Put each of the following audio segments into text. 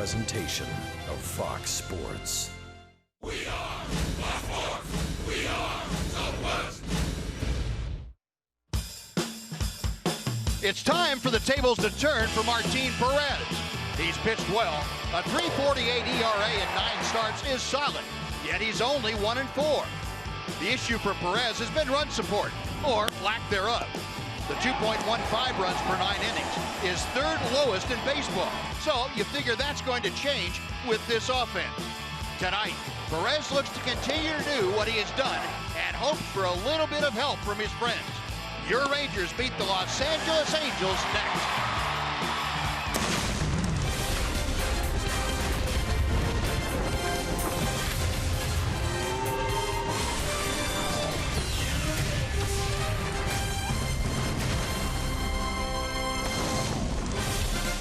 presentation of Fox Sports. We are the Force. We are Southwest. It's time for the tables to turn for Martin Perez. He's pitched well. A 3.48 ERA in 9 starts is solid, yet he's only 1-4. The issue for Perez has been run support, or lack thereof. The 2.15 runs per 9 innings is third lowest in baseball, so you figure that's going to change with this offense. Tonight, Perez looks to continue to do what he has done and hopes for a little bit of help from his friends. Your Rangers beat the Los Angeles Angels next.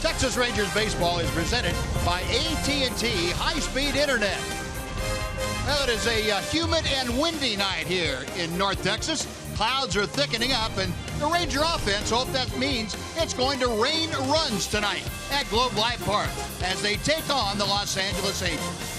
Texas Rangers baseball is presented by AT&T High-Speed Internet. Well, it is a humid and windy night here in North Texas. Clouds are thickening up, and the Ranger offense hope that means it's going to rain runs tonight at Globe Life Park as they take on the Los Angeles Angels.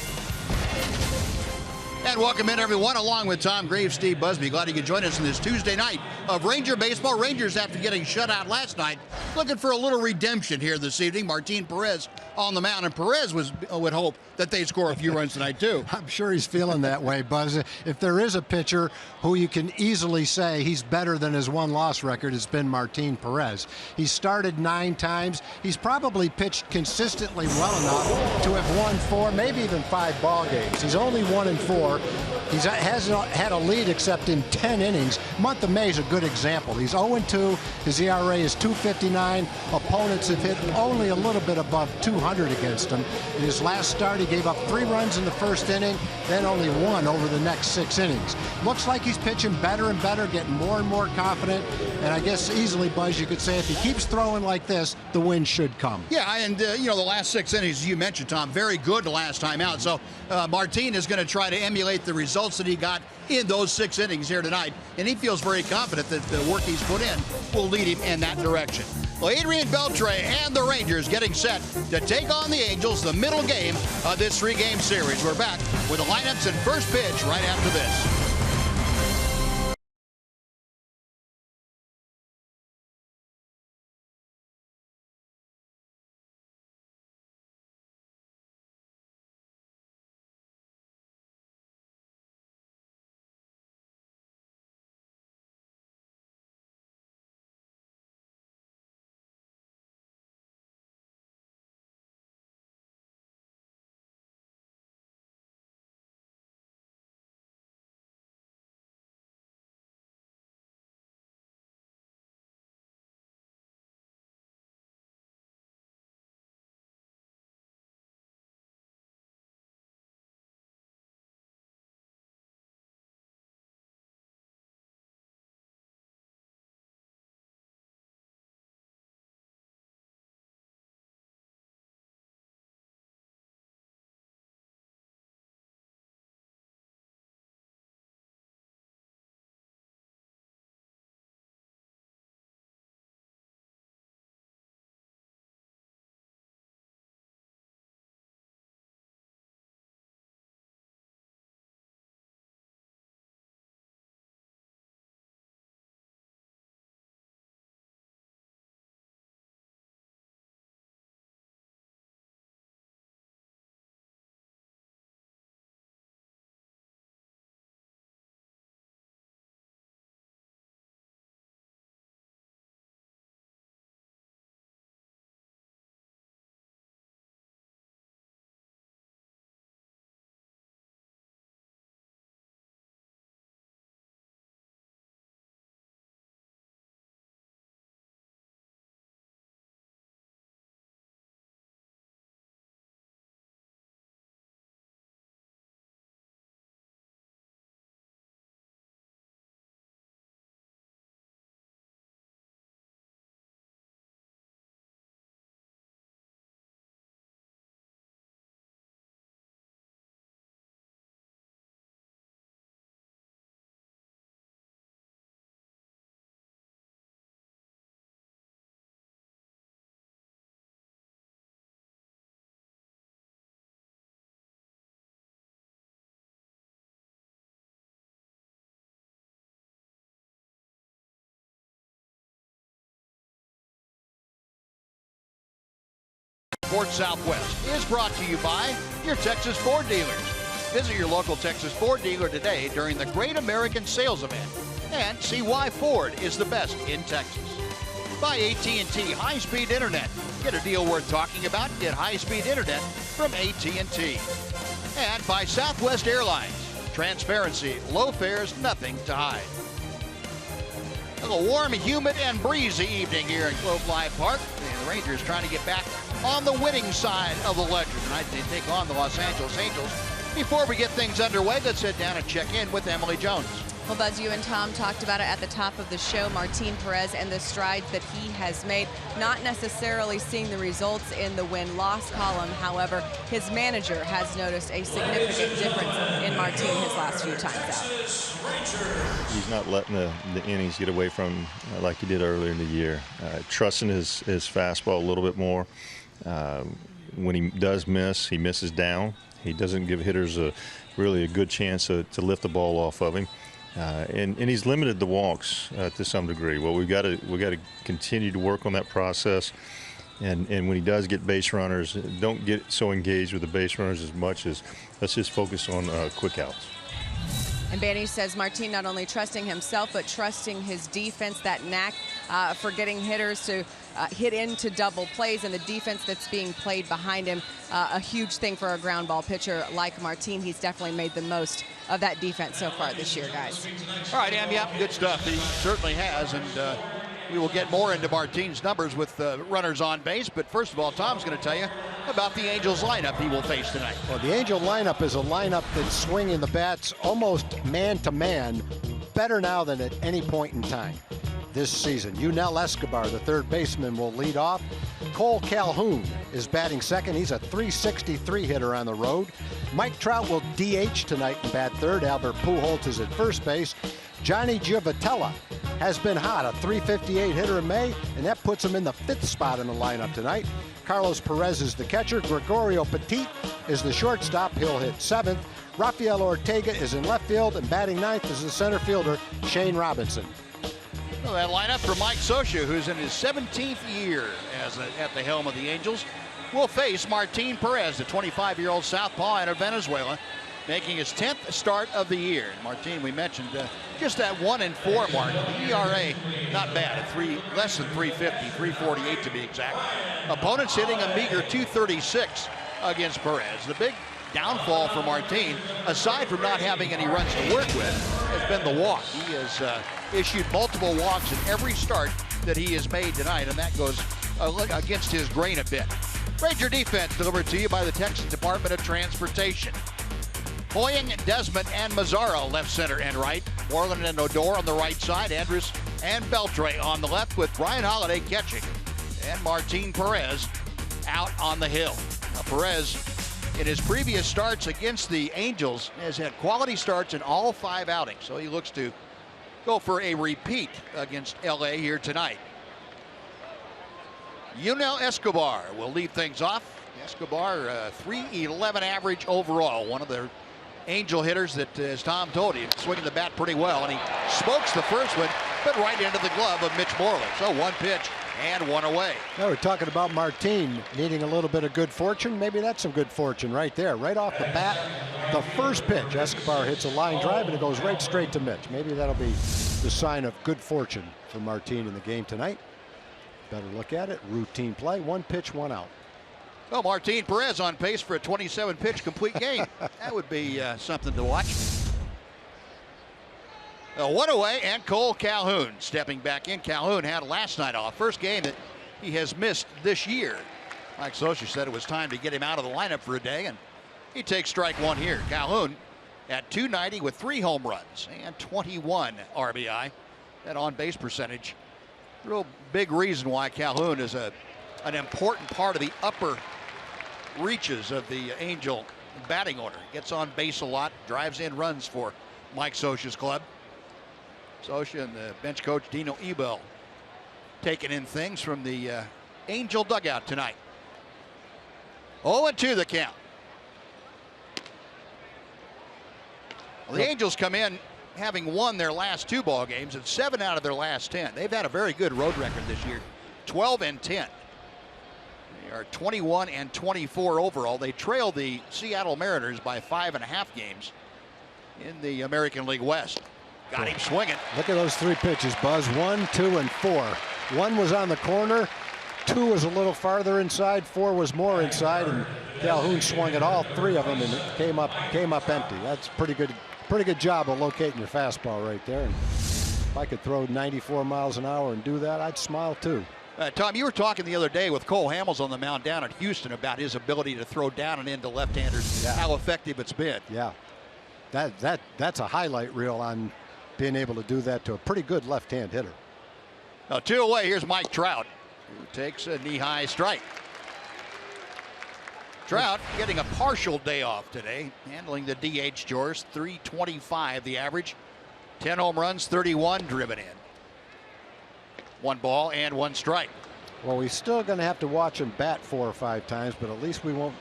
And welcome in, everyone, along with Tom Graves, Steve Busby. Glad you could join us on this Tuesday night of Ranger baseball. Rangers, after getting shut out last night, looking for a little redemption here this evening. Martin Perez on the mound, and Perez would hope that they score a few runs tonight, too. I'm sure he's feeling that way, Buzz. If there is a pitcher who you can easily say he's better than his one-loss record, it's been Martin Perez. He's started 9 times. He's probably pitched consistently well enough to have won 4, maybe even 5 ball games. He's only 1-4. He hasn't had a lead except in 10 innings. Month of May is a good example. He's 0-2. His ERA is 2.59. Opponents have hit only a little bit above 200 against him. In his last start, he gave up 3 runs in the first inning, then only 1 over the next 6 innings. Looks like he's pitching better and better, getting more and more confident. And I guess easily, Buzz, you could say if he keeps throwing like this, the win should come. Yeah, and the last 6 innings, as you mentioned, Tom, very good the last time out. So Martin is going to try to emulate the results that he got in those 6 innings here tonight, and he feels very confident that the work he's put in will lead him in that direction. Well, Adrian Beltre and the Rangers getting set to take on the Angels, the middle game of this 3-game series. We're back with the lineups and first pitch right after this. Sports Southwest is brought to you by your Texas Ford dealers. Visit your local Texas Ford dealer today during the Great American Sales Event and see why Ford is the best in Texas. By AT&T High-Speed Internet. Get a deal worth talking about. Get high-speed internet from AT&T. And by Southwest Airlines. Transparency, low fares, nothing to hide. A warm, humid, and breezy evening here in Globe Life Park. And the Rangers trying to get back on the winning side of the ledger tonight. They take on the Los Angeles Angels. Before we get things underway, let's sit down and check in with Emily Jones. Well, Buzz, you and Tom talked about it at the top of the show, Martin Perez and the strides that he has made, not necessarily seeing the results in the win-loss column. However, his manager has noticed a significant difference in Martin his last few times out. He's not letting the innings get away from him like he did earlier in the year. Trusting his fastball a little bit more. When he does miss, he misses down. He doesn't give hitters really a good chance to lift the ball off of him. And he's limited the walks to some degree. Well, we got to continue to work on that process. And when he does get base runners, don't get so engaged with the base runners as much as let's just focus on quick outs. And Banny says Martin not only trusting himself, but trusting his defense, that knack for getting hitters to hit into double plays, and the defense that's being played behind him. A huge thing for a ground ball pitcher like Martin. He's definitely made the most of that defense so far this year, guys. All right, Em, yep, good stuff. He certainly has, and we will get more into Martin's numbers with runners on base. But first of all, Tom's going to tell you about the Angels lineup he will face tonight. Well, the Angel lineup is a lineup that's swinging the bats almost man-to-man, better now than at any point in time this season. Yunel Escobar, the third baseman, will lead off. Cole Calhoun is batting second. He's a .363 hitter on the road. Mike Trout will DH tonight and bat third. Albert Pujols is at first base. Johnny Giovatella has been hot, a .358 hitter in May, and that puts him in the fifth spot in the lineup tonight. Carlos Perez is the catcher. Gregorio Petit is the shortstop. He'll hit seventh. Rafael Ortega is in left field, and batting ninth is the center fielder, Shane Robinson. Well, that lineup for Mike Scioscia, who's in his 17th year at the helm of the Angels, will face Martin Perez, the 25-year-old southpaw out of Venezuela, making his 10th start of the year. Martin, we mentioned, just that 1-4 mark. The ERA, not bad, at less than 350, 348 to be exact. Opponents hitting a meager 236 against Perez. The big downfall for Martin, aside from not having any runs to work with, has been the walk. He has issued multiple walks in every start that he has made tonight, and that goes against his grain a bit. Ranger defense delivered to you by the Texas Department of Transportation. Hoying, Desmond, and Mazzaro left, center, and right. Moreland and Odor on the right side. Andrus and Beltre on the left, with Brian Holiday catching. And Martin Perez out on the hill. Now, Perez, in his previous starts against the Angels, has had quality starts in all 5 outings. So he looks to go for a repeat against LA here tonight. Yunel Escobar will lead things off. Escobar, .311 average overall. One of the Angel hitters that, as Tom told you, swinging the bat pretty well. And he smokes the first one, but right into the glove of Mitch Moreland. So one pitch and one away. Now we're talking about Martin needing a little bit of good fortune. Maybe that's some good fortune right there. Right off the bat, the first pitch, Escobar hits a line drive and it goes right straight to Mitch. Maybe that'll be the sign of good fortune for Martin in the game tonight. Better look at it. Routine play. One pitch, one out. Well, Martin Perez on pace for a 27-pitch complete game. That would be something to watch. One away, and Cole Calhoun stepping back in. Calhoun had last night off. First game that he has missed this year. Mike Scioscia said it was time to get him out of the lineup for a day, and he takes strike one here. Calhoun at .290 with 3 home runs and 21 RBI. That on-base percentage, real big reason why Calhoun is an important part of the upper reaches of the Angel batting order. Gets on base a lot, drives in runs for Mike Scioscia's club. Scioscia and the bench coach Dino Ebel taking in things from the Angel dugout tonight. 0-2 the count. Well, the Angels come in having won their last 2 ball games and 7 out of their last 10. They've had a very good road record this year, 12-10. They are 21 and 24 overall. They trail the Seattle Mariners by 5.5 games in the American League West. Got him swinging. Look at those 3 pitches, Buzz. 1, 2, and 4. 1 was on the corner. 2 was a little farther inside. 4 was more inside, and Calhoun swung at all 3 of them, and it came up empty. That's pretty good job of locating your fastball right there. And if I could throw 94 miles an hour and do that, I'd smile too. Tom, you were talking the other day with Cole Hamels on the mound down at Houston about his ability to throw down and into left-handers, how effective it's been. Yeah, that's a highlight reel on being able to do that to a pretty good left-hand hitter. Now 2 away, here's Mike Trout, who takes a knee-high strike. Trout getting a partial day off today, handling the DH chores. 325 the average, 10 home runs, 31 driven in. 1 ball and 1 strike. Well, we're still going to have to watch him bat 4 or 5 times, but at least we won't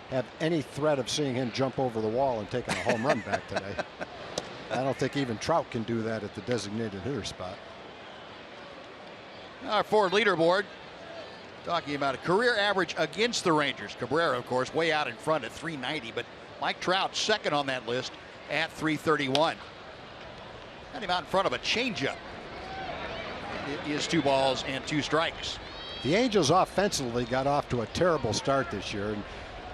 have any threat of seeing him jump over the wall and taking a home run back today. I don't think even Trout can do that at the designated hitter spot. Our Ford leaderboard talking about a career average against the Rangers. Cabrera, of course, way out in front at 390, but Mike Trout second on that list at 331. Got him out in front of a changeup. It is 2 balls and 2 strikes. The Angels offensively got off to a terrible start this year, and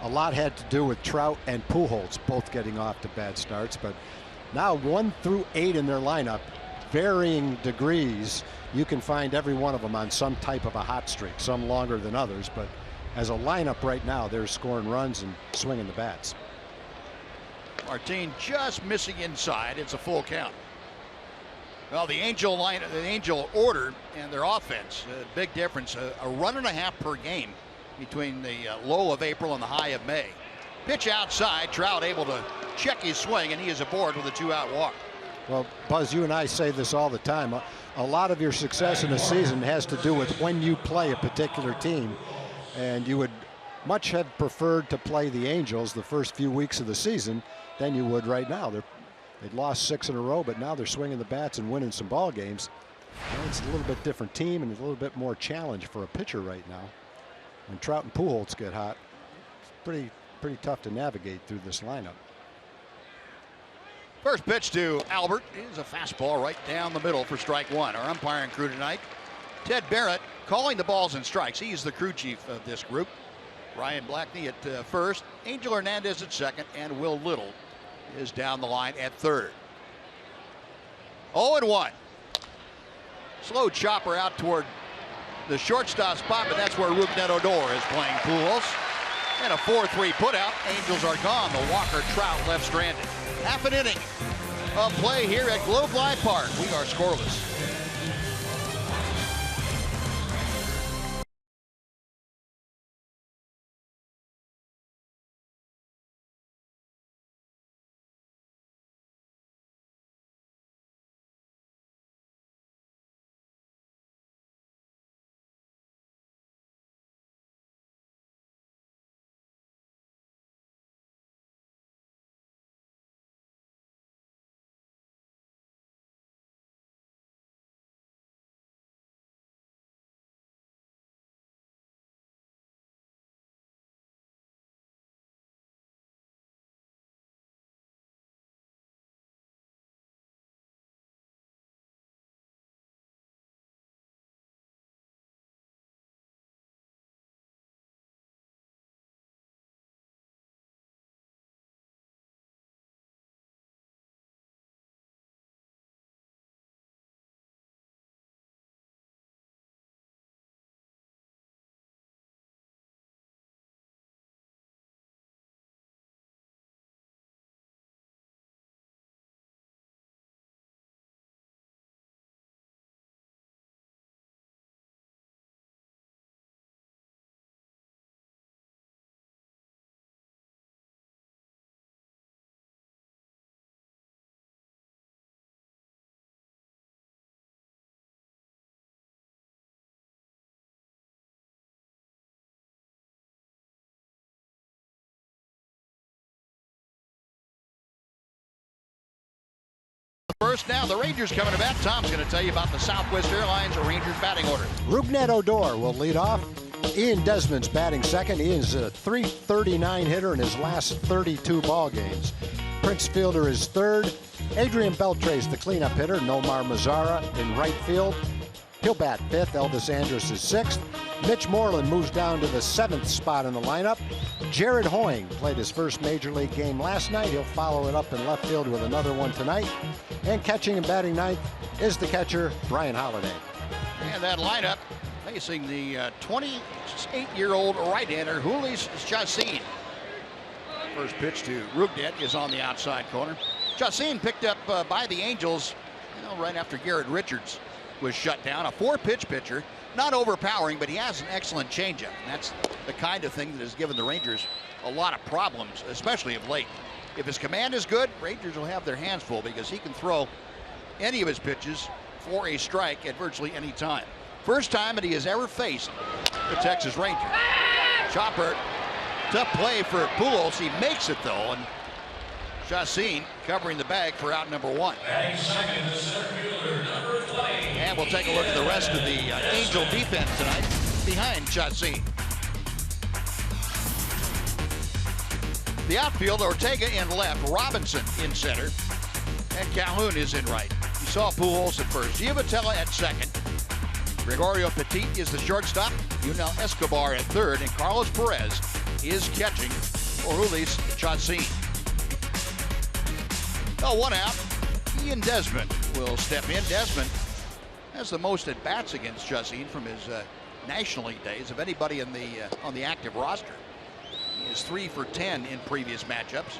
a lot had to do with Trout and Pujols both getting off to bad starts. But now 1 through 8 in their lineup, varying degrees. You can find every one of them on some type of a hot streak, some longer than others. But as a lineup right now, they're scoring runs and swinging the bats. Martin just missing inside. It's a full count. Well, the Angel order and their offense, big difference. A run and a half per game between the low of April and the high of May. Pitch outside, Trout able to check his swing, and he is aboard with a 2-out walk. Well, Buzz, you and I say this all the time. A lot of your success in a season has to do with when you play a particular team, and you would much have preferred to play the Angels the first few weeks of the season than you would right now. They'd lost 6 in a row, but now they're swinging the bats and winning some ball games. And it's a little bit different team and a little bit more challenge for a pitcher right now. When Trout and Pujols get hot, it's pretty tough to navigate through this lineup. First pitch to Albert is a fastball right down the middle for strike 1. Our umpiring crew tonight, Ted Barrett, calling the balls and strikes. He's the crew chief of this group. Ryan Blackney at first, Angel Hernandez at second, and Will Little is down the line at third. 0-1. Slow chopper out toward the shortstop spot, but that's where Rougned Odor is playing Pujols. And a 4-3 putout. Angels are gone. The Walker Trout left stranded. Half an inning of play here at Globe Life Park. We are scoreless. First now, the Rangers coming to bat. Tom's going to tell you about the Southwest Airlines Rangers batting order. Rougned Odor will lead off Ian Desmond's batting second. Ian's a .339 hitter in his last 32 ball games. Prince Fielder is third. Adrian Beltre's the cleanup hitter. Nomar Mazara in right field. He'll bat fifth. Elvis Andrus is sixth. Mitch Moreland moves down to the seventh spot in the lineup. Jared Hoying played his first major league game last night. He'll follow it up in left field with another one tonight. And catching and batting ninth is the catcher, Brian Holiday. And that lineup facing the 28-year-old right-hander, Jhoulys Chacín. First pitch to Rougned is on the outside corner. Chacín picked up by the Angels, right after Garrett Richards was shut down. A 4-pitch pitcher, not overpowering, but he has an excellent changeup. And that's the kind of thing that has given the Rangers a lot of problems, especially of late. If his command is good, Rangers will have their hands full because he can throw any of his pitches for a strike at virtually any time. First time that he has ever faced the Texas Rangers. Chopper, tough play for Pujols. He makes it though, and Chacín covering the bag for out number one. And we'll take a look at the rest of the Angel defense tonight behind Chacín. The outfield, Ortega in left, Robinson in center, and Calhoun is in right. You saw Pujols at first, Giavotella at second. Gregorio Petit is the shortstop, Yunel Escobar at third, and Carlos Perez is catching for Jhoulys Chacín. Oh, one out. Ian Desmond will step in. Desmond has the most at-bats against Chacín from his National League days of anybody in the on the active roster. He is 3 for 10 in previous matchups.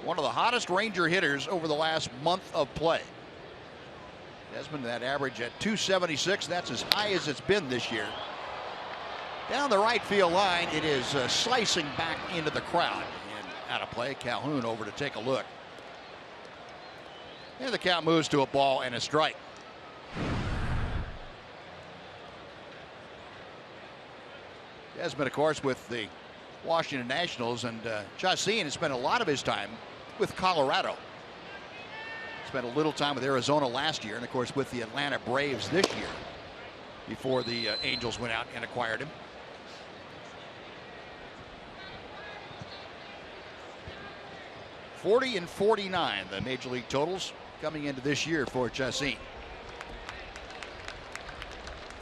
One of the hottest Ranger hitters over the last month of play. Desmond, that average at .276. That's as high as it's been this year. Down the right field line, it is slicing back into the crowd. And out of play, Calhoun over to take a look. And the count moves to a ball and a strike. Desmond, of course, with the Washington Nationals, and Chacín has spent a lot of his time with Colorado. Spent a little time with Arizona last year, and of course with the Atlanta Braves this year, before the Angels went out and acquired him. .40 and .49, the major league totals coming into this year for Chacín.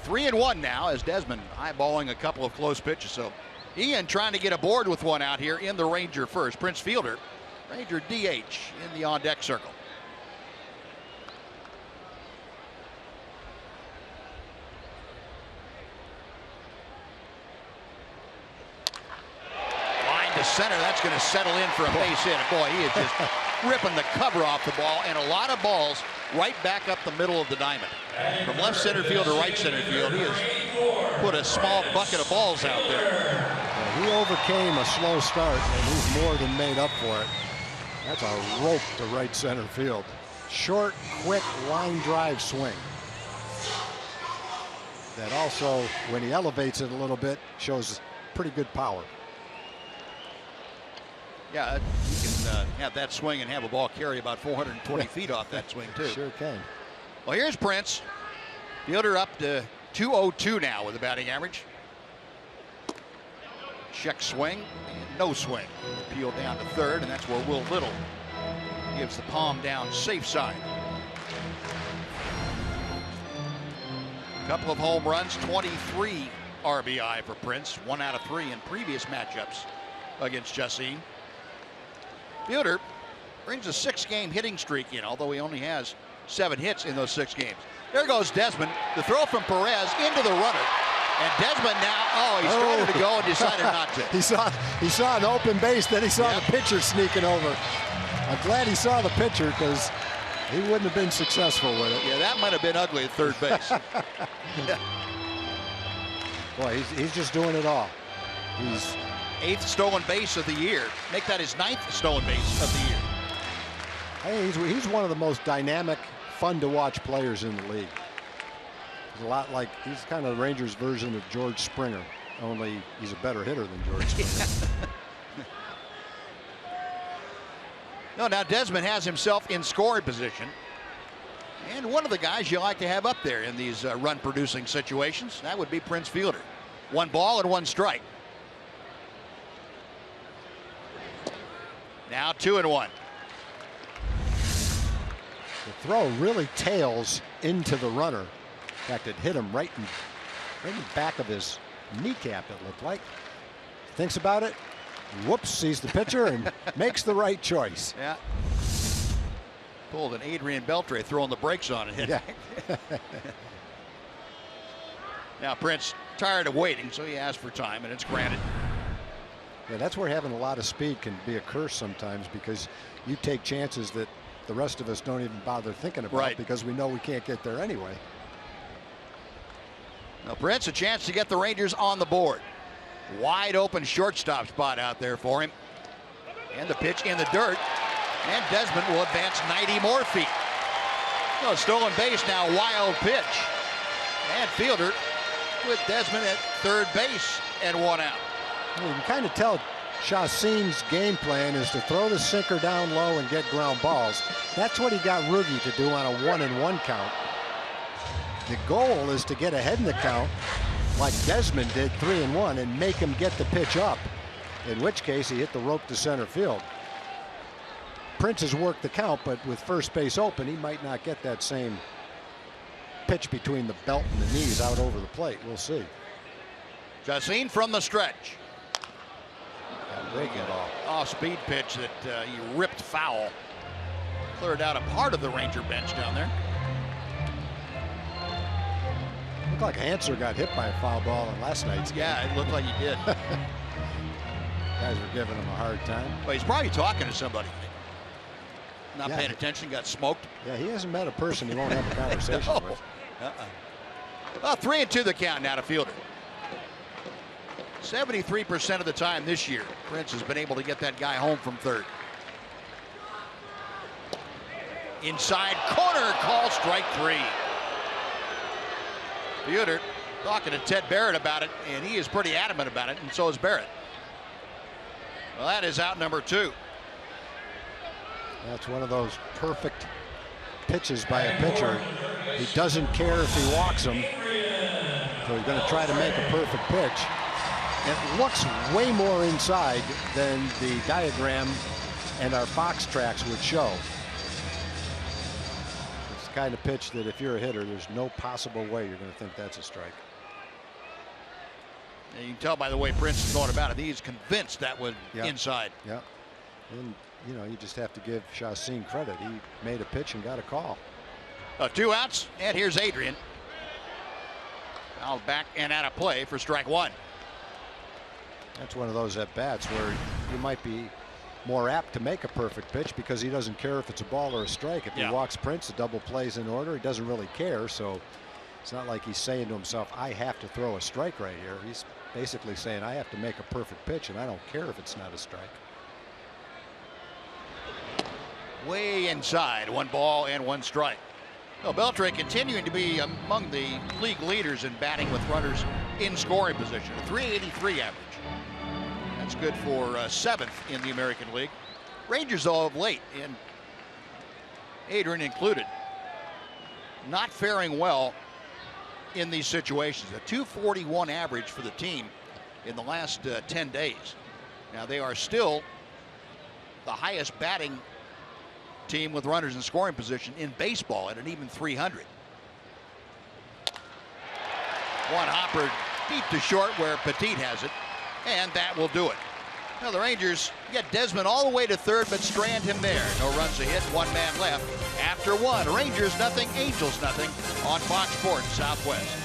3-1 now as Desmond eyeballing a couple of close pitches. So Ian trying to get aboard with one out here in the Ranger first. Prince Fielder, Ranger DH in the on-deck circle. Line to center. That's going to settle in for a base hit. Boy, he is just ripping the cover off the ball, and a lot of balls right back up the middle of the diamond. From left center field to right center field, he has put a small bucket of balls out there. He overcame a slow start, and he's more than made up for it. That's a rope to right center field. Short, quick line drive swing. That also, when he elevates it a little bit, shows pretty good power. Yeah, you can have that swing and have a ball carry about 420 feet off that swing, too. Sure can. Well, here's Prince. Fielder up to .202 now with a batting average. Check swing and no swing. Peel down to third, and that's where Will Little gives the palm down safe side. Couple of home runs, 23 RBI for Prince. 1 out of 3 in previous matchups against Chacín. Fielder brings a 6-game hitting streak in, although he only has 7 hits in those 6 games. There goes Desmond. The throw from Perez into the runner. And Desmond now, he started to go and decided not to. He saw an open base, then he saw the pitcher sneaking over. I'm glad he saw the pitcher because he wouldn't have been successful with it. Yeah, that might have been ugly at third base. Boy, he's just doing it all. He's 8th stolen base of the year. Make that his 9th stolen base of the year. Hey, he's one of the most dynamic, fun to watch players in the league. He's a lot like, he's kind of the Rangers version of George Springer, only he's a better hitter than George Springer. No, now Desmond has himself in scoring position. And one of the guys you like to have up there in these run-producing situations, that would be Prince Fielder. 1 ball and 1 strike. Now 2-1. The throw really tails into the runner. In fact, it hit him right in the back of his kneecap, it looked like. Thinks about it. Whoops, sees the pitcher and makes the right choice. Yeah. Pulled an Adrian Beltre throwing the brakes on it. Yeah. Now Prince tired of waiting, so he asked for time, and it's granted. Yeah, that's where having a lot of speed can be a curse sometimes, because you take chances that the rest of us don't even bother thinking about, right, because we know we can't get there anyway. Now Prince, a chance to get the Rangers on the board. Wide open shortstop spot out there for him. And the pitch in the dirt. And Desmond will advance 90 more feet. So stolen base now, wild pitch. And Fielder with Desmond at third base and 1 out. Well, you can kind of tell Chacín's game plan is to throw the sinker down low and get ground balls. That's what he got Ruggie to do on a 1-1 count. The goal is to get ahead in the count like Desmond did 3-1 and make him get the pitch up, in which case he hit the rope to center field. Prince has worked the count, but with first base open, he might not get that same pitch between the belt and the knees out over the plate. We'll see. Chacín from the stretch. Big ball. Off-speed pitch that he ripped foul. Cleared out a part of the Ranger bench down there. Looked like Hanser got hit by a foul ball in last night's game. Yeah, it looked like he did. Guys were giving him a hard time. Well, he's probably talking to somebody. Not Yeah. paying attention, got smoked. Yeah, he hasn't met a person he won't have a conversation No. with. Well, 3-2 the count now to Fielder. 73% of the time this year, Prince has been able to get that guy home from third. Inside corner, call strike 3. Fielder talking to Ted Barrett about it, and he is pretty adamant about it, and so is Barrett. Well, that is out number 2. That's one of those perfect pitches by a pitcher. He doesn't care if he walks him, so he's going to try to make a perfect pitch. It looks way more inside than the diagram and our Fox tracks would show. It's the kind of pitch that if you're a hitter, there's no possible way you're going to think that's a strike. And you can tell by the way Prince is going about it. He's convinced that was inside. Yeah. And, you know, you just have to give Chacín credit. He made a pitch and got a call. 2 outs, and here's Adrian. Now back and out of play for strike 1. That's one of those at-bats where you might be more apt to make a perfect pitch because he doesn't care if it's a ball or a strike. If he walks Prince, the double plays in order. He doesn't really care, so it's not like he's saying to himself, I have to throw a strike right here. He's basically saying, I have to make a perfect pitch, and I don't care if it's not a strike. Way inside, 1 ball and 1 strike. Well, Beltre continuing to be among the league leaders in batting with runners in scoring position. A .383 average. That's good for 7th in the American League. Rangers, though, of late, and Adrian included, not faring well in these situations. A .241 average for the team in the last 10 days. Now, they are still the highest batting team with runners in scoring position in baseball at an even .300. One hopper deep to short where Petit has it, and that will do it. Now the Rangers get Desmond all the way to third, but strand him there. No runs a hit, 1 man left. After 1, Rangers nothing, Angels nothing on Fox Sports Southwest.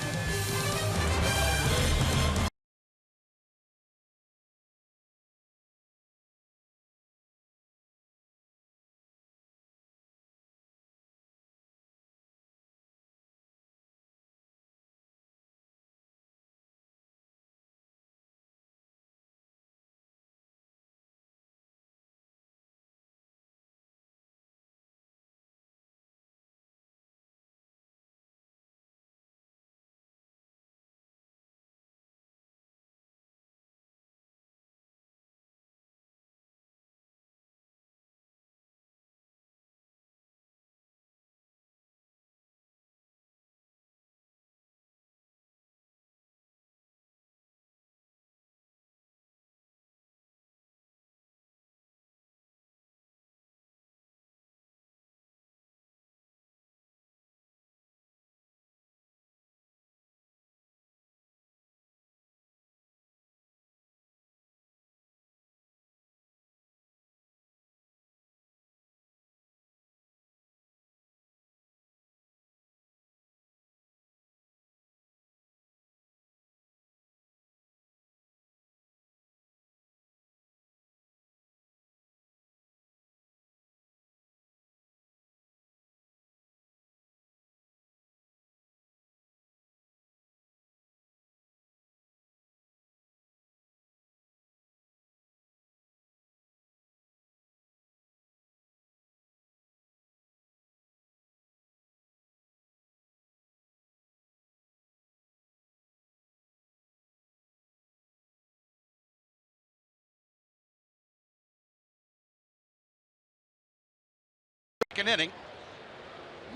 second inning.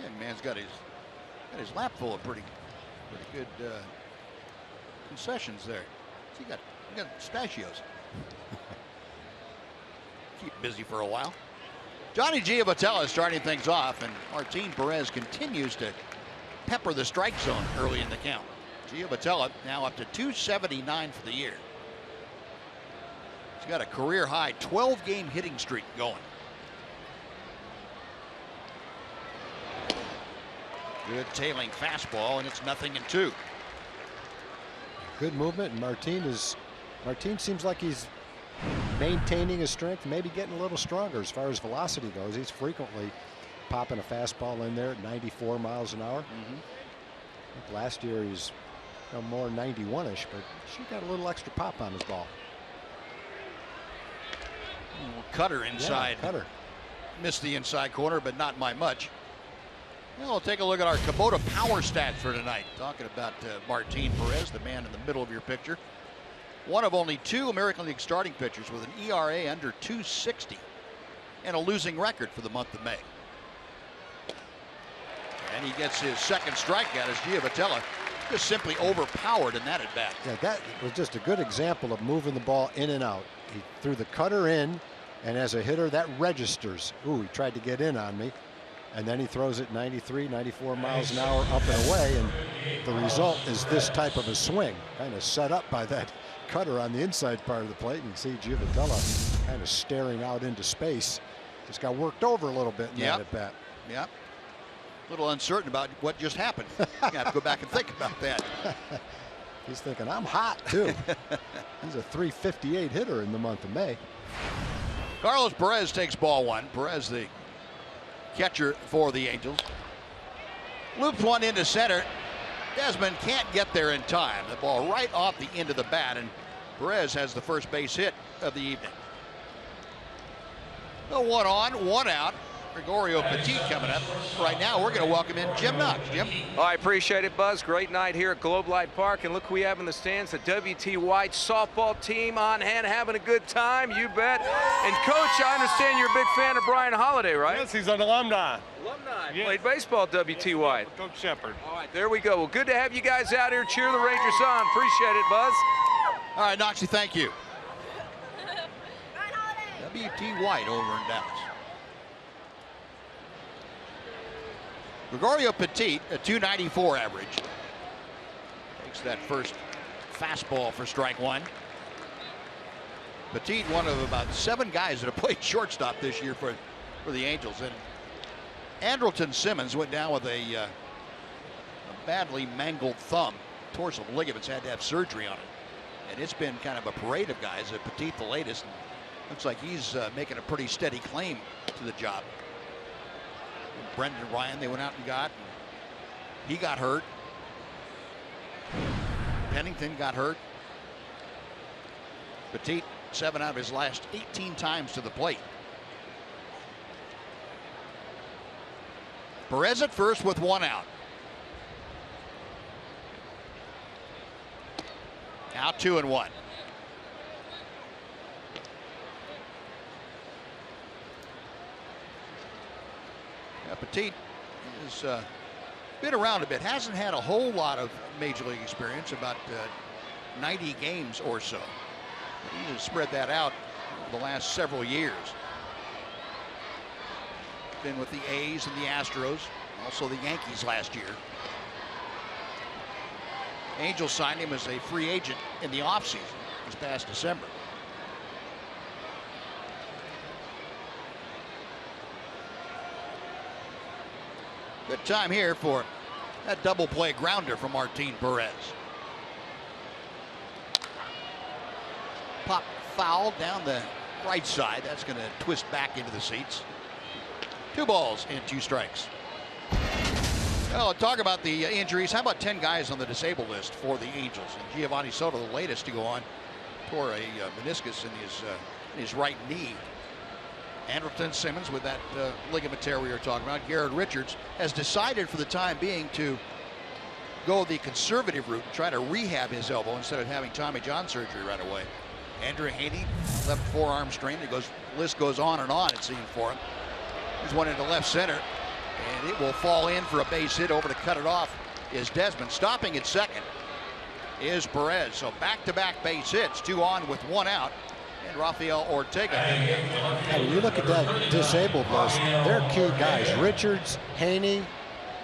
Young man's got his lap full of pretty good concessions there. He got pistachios. Keep busy for a while. Johnny Giavotella starting things off, and Martin Perez continues to pepper the strike zone early in the count. Giavotella now up to 279 for the year. He's got a career high 12-game hitting streak going. Good tailing fastball, and it's 0-2. Good movement, and Martin seems like he's maintaining his strength, maybe getting a little stronger as far as velocity goes. He's frequently popping a fastball in there at 94 miles an hour. I think last year he's more 91-ish, but she got a little extra pop on his ball. Cutter inside. Yeah, cutter. Missed the inside corner, but not by much. Well, we'll take a look at our Kubota power stats for tonight. Talking about Martin Perez, the man in the middle of your picture. One of only 2 American League starting pitchers with an ERA under 260 and a losing record for the month of May. And he gets his second strikeout as Giavotella just simply overpowered in that at bat. Yeah, that was just a good example of moving the ball in and out. He threw the cutter in, and as a hitter, that registers. Ooh, he tried to get in on me. And then he throws it 93, 94 miles an hour up and away, and the result is this type of a swing, kind of set up by that cutter on the inside part of the plate. And you see Giavotella kind of staring out into space. Just got worked over a little bit in that at bat. Yep. A little uncertain about what just happened. You have to go back and think about that. He's thinking, I'm hot too. He's a 358 hitter in the month of May. Carlos Perez takes ball one. Perez, the catcher for the Angels, loops one into center. Desmond can't get there in time. The ball right off the end of the bat, and Perez has the first base hit of the evening. So 1 on, 1 out. Gregorio Petit coming up. Right now, we're going to welcome in Jim Knox. Jim? Oh, I appreciate it, Buzz. Great night here at Globe Light Park. And look who we have in the stands, the W.T. White softball team on hand, having a good time, you bet. And, Coach, I understand you're a big fan of Brian Holiday, right? Yes, he's an alumni. Alumni. Yes. Played baseball at W.T. White. Coach Shepard. All right, there we go. Well, good to have you guys out here. Cheer the Rangers on. Appreciate it, Buzz. All right, Knoxy, thank you. W.T. White over in Dallas. Gregorio Petit, a 294 average. Takes that first fastball for strike one. Petit, one of about 7 guys that have played shortstop this year for the Angels. And Andrelton Simmons went down with a badly mangled thumb. Tore some ligaments, had to have surgery on it. And it's been kind of a parade of guys. Petit, the latest. And looks like he's making a pretty steady claim to the job. Brendan Ryan, they went out and got. He got hurt. Pennington got hurt. Petit, 7 out of his last 18 times to the plate. Perez at first with 1 out. Now 2-1. Petit has been around a bit, hasn't had a whole lot of major league experience, about 90 games or so. He has spread that out the last several years. Been with the A's and the Astros, also the Yankees last year. Angels signed him as a free agent in the offseason this past December. Good time here for that double play grounder from Martin Perez. Pop foul down the right side. That's going to twist back into the seats. 2 balls and 2 strikes. Well, talk about the injuries. How about 10 guys on the disabled list for the Angels? And Giovanni Soto, the latest to go on, tore a meniscus in his right knee. Andrelton Simmons with that ligament tear we were talking about. Garrett Richards has decided for the time being to go the conservative route and try to rehab his elbow instead of having Tommy John surgery right away. Andrew Haney, left forearm strain. List goes on and on, it seems, for him. There's one into left center, and it will fall in for a base hit. Over to cut it off is Desmond. Stopping at second is Perez. So back-to-back base hits, 2 on with 1 out. And Rafael Ortega. Yeah, when you look at that disabled list, they're key guys. Richards, Haney,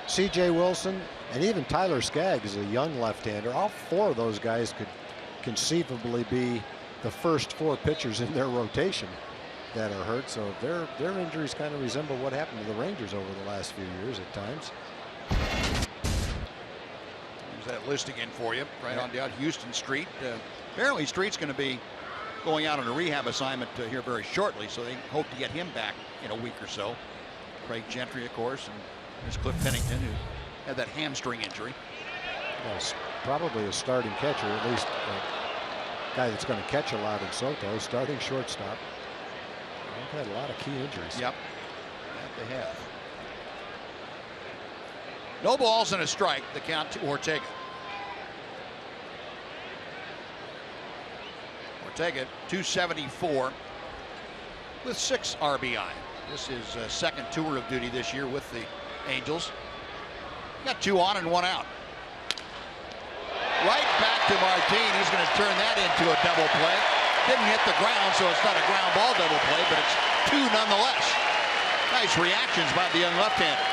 C.J. Wilson, and even Tyler Skaggs, a young left-hander. All 4 of those guys could conceivably be the first 4 pitchers in their rotation that are hurt. So their injuries kind of resemble what happened to the Rangers over the last few years at times. There's that list again for you, right on down Houston Street. Apparently Street's going to be going out on a rehab assignment here very shortly, so they hope to get him back in a week or so. Craig Gentry, of course, and there's Cliff Pennington, who had that hamstring injury. Yes, probably a starting catcher, at least a guy that's going to catch a lot in Soto, starting shortstop. They've had a lot of key injuries. Yep, they have. No balls and a strike, the count to Ortega. Ortega, 274 with 6 RBI. This is second tour of duty this year with the Angels. Got 2 on and 1 out. Right back to Martin. He's going to turn that into a double play. Didn't hit the ground, so it's not a ground ball double play, but it's 2 nonetheless. Nice reactions by the young left-hander.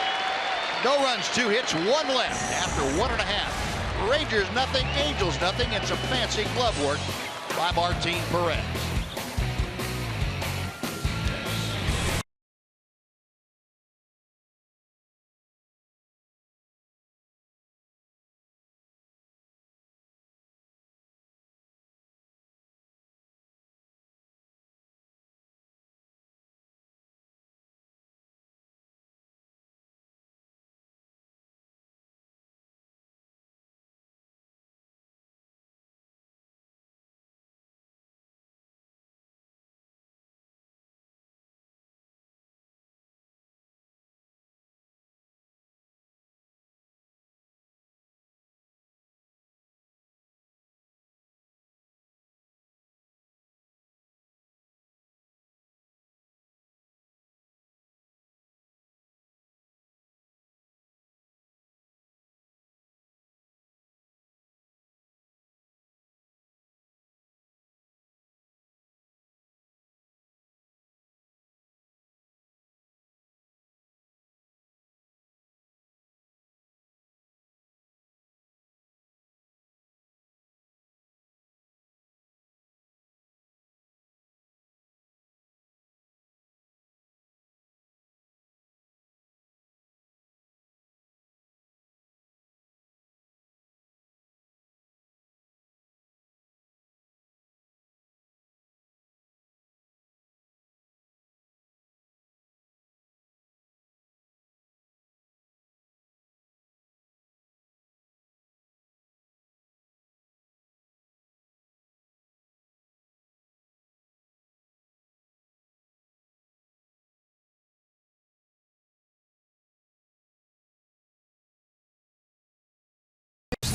No runs, 2 hits, 1 left after 1.5. Rangers nothing, Angels nothing, and some fancy glove work by Martin Perez.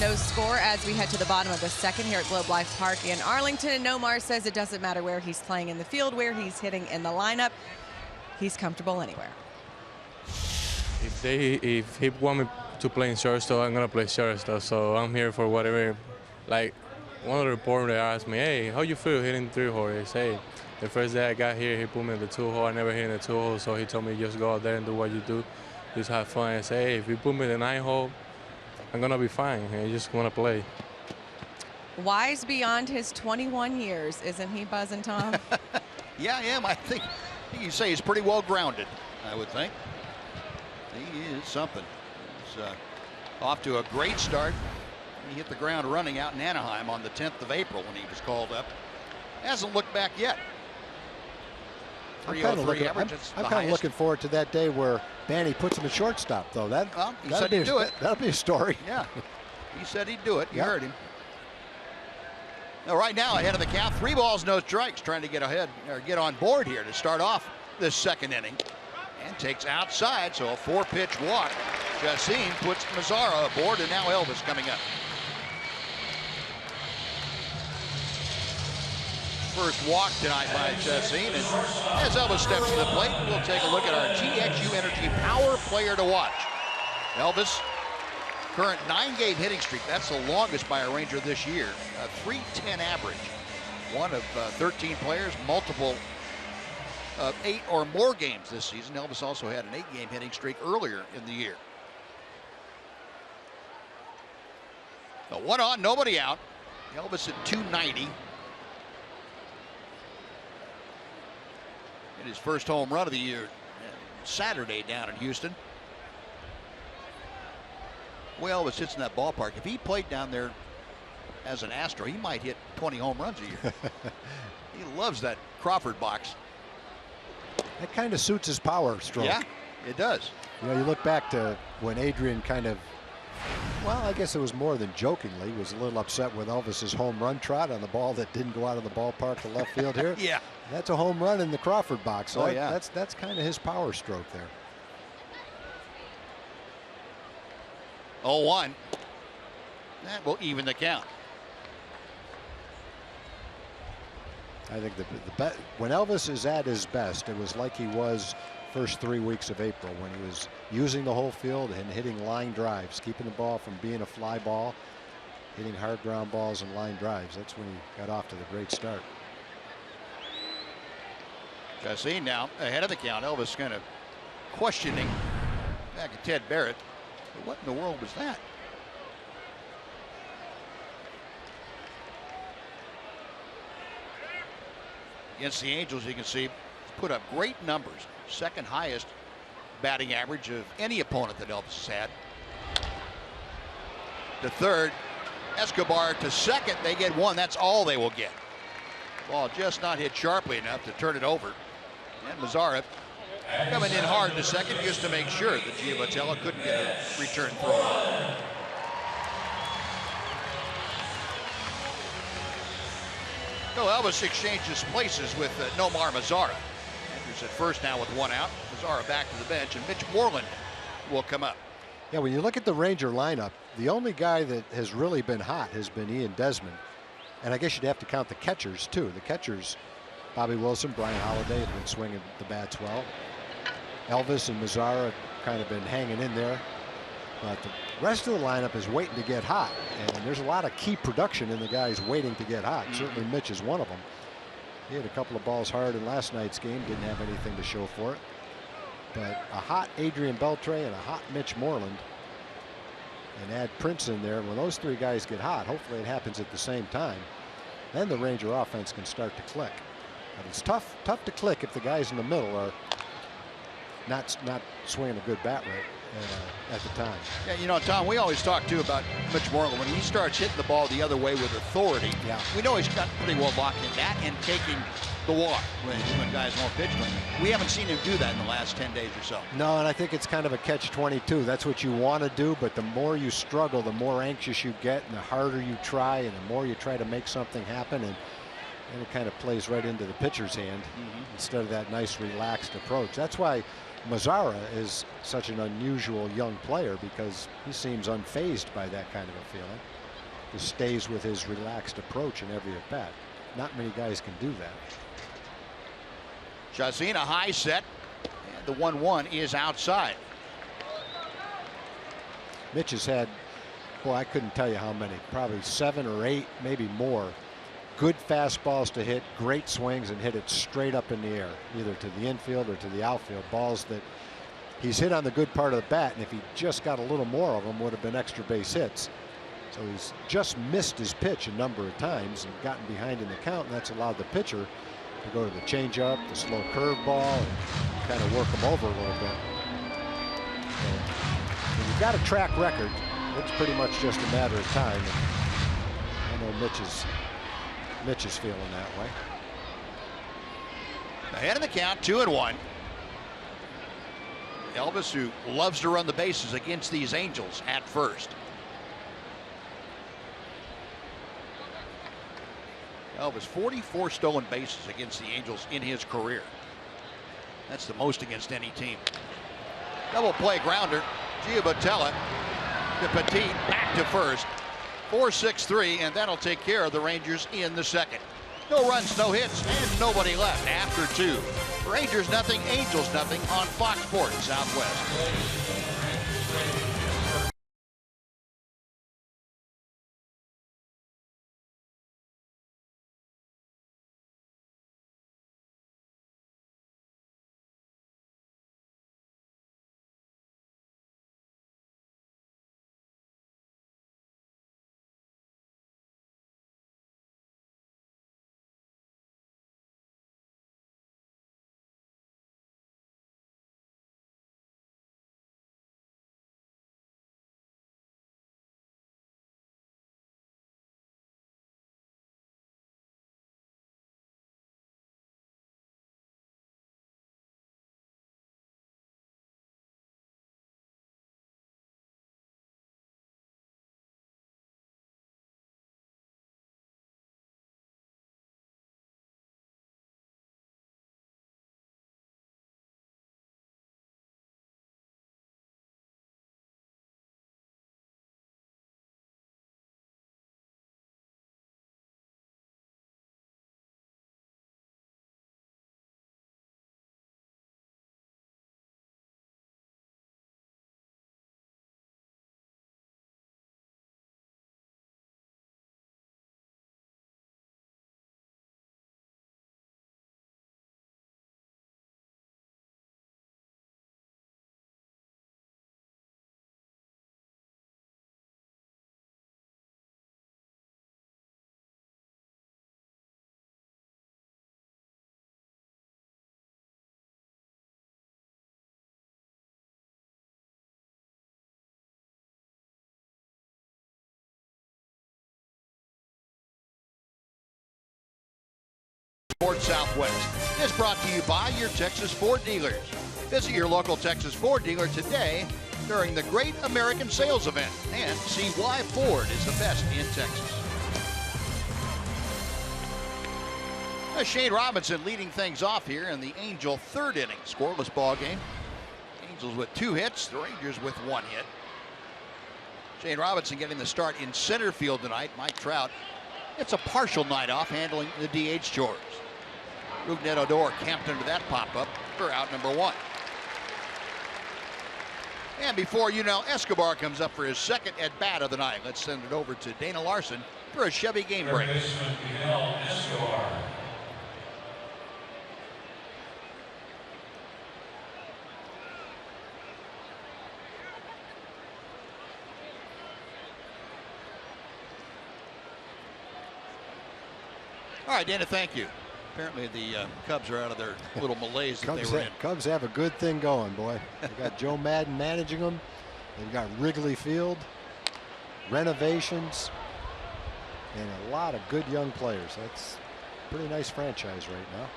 No score as we head to the bottom of the second here at Globe Life Park in Arlington. And Nomar says it doesn't matter where he's playing in the field, where he's hitting in the lineup. He's comfortable anywhere. If he want me to play in shortstop, I'm gonna play shortstop. So I'm here for whatever. Like one of the reporters asked me, "Hey, how you feel hitting 3-hole?" I say, the first day I got here, he put me in the 2-hole. I never hit in the 2-hole, so he told me just go out there and do what you do, just have fun. I say, hey, if you put me in the 9-hole, I'm gonna be fine. I just wanna play. Wise beyond his 21 years, isn't he, Buzz and Tom? Yeah, I am. I think you can say he's pretty well grounded, I would think. He is something. He's off to a great start. He hit the ground running out in Anaheim on the 10th of April when he was called up. Hasn't looked back yet. I'm kind of looking forward to that day where Banny puts him at shortstop, though. He said he'd do it. That'll be a story. Yeah, he said he'd do it. You heard him. Now, right now, ahead of the count, 3 balls, no strikes, trying to get ahead or get on board here to start off this second inning, and takes outside. So a 4-pitch walk. Chacin puts Mazara aboard, and now Elvis coming up. first walk tonight by Chacín. And as Elvis steps to the plate, we'll take a look at our TXU Energy Power Player to watch. Elvis, current 9-game hitting streak. That's the longest by a Ranger this year. A .310 average. One of 13 players, multiple of 8 or more games this season. Elvis also had an 8-game hitting streak earlier in the year. So 1 on, nobody out. Elvis at 290. And his first home run of the year Saturday down in Houston. Well, Elvis sits in that ballpark. If he played down there as an Astro, he might hit 20 home runs a year. He loves that Crawford box. That kind of suits his power stroke. Yeah, it does. You know, you look back to when Adrian kind of, well, I guess it was more than jokingly, was a little upset with Elvis's home run trot on the ball that didn't go out of the ballpark to left field here. Yeah. That's a home run in the Crawford box. So yeah. That's kind of his power stroke there. 0-1. That will even the count. I think when Elvis is at his best, it was like he was first 3 weeks of April when he was using the whole field and hitting line drives, keeping the ball from being a fly ball, hitting hard ground balls and line drives. That's when he got off to the great start. Chacín now ahead of the count. Elvis kind of questioning back at Ted Barrett. What in the world was that? Against the Angels, you can see, put up great numbers. Second highest batting average of any opponent that Elvis has had. To third, Escobar to second. They get 1. That's all they will get. Ball just not hit sharply enough to turn it over. And Mazara coming in hard to second just to make sure that Giavotella couldn't get a return throw. So Elvis exchanges places with Nomar Mazara. Andrews at first now with 1 out. Mazara back to the bench, and Mitch Moreland will come up. Yeah, when you look at the Ranger lineup, the only guy that has really been hot has been Ian Desmond. And I guess you'd have to count the catchers, too. The catchers, Bobby Wilson, Brian Holiday have been swinging the bats well. Elvis and Mazara have kind of been hanging in there. But the rest of the lineup is waiting to get hot. And there's a lot of key production in the guys waiting to get hot. Certainly Mitch is one of them. He had a couple of balls hard in last night's game. Didn't have anything to show for it. But a hot Adrian Beltre and a hot Mitch Moreland. And add Prince in there. When those 3 guys get hot, hopefully it happens at the same time. Then the Ranger offense can start to click. But it's tough to click if the guys in the middle are not swinging a good bat rate at the time. Yeah, you know, Tom, we always talk too about Mitch Moreland. When he starts hitting the ball the other way with authority, we know he's got pretty well locked in that and taking the walk when guys won't pitch to him. We haven't seen him do that in the last 10 days or so. No, and I think it's kind of a catch-22. That's what you want to do, but the more you struggle, the more anxious you get, and the harder you try, and the more you try to make something happen, and it kind of plays right into the pitcher's hand instead of that nice relaxed approach. That's why Mazara is such an unusual young player, because he seems unfazed by that kind of a feeling. He stays with his relaxed approach in every at bat. Not many guys can do that. Chacín, a high set, and the 1-1 is outside. Mitch has had, boy, I couldn't tell you how many, probably 7 or 8, maybe more. Good fastballs to hit, great swings, and hit it straight up in the air, either to the infield or to the outfield. Balls that he's hit on the good part of the bat, and if he just got a little more of them, would have been extra base hits. So he's just missed his pitch a number of times and gotten behind in the count, and that's allowed the pitcher to go to the changeup, the slow curveball, and kind of work him over a little bit. So when you've got a track record, it's pretty much just a matter of time. And I know Mitch is feeling that way. Ahead of the count, 2-1. Elvis, who loves to run the bases against these Angels, at first. Elvis, 44 stolen bases against the Angels in his career. That's the most against any team. Double play grounder. Giavotella to Petit, back to first. 4-6-3, and that'll take care of the Rangers in the second. No runs, no hits, and nobody left after 2. Rangers nothing, Angels nothing on Fox Sports Southwest. Sports Southwest is brought to you by your Texas Ford dealers. Visit your local Texas Ford dealer today during the Great American Sales Event and see why Ford is the best in Texas. Shane Robinson leading things off here in the Angel third inning. Scoreless ball game. Angels with 2 hits, the Rangers with 1 hit. Shane Robinson getting the start in center field tonight. Mike Trout, it's a partial night off handling the DH chores. Rougned Odor camped into that pop-up for out number 1. And before you know, Escobar comes up for his second at-bat of the night. Let's send it over to Dana Larson for a Chevy game break. All right, Dana, thank you. Apparently the Cubs are out of their little malaise that they were in. Cubs have a good thing going, boy. They got Joe Madden managing them. They've got Wrigley Field, renovations, and a lot of good young players. That's a pretty nice franchise right now.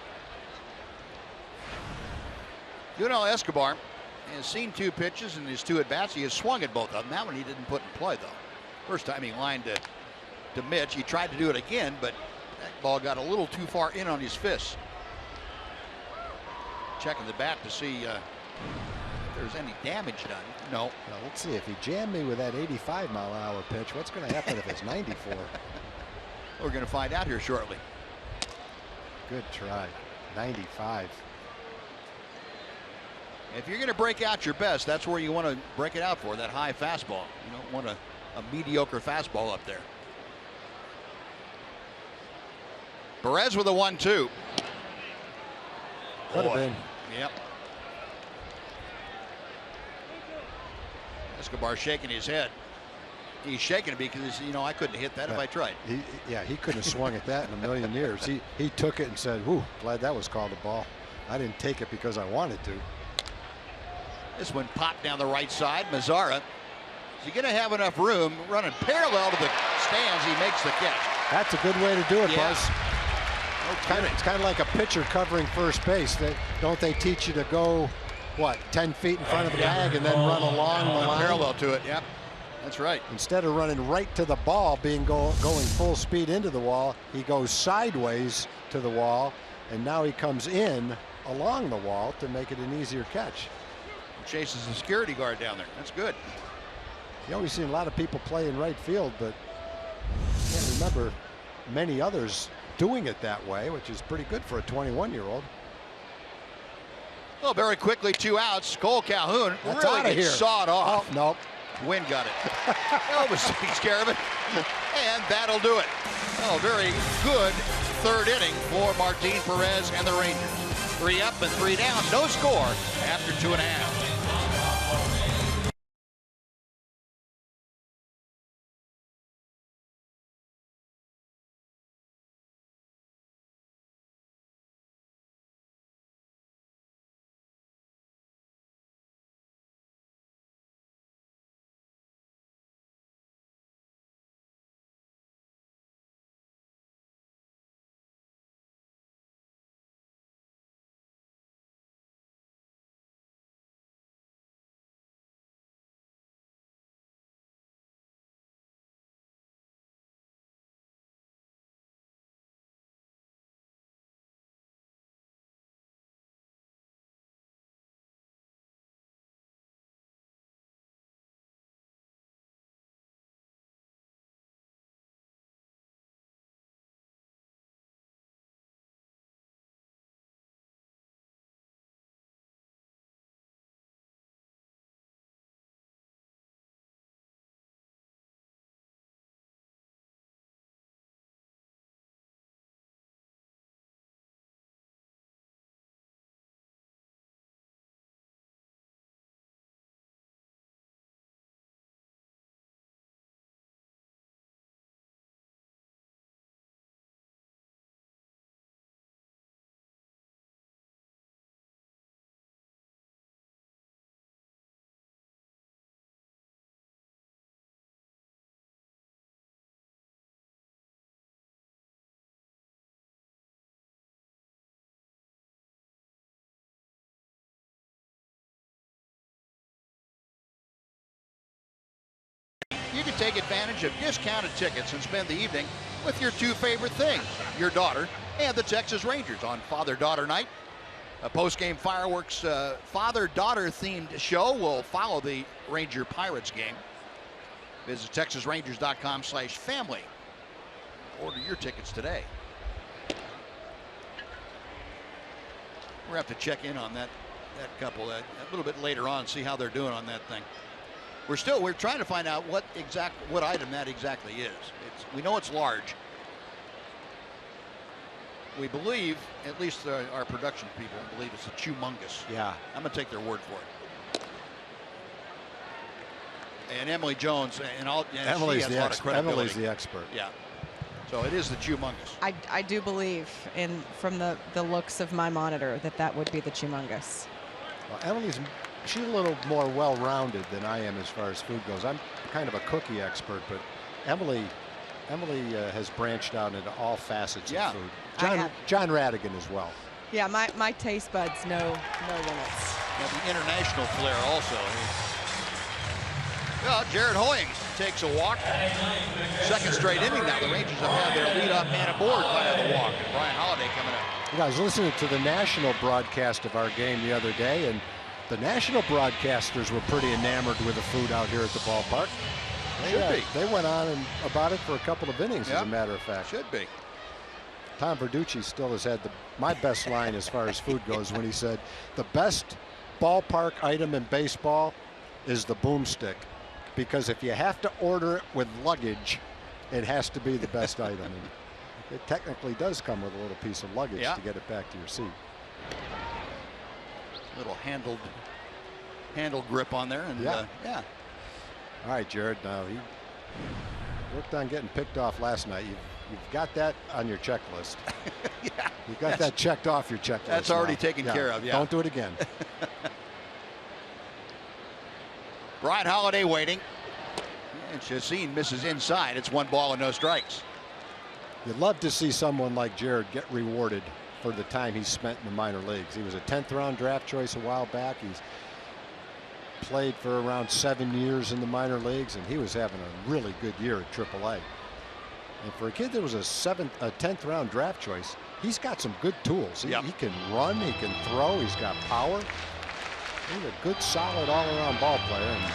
Yunel Escobar has seen 2 pitches in his 2 at-bats. He has swung at both of them. That one he didn't put in play, though. First time he lined to Mitch. He tried to do it again, but that ball got a little too far in on his fist. Checking the bat to see if there's any damage done. No. Well, let's see. If he jammed me with that 85-mile-an-hour pitch, what's going to happen if it's 94? We're going to find out here shortly. Good try. 95. If you're going to break out your best, that's where you want to break it out for, that high fastball. You don't want a mediocre fastball up there. Perez with a 1-2. Could have been. Yep. Escobar shaking his head. He's shaking it because, you know, I couldn't hit that if I tried. He couldn't have swung at that in a million years. He took it and said, "Whoo, glad that was called a ball. I didn't take it because I wanted to." This one popped down the right side. Mazara, is he going to have enough room running parallel to the stands? He makes the catch. That's a good way to do it, Yeah. Buzz. It's kind of like a pitcher covering first base. Don't they teach you to go, what, 10 feet in front of the bag and then run along the line? Parallel to it, yep. That's right. Instead of running right to the ball, going full speed into the wall, he goes sideways to the wall, and now he comes in along the wall to make it an easier catch. Chases the security guard down there. That's good. You always see a lot of people play in right field, but I can't remember many others doing it that way, which is pretty good for a 21-year-old. Well, very quickly, 2 outs. Cole Calhoun That's really outta gets here. sawed off. Oh, nope. Wynn got it. Elvis takes care of it, and that'll do it. Oh, very good 3rd inning for Martin Perez and the Rangers. 3 up and 3 down, no score after 2.5. You can take advantage of discounted tickets and spend the evening with your 2 favorite things, your daughter and the Texas Rangers on Father-Daughter Night. A post-game fireworks father-daughter themed show will follow the Ranger Pirates game. Visit TexasRangers.com/family. Order your tickets today. We'll have to check in on that couple a little bit later on, see how they're doing on that thing. We're trying to find out what item that exactly is. We know it's large. We believe, at least our production people believe, it's a humongous. Yeah. I'm going to take their word for it. And Emily Jones, Emily's she has a lot of credibility. Emily's the expert. Yeah. So it is the humongous. I do believe, from the looks of my monitor, that would be the humongous. Well, she's a little more well-rounded than I am as far as food goes. I'm kind of a cookie expert, but Emily has branched out into all facets of food. John Radigan as well. Yeah, my taste buds know no limits. The international flair also. Well, Jared Hoyings takes a walk. 2nd straight inning now. The Rangers have had their leadoff man aboard via the walk. And Brian Holiday coming up. I was listening to the national broadcast of our game the other day, and the national broadcasters were pretty enamored with the food out here at the ballpark. They went on about it for a couple of innings, as a matter of fact. Should be. Tom Verducci still has had my best line as far as food goes when he said, the best ballpark item in baseball is the boomstick. Because if you have to order it with luggage, it has to be the best item. And it technically does come with a little piece of luggage to get it back to your seat. Little handle grip on there. And All right, Jared. Now he worked on getting picked off last night. You've got that on your checklist. You've got that checked off your checklist. That's already taken care of. Yeah. Don't do it again. Brian Holiday waiting. And Chacin misses inside. It's 1 ball and no strikes. You'd love to see someone like Jared get rewarded for the time he's spent in the minor leagues. He was a 10th round draft choice a while back. He's played for around 7 years in the minor leagues, and he was having a really good year at AAA. And for a kid that was a 10th round draft choice, he's got some good tools. He can run, he can throw, he's got power. He's a good, solid, all-around ball player, and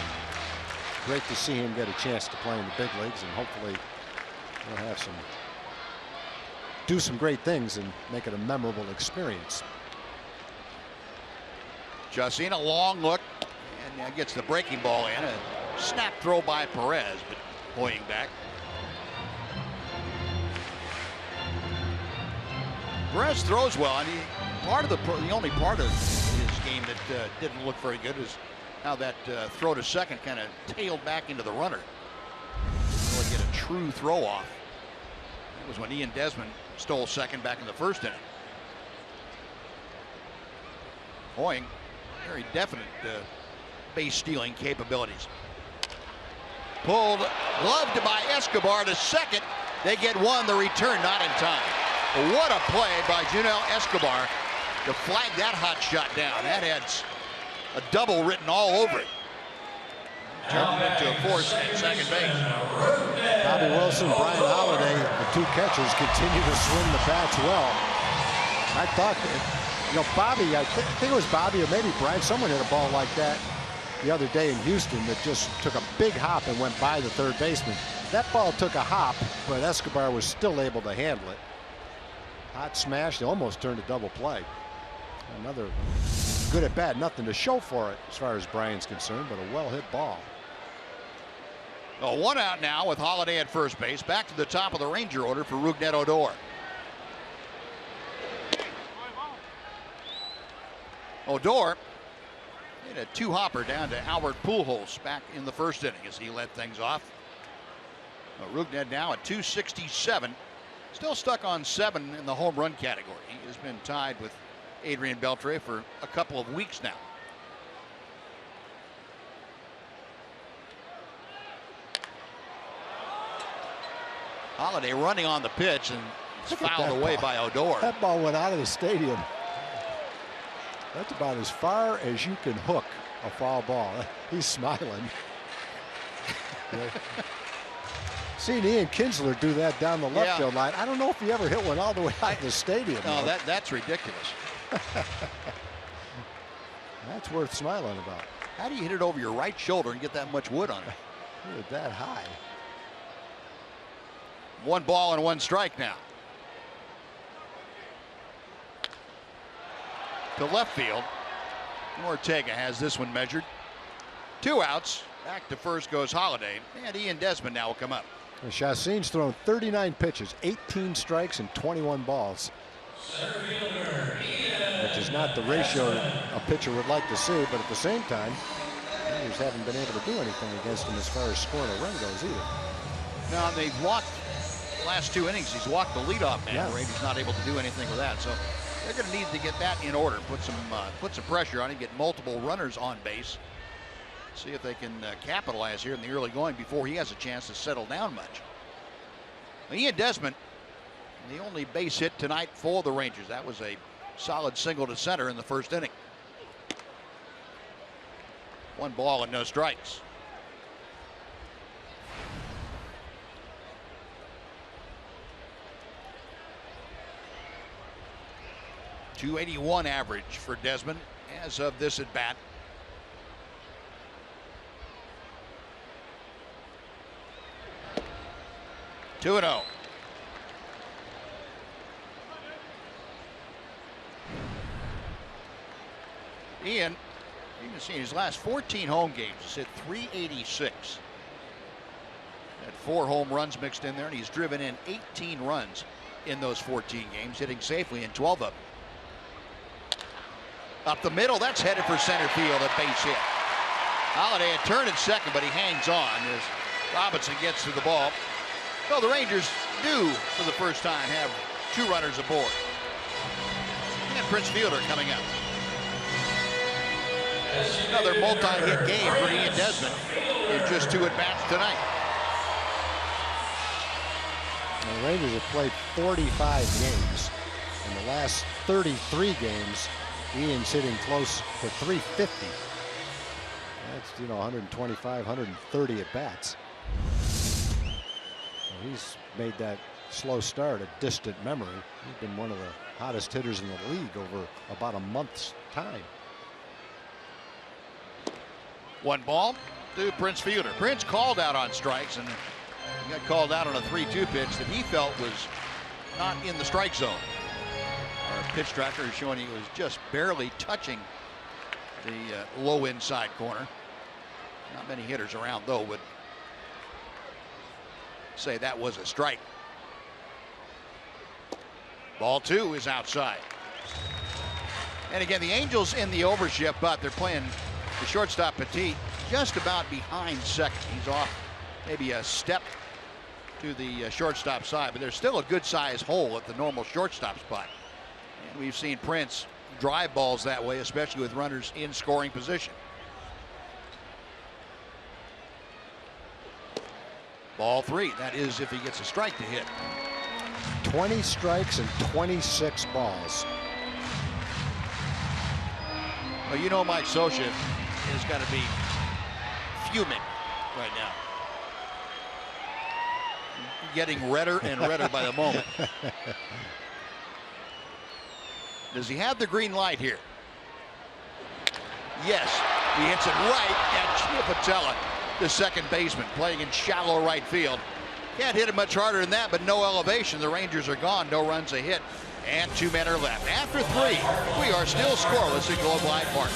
great to see him get a chance to play in the big leagues, and hopefully he'll have some do some great things and make it a memorable experience. Chacín, a long look, and gets the breaking ball in. A snap throw by Perez, but Hoying back. Perez throws well, and the only part of his game that didn't look very good is how that throw to second kind of tailed back into the runner. Really get a true throw off. That was when Ian Desmond stole second back in the first inning. Hoying, very definite base stealing capabilities. Pulled, gloved by Escobar to second. They get one, the return not in time. What a play by Junel Escobar to flag that hot shot down. That had a double written all over it. Turned it into a force at second base. Bobby Wilson, Brian Holiday, the two catchers, continue to swing the bats well. I thought that, Bobby, I think it was Bobby or maybe Brian, someone hit a ball like that the other day in Houston that just took a big hop and went by the third baseman. That ball took a hop, but Escobar was still able to handle it. Hot smash, they almost turned a double play. Another good at bat, nothing to show for it as far as Brian's concerned, but a well hit ball. One out now with Holiday at first base. Back to the top of the Ranger order for Rougned Odor. Odor hit a two-hopper down to Albert Pujols back in the first inning as he led things off. Rougned now at 267. Still stuck on 7 in the home run category. He has been tied with Adrian Beltre for a couple of weeks now. Holiday running on the pitch and it's fouled away by Odor. That ball went out of the stadium. That's about as far as you can hook a foul ball. He's smiling. Seen Ian Kinsler do that down the left field line. I don't know if he ever hit one all the way out of the stadium. No, that's ridiculous. That's worth smiling about. How do you hit it over your right shoulder and get that much wood on it? Hit it that high. 1 ball and 1 strike now. To left field. Ortega has this one measured. 2 outs. Back to first goes Holiday. And Ian Desmond now will come up. And Chacín's thrown 39 pitches, 18 strikes, and 21 balls. Which is not the ratio a pitcher would like to see, but at the same time, Rangers haven't been able to do anything against him as far as scoring a run goes either. Now they've walked the last 2 innings. He's walked the leadoff man. Yeah. Rangers not able to do anything with that. So they're going to need to get that in order. Put some pressure on him. Get multiple runners on base. See if they can capitalize here in the early going before he has a chance to settle down much. Ian Desmond, the only base hit tonight for the Rangers. That was a solid single to center in the first inning. 1 ball and no strikes. .281 average for Desmond as of this at bat. Two and 0. Ian, you can see in his last 14 home games, he's hit .386. Had 4 home runs mixed in there, and he's driven in 18 runs in those 14 games, hitting safely in 12 of them. Up the middle, that's headed for center field, a base hit. Holiday had turned at second, but he hangs on as Robinson gets to the ball. So the Rangers do, for the first time, have 2 runners aboard. And Prince Fielder coming up. Another multi-hit game for Ian Desmond in just 2 at-bats tonight. The Rangers have played 45 games. In the last 33 games, Ian's hitting close to .350. That's, 125, 130 at-bats. He's made that slow start a distant memory. He's been one of the hottest hitters in the league over about a month's time. 1 ball to Prince Fielder. Prince called out on strikes, and he got called out on a 3-2 pitch that he felt was not in the strike zone. Our pitch tracker is showing he was just barely touching the low inside corner. Not many hitters around, though, would say that was a strike. Ball 2 is outside. And again, the Angels in the overshift, but they're playing the shortstop Petit just about behind second. He's off maybe a step to the shortstop side, but there's still a good sized hole at the normal shortstop spot. And we've seen Prince drive balls that way, especially with runners in scoring position. Ball 3. That is if he gets a strike to hit. 20 strikes and 26 balls. Well, you know Mike Scioscia has got to be fuming right now. Getting redder and redder by the moment. Does he have the green light here? Yes, he hits it right at Chiapatella, the second baseman, playing in shallow right field. Can't hit it much harder than that, but no elevation. The Rangers are gone, no runs a hit, and 2 men are left. After 3, we are still scoreless at Globe Life Park.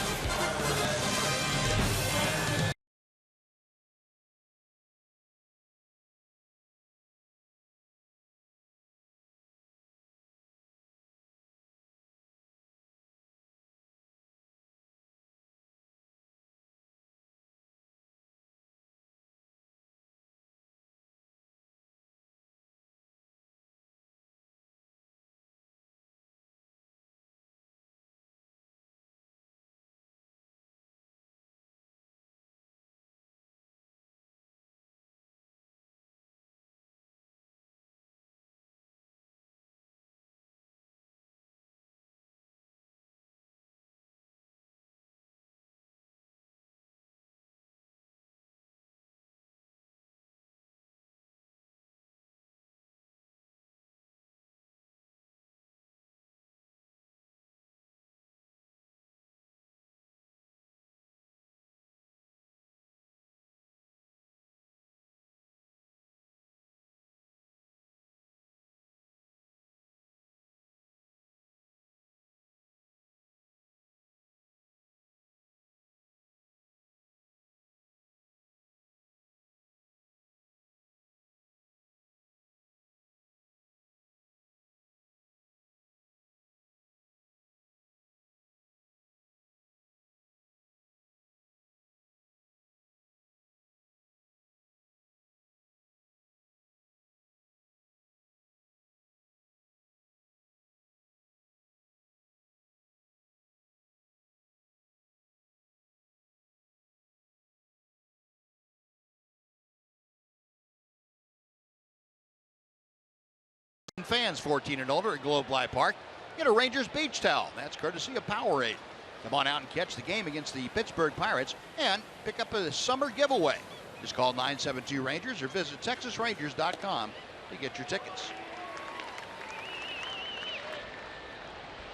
Fans 14 and older at Globe Life Park get a Rangers beach towel. That's courtesy of Powerade. Come on out and catch the game against the Pittsburgh Pirates and pick up a summer giveaway. Just call 972-RANGERS or visit TexasRangers.com to get your tickets.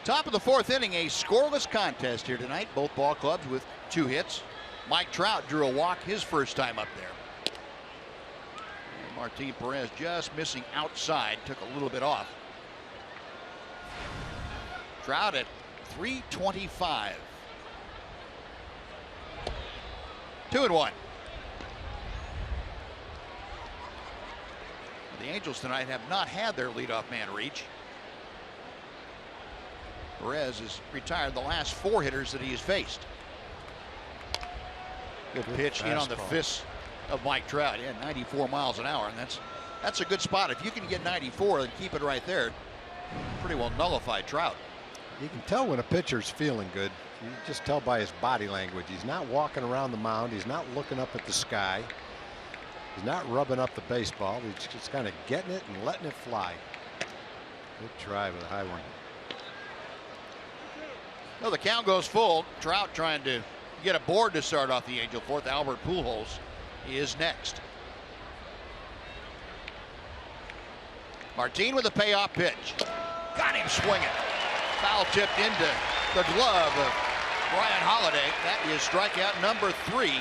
Top of the 4th inning, a scoreless contest here tonight. Both ball clubs with 2 hits. Mike Trout drew a walk his first time up there. Martin Perez just missing outside, took a little bit off. Trout at 325. 2-1. The Angels tonight have not had their leadoff man reach. Perez has retired the last 4 hitters that he has faced. Good pitch in on the fist of Mike Trout. Yeah, 94 miles an hour, and that's a good spot. If you can get 94 and keep it right there, pretty well nullify Trout. You can tell when a pitcher's feeling good. You just tell by his body language. He's not walking around the mound. He's not looking up at the sky. He's not rubbing up the baseball. He's just kind of getting it and letting it fly. Good try with a high one. Well, the count goes full. Trout trying to get a board to start off the Angel 4th. Albert Pujols is next. Martin with a payoff pitch. Got him swinging. Foul tipped into the glove of Brian Holiday. That is strikeout number 3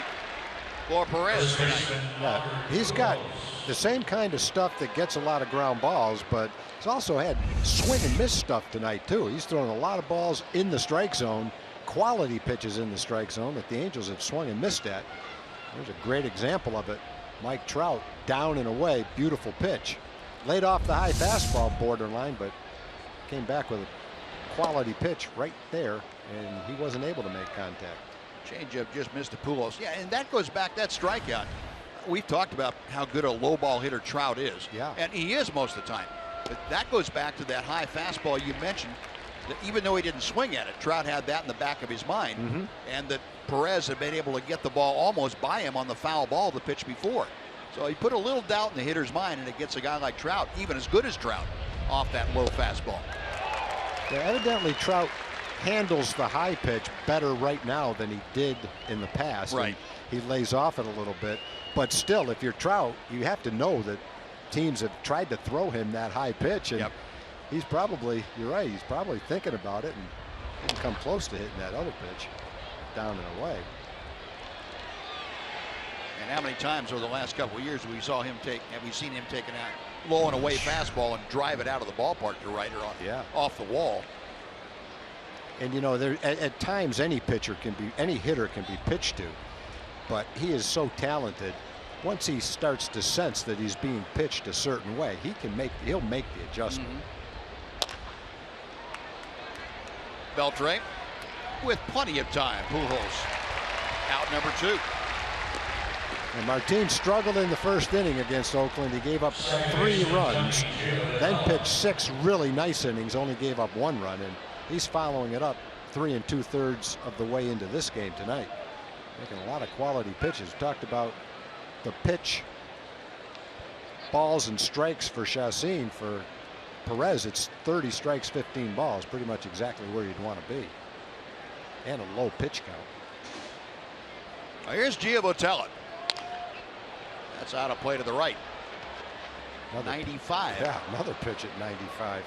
for Perez tonight. Yeah, he's got the same kind of stuff that gets a lot of ground balls, but he's also had swing and miss stuff tonight too. He's thrown a lot of balls in the strike zone, quality pitches in the strike zone that the Angels have swung and missed at. There's a great example of it. Mike Trout down and away, beautiful pitch. Laid off the high fastball borderline, but came back with a quality pitch right there, and he wasn't able to make contact. Changeup just missed the Pujols. Yeah, and that goes back, that strikeout. We've talked about how good a low ball hitter Trout is. Yeah. And he is most of the time. But that goes back to that high fastball you mentioned. That even though he didn't swing at it, Trout had that in the back of his mind. And that Perez had been able to get the ball almost by him on the foul ball the pitch before. So he put a little doubt in the hitter's mind, and it gets a guy like Trout, even as good as Trout, off that low fastball. Yeah, evidently Trout handles the high pitch better right now than he did in the past. Right. And he lays off it a little bit. But still, if you're Trout, you have to know that teams have tried to throw him that high pitch. And he's probably, you're right, he's probably thinking about it and didn't come close to hitting that other pitch down and away. And how many times over the last couple of years have we seen him take an low and away fastball and drive it out of the ballpark to right or off the wall. And you know, at times any hitter can be pitched to, but he is so talented. Once he starts to sense that he's being pitched a certain way, he'll make the adjustment. Beltre with plenty of time. Pujols out number 2. And Martin struggled in the first inning against Oakland. He gave up 3 runs, then pitched 6 really nice innings, only gave up 1 run, and he's following it up 3 2/3 of the way into this game tonight. Making a lot of quality pitches. We talked about the pitch, balls and strikes for Chacín. For Perez, it's 30 strikes, 15 balls, pretty much exactly where you'd want to be. And a low pitch count. Now here's Gio Botella. That's out of play to the right. 95. Yeah, another pitch at 95.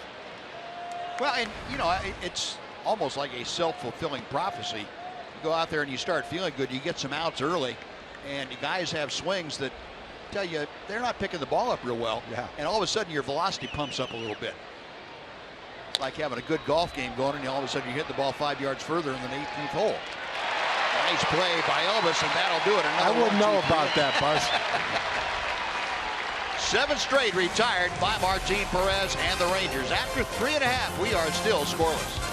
Well, and you know, it's almost like a self-fulfilling prophecy. You go out there and you start feeling good, you get some outs early, and the guys have swings that tell you they're not picking the ball up real well. Yeah. And all of a sudden your velocity pumps up a little bit. It's like having a good golf game going, and all of a sudden you hit the ball 5 yards further in the 18th hole. Nice play by Elvis, and that'll do it. I wouldn't know about that, Buzz. 7 straight retired by Martin Perez and the Rangers. After 3.5, we are still scoreless.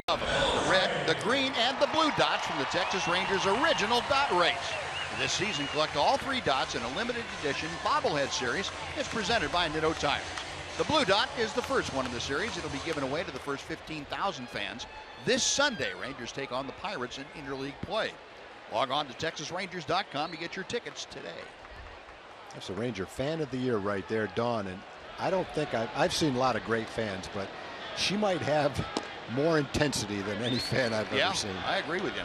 The red, the green, and the blue dots from the Texas Rangers original dot race. This season, collect all 3 dots in a limited edition bobblehead series. It's presented by Nitto Tires. The blue dot is the first one in the series. It'll be given away to the first 15,000 fans. This Sunday, Rangers take on the Pirates in interleague play. Log on to TexasRangers.com to get your tickets today. That's the Ranger Fan of the Year right there, Dawn. And I don't think I've seen a lot of great fans, but she might have more intensity than any fan I've ever seen. I agree with you.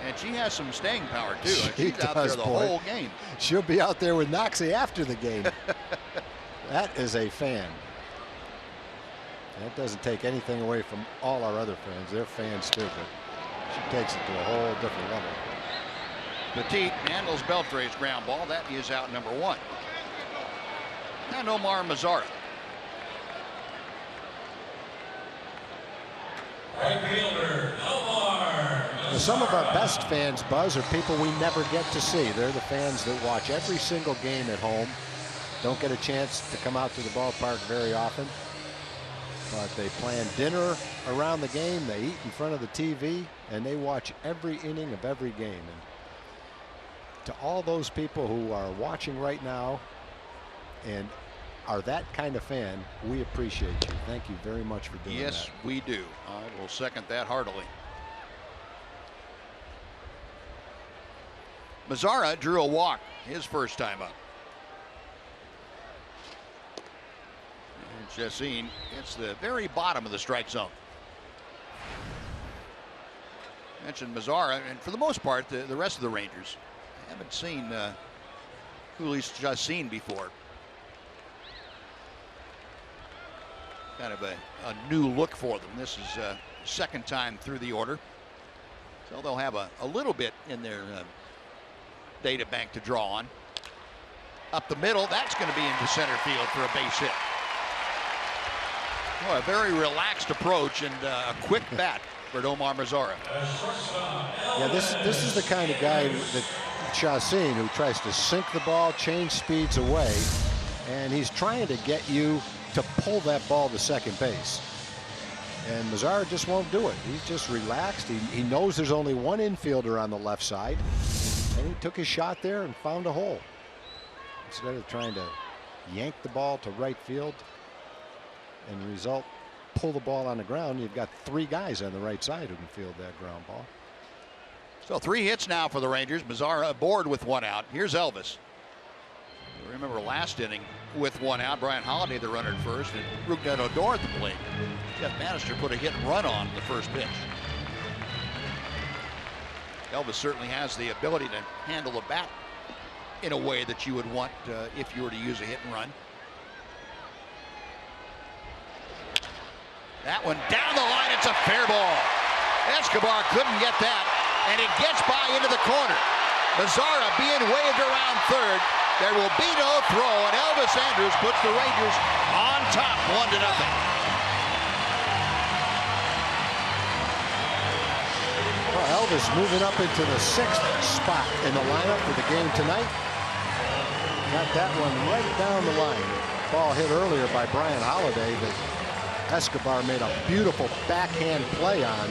And she has some staying power too. She's out there the whole game. She'll be out there with Noxie after the game. That is a fan. That doesn't take anything away from all our other fans. They're fans too, but she takes it to a whole different level. Petit handles Beltre's ground ball. That is out number 1. And Omar Mazara. Right fielder, Omar. Some of our best fans, Buzz, are people we never get to see. They're the fans that watch every single game at home. Don't get a chance to come out to the ballpark very often. But they plan dinner around the game. They eat in front of the TV. And they watch every inning of every game. And to all those people who are watching right now and are that kind of fan, we appreciate you. Thank you very much for doing that. Yes, we do. I will second that heartily. Mazara drew a walk his first time up. And Chacin hits the very bottom of the strike zone. Mentioned Mazara, and for the most part, the rest of the Rangers haven't seen Jhoulys Chacin before. Kind of a new look for them. This is second time through the order. So they'll have a little bit in their data bank to draw on. Up the middle, that's going to be into center field for a base hit. Oh, a very relaxed approach and a quick bat for Omar Mazara. Yeah, this is the kind of guy that Chacin, who tries to sink the ball, change speeds away, and he's trying to get you to pull that ball to second base. And Mazara just won't do it. He's just relaxed. He knows there's only one infielder on the left side, and he took his shot there and found a hole. Instead of trying to yank the ball to right field and result pull the ball on the ground, you've got 3 guys on the right side who can field that ground ball. So 3 hits now for the Rangers. Mazara aboard with 1 out. Here's Elvis. Remember last inning with 1 out, Brian Holiday the runner at first, and Rougned Odor at the plate. Jeff Bannister put a hit and run on the first pitch. Elvis certainly has the ability to handle the bat in a way that you would want if you were to use a hit and run. That one down the line, it's a fair ball. Escobar couldn't get that, and it gets by into the corner. Mazara being waved around third. There will be no throw, and Elvis Andrus puts the Rangers on top 1-0. Well, Elvis moving up into the 6th spot in the lineup for the game tonight. Got that one right down the line. Ball hit earlier by Brian Holiday that Escobar made a beautiful backhand play on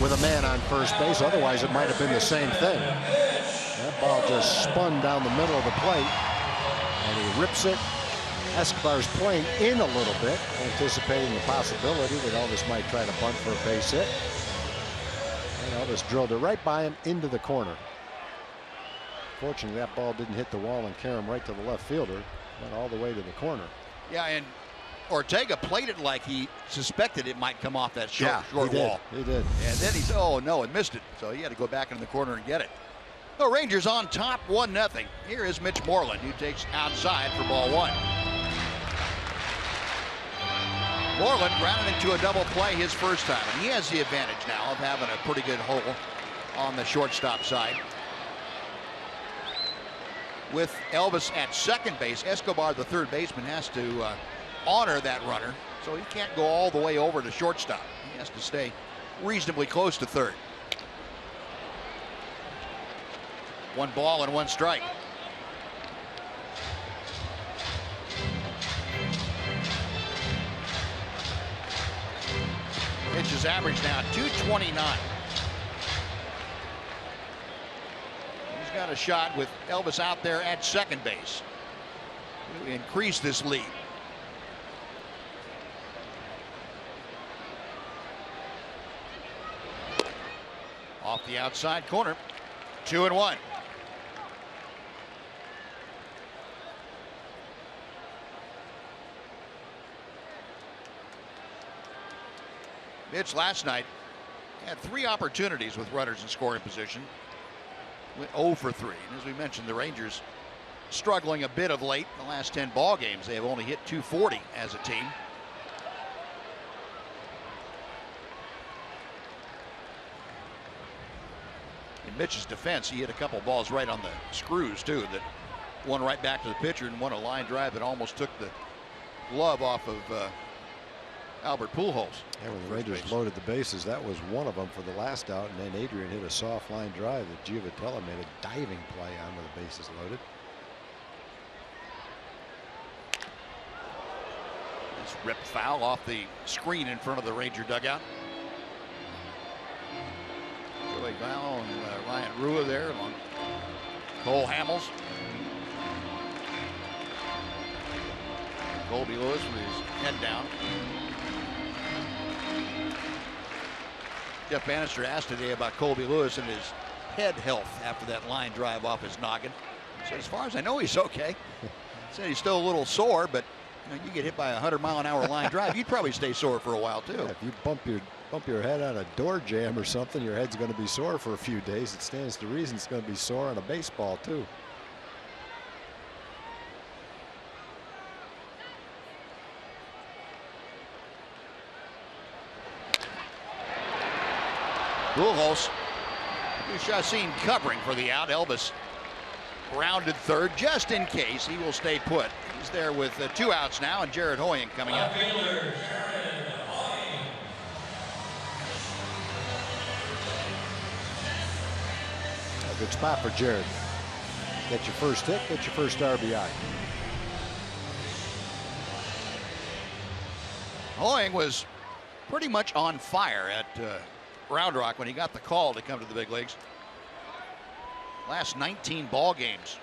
with a man on first base. Otherwise, it might have been the same thing. That ball just spun down the middle of the plate, and he rips it. Escobar's playing in a little bit, anticipating the possibility that Elvis might try to bunt for a base hit. And Elvis drilled it right by him into the corner. Fortunately, that ball didn't hit the wall and carry him right to the left fielder. Went all the way to the corner. Yeah, and Ortega played it like he suspected it might come off that short wall. He did. And then he said, oh, no, it missed it. So he had to go back into the corner and get it. The Rangers on top 1-0. Here is Mitch Moreland, who takes outside for ball 1. Moreland grounded into a double play his first time, and he has the advantage now of having a pretty good hole on the shortstop side. With Elvis at second base, Escobar, the third baseman, has to honor that runner, so he can't go all the way over to shortstop. He has to stay reasonably close to third. 1 ball and 1 strike. Pitches average now 229. He's got a shot with Elvis out there at second base to increase this lead. Off the outside corner, 2-1. Mitch last night had 3 opportunities with runners in scoring position. Went 0 for 3. And as we mentioned, the Rangers struggling a bit of late in the last 10 ball games. They have only hit .240 as a team. In Mitch's defense, he hit a couple balls right on the screws too, that one right back to the pitcher and one a line drive that almost took the glove off of Albert Pujols. Yeah, when the Rangers loaded the bases, that was one of them for the last out, and then Adrian hit a soft line drive that Giovatello made a diving play on with the bases loaded. This ripped foul off the screen in front of the Ranger dugout. Joey Votto and Ryan Rua there along Cole Hamels. Colby Lewis with his head down. Jeff Bannister asked today about Colby Lewis and his head health after that line drive off his noggin. He said, as far as I know, he's okay. Said he's still a little sore, but you get hit by a 100-mile-an-hour line drive, you'd probably stay sore for a while too. Yeah, if you bump your head on a door jam or something, your head's going to be sore for a few days. It stands to reason it's going to be sore on a baseball too. Pujols, Chacin covering for the out. Elvis rounded third just in case. He will stay put. He's there with 2 outs now, and Jared Hoying coming up. A good spot for Jared. Get your first hit, get your first RBI. Hoying was pretty much on fire at Round Rock when he got the call to come to the big leagues. Last 19 ball games,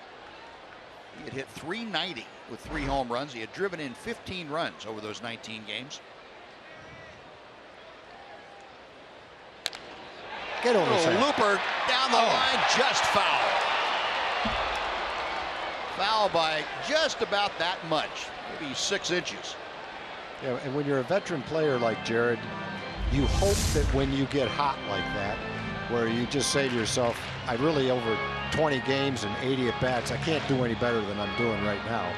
he had hit .390 with 3 home runs. He had driven in 15 runs over those 19 games. Get over the looper down the line, just foul. Foul by just about that much, maybe 6 inches. Yeah, and when you're a veteran player like Jared, you hope that when you get hot like that, where you just say to yourself, I really, over 20 games and 80 at bats, I can't do any better than I'm doing right now.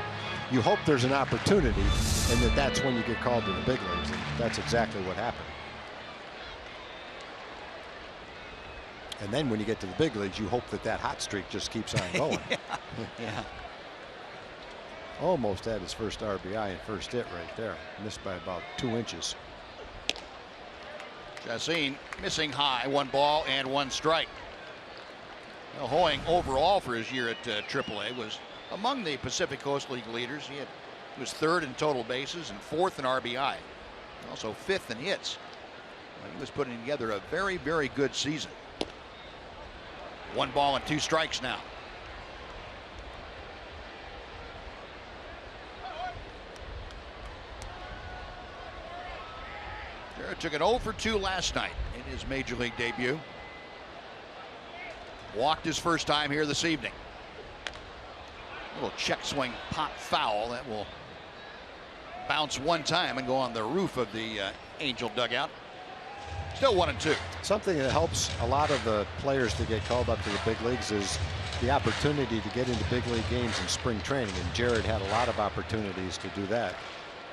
You hope there's an opportunity, and that's when you get called to the big leagues. And that's exactly what happened. And then when you get to the big leagues, you hope that that hot streak just keeps on going. Yeah. Almost had his first RBI and first hit right there. Missed by about 2 inches. Chacin missing high, 1 ball and 1 strike. Well, Hoying overall for his year at AAA was among the Pacific Coast League leaders. He was 3rd in total bases and 4th in RBI. Also 5th in hits. Well, he was putting together a very, very good season. 1 ball and 2 strikes now. Jared took an 0 for 2 last night in his major league debut. Walked his first time here this evening. A little check swing pop foul that will bounce 1 time and go on the roof of the Angel dugout. Still 1-2. Something that helps a lot of the players to get called up to the big leagues is the opportunity to get into big league games in spring training, and Jared had a lot of opportunities to do that.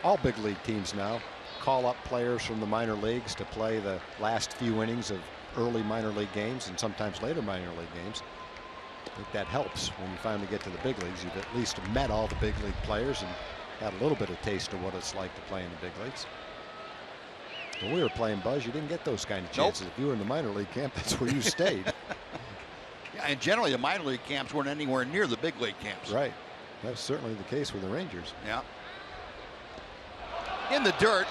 All big league teams now call up players from the minor leagues to play the last few innings of early minor league games and sometimes later minor league games. I think that helps when you finally get to the big leagues. You've at least met all the big league players and had a little bit of taste of what it's like to play in the big leagues. When we were playing, Buzz, you didn't get those kind of chances. If you were in the minor league camp, that's where you stayed. Yeah, and generally the minor league camps weren't anywhere near the big league camps. Right. That's certainly the case with the Rangers. Yeah. In the dirt,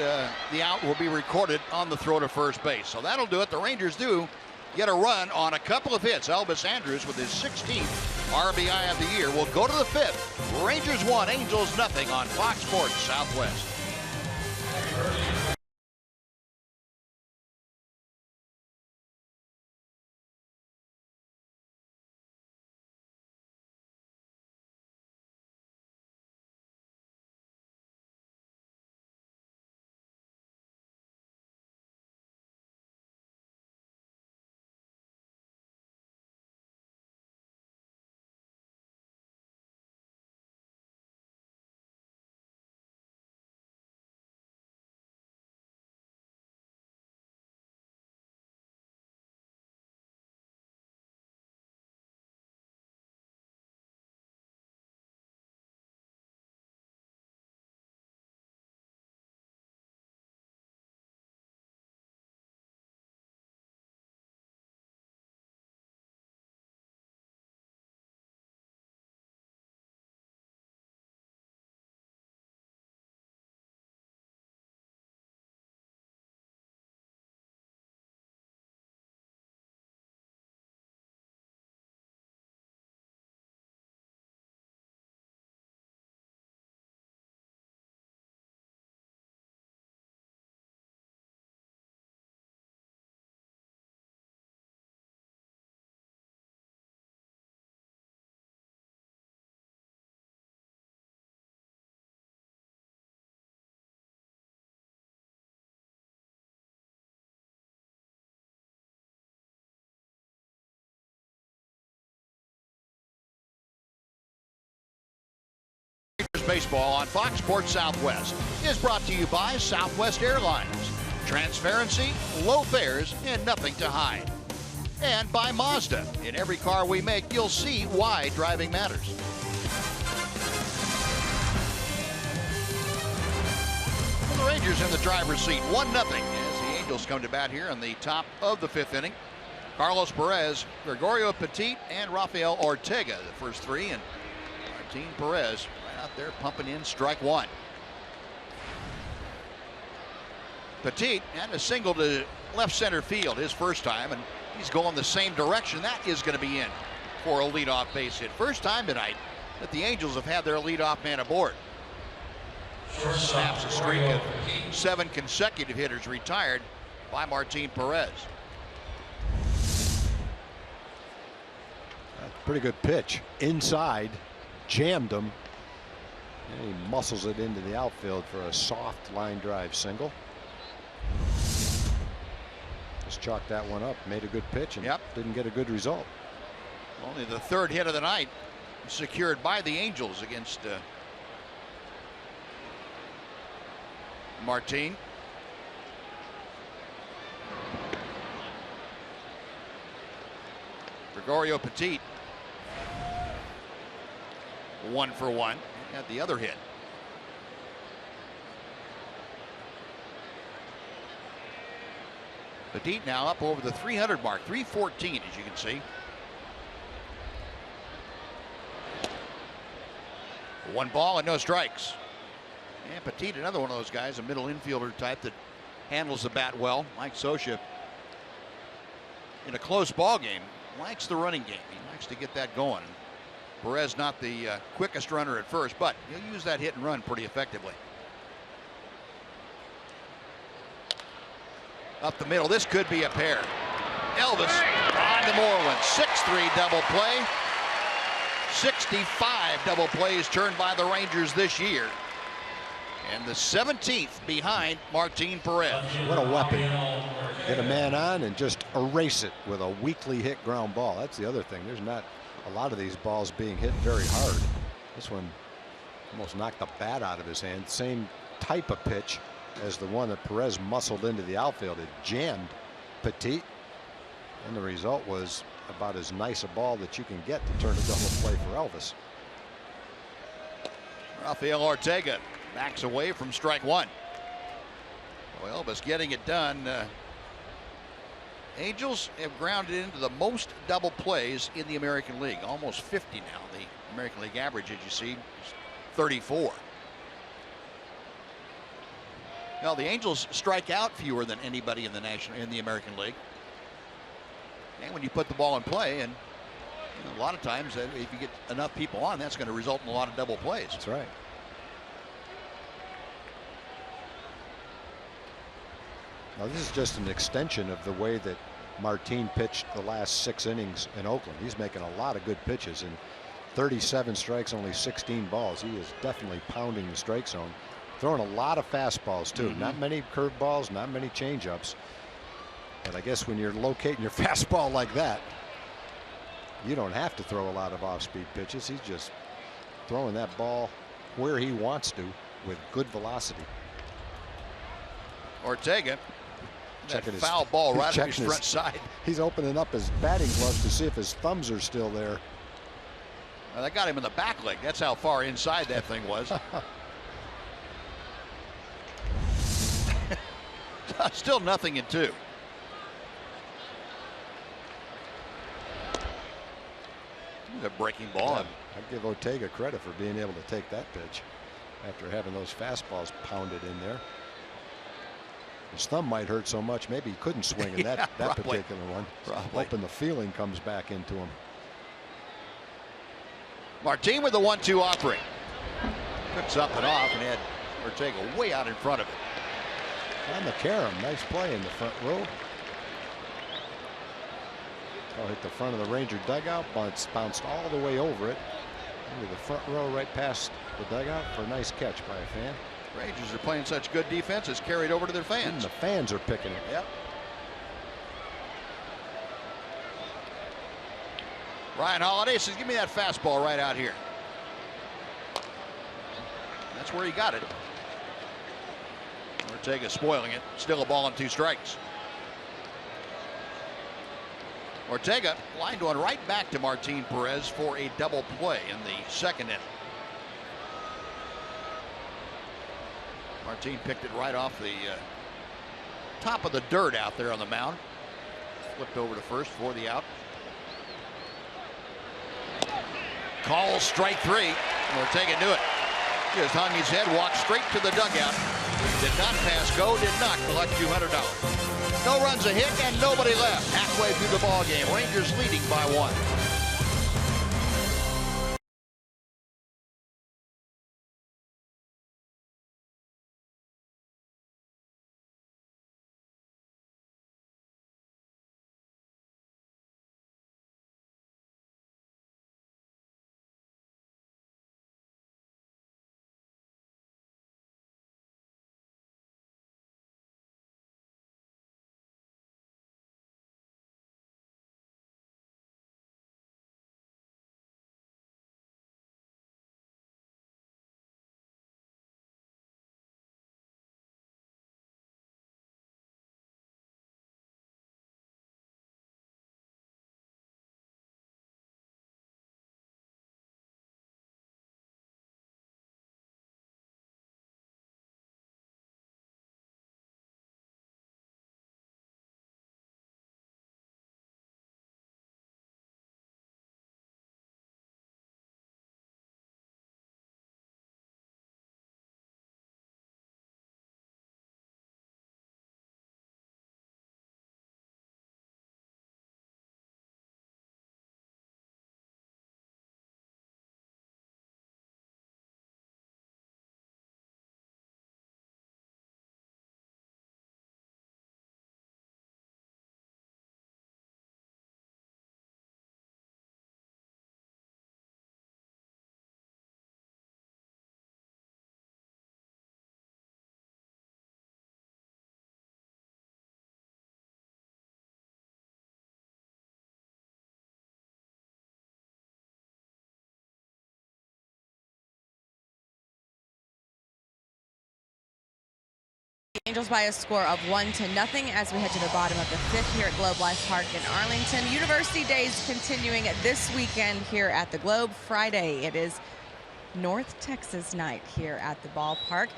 and the out will be recorded on the throw to first base. So that'll do it. The Rangers do get a run on a couple of hits. Elvis Andrus with his 16th RBI of the year will go to the 5th. Rangers 1, Angels nothing on Fox Sports Southwest. Baseball on Fox Sports Southwest is brought to you by Southwest Airlines. Transparency, low fares, and nothing to hide. And by Mazda. In every car we make, you'll see why driving matters. Well, the Rangers in the driver's seat, 1-0 as the Angels come to bat here in the top of the 5th inning. Carlos Perez, Gregorio Petit, and Rafael Ortega, the first three, and Martin Perez right out there pumping in strike one. Petit had a single to left center field his first time, and he's going the same direction. That is going to be in for a leadoff base hit. First time tonight that the Angels have had their leadoff man aboard. Snaps a streak of 7 consecutive hitters retired by Martin Perez. Pretty good pitch inside, jammed him, and he muscles it into the outfield for a soft line drive single. Just chalked that one up, made a good pitch, and didn't get a good result. Only the 3rd hit of the night secured by the Angels against Martin. Gregorio Petit, 1 for 1. Had the other hit. Petit now up over the 300 mark, 314 as you can see. 1 ball and no strikes. And Petit, another one of those guys, a middle infielder type that handles the bat well. Mike Scioscia, in a close ball game, likes the running game. He likes to get that going. Perez not the quickest runner at first, but he'll use that hit and run pretty effectively. Up the middle, this could be a pair. Elvis on to Moreland, 6-3 double play. 65 double plays turned by the Rangers this year. And the 17th behind Martin Perez. What a weapon. Get a man on and just erase it with a weakly hit ground ball. That's the other thing. There's not a lot of these balls being hit very hard. This one almost knocked the bat out of his hand. Same type of pitch as the one that Perez muscled into the outfield. It jammed Petit, and the result was about as nice a ball that you can get to turn a double play for Elvis. Rafael Ortega backs away from strike one. Well, Elvis getting it done. Angels have grounded into the most double plays in the American League, almost 50 now. The American League average, as you see, is 34. Now the Angels strike out fewer than anybody in the American League. And when you put the ball in play, and a lot of times if you get enough people on, that's going to result in a lot of double plays. That's right. Now this is just an extension of the way that Martin pitched the last 6 innings in Oakland. He's making a lot of good pitches, and 37 strikes, only 16 balls. He is definitely pounding the strike zone. Throwing a lot of fastballs too. Not many curveballs, not many changeups. But I guess when you're locating your fastball like that, you don't have to throw a lot of off-speed pitches. He's just throwing that ball where he wants to with good velocity. Ortega, that foul ball right on his front side. He's opening up his batting gloves to see if his thumbs are still there. Well, that got him in the back leg. That's how far inside that thing was. Still 0-2. A breaking ball. Yeah, I'd give Ortega credit for being able to take that pitch after having those fastballs pounded in there. His thumb might hurt so much, maybe he couldn't swing in that particular one. Hoping the feeling comes back into him. Martin with the 1-2 offering. Cooks up and off and had Ortega way out in front of it. And McCarron, nice play in the front row. Oh, hit the front of the Ranger dugout, bounced all the way over it into the front row right past the dugout for a nice catch by a fan. Rangers are playing such good defense, it's carried over to their fans. And the fans are picking it. Yep. Ryan Holiday says, give me that fastball right out here. That's where he got it. Ortega spoiling it. Still a ball and 2 strikes. Ortega lined one right back to Martin Perez for a double play in the 2nd inning. Martin picked it right off the top of the dirt out there on the mound. Flipped over to first for the out. Call strike 3. Ortega knew it. Just hung his head, walked straight to the dugout. Did not pass go, did not collect $200. No runs, a hit, and nobody left. Halfway through the ball game, Rangers leading by 1. Angels by a score of 1-0 as we head to the bottom of the 5th here at Globe Life Park in Arlington. University Days continuing this weekend here at the Globe. Friday, it is North Texas night here at the ballpark.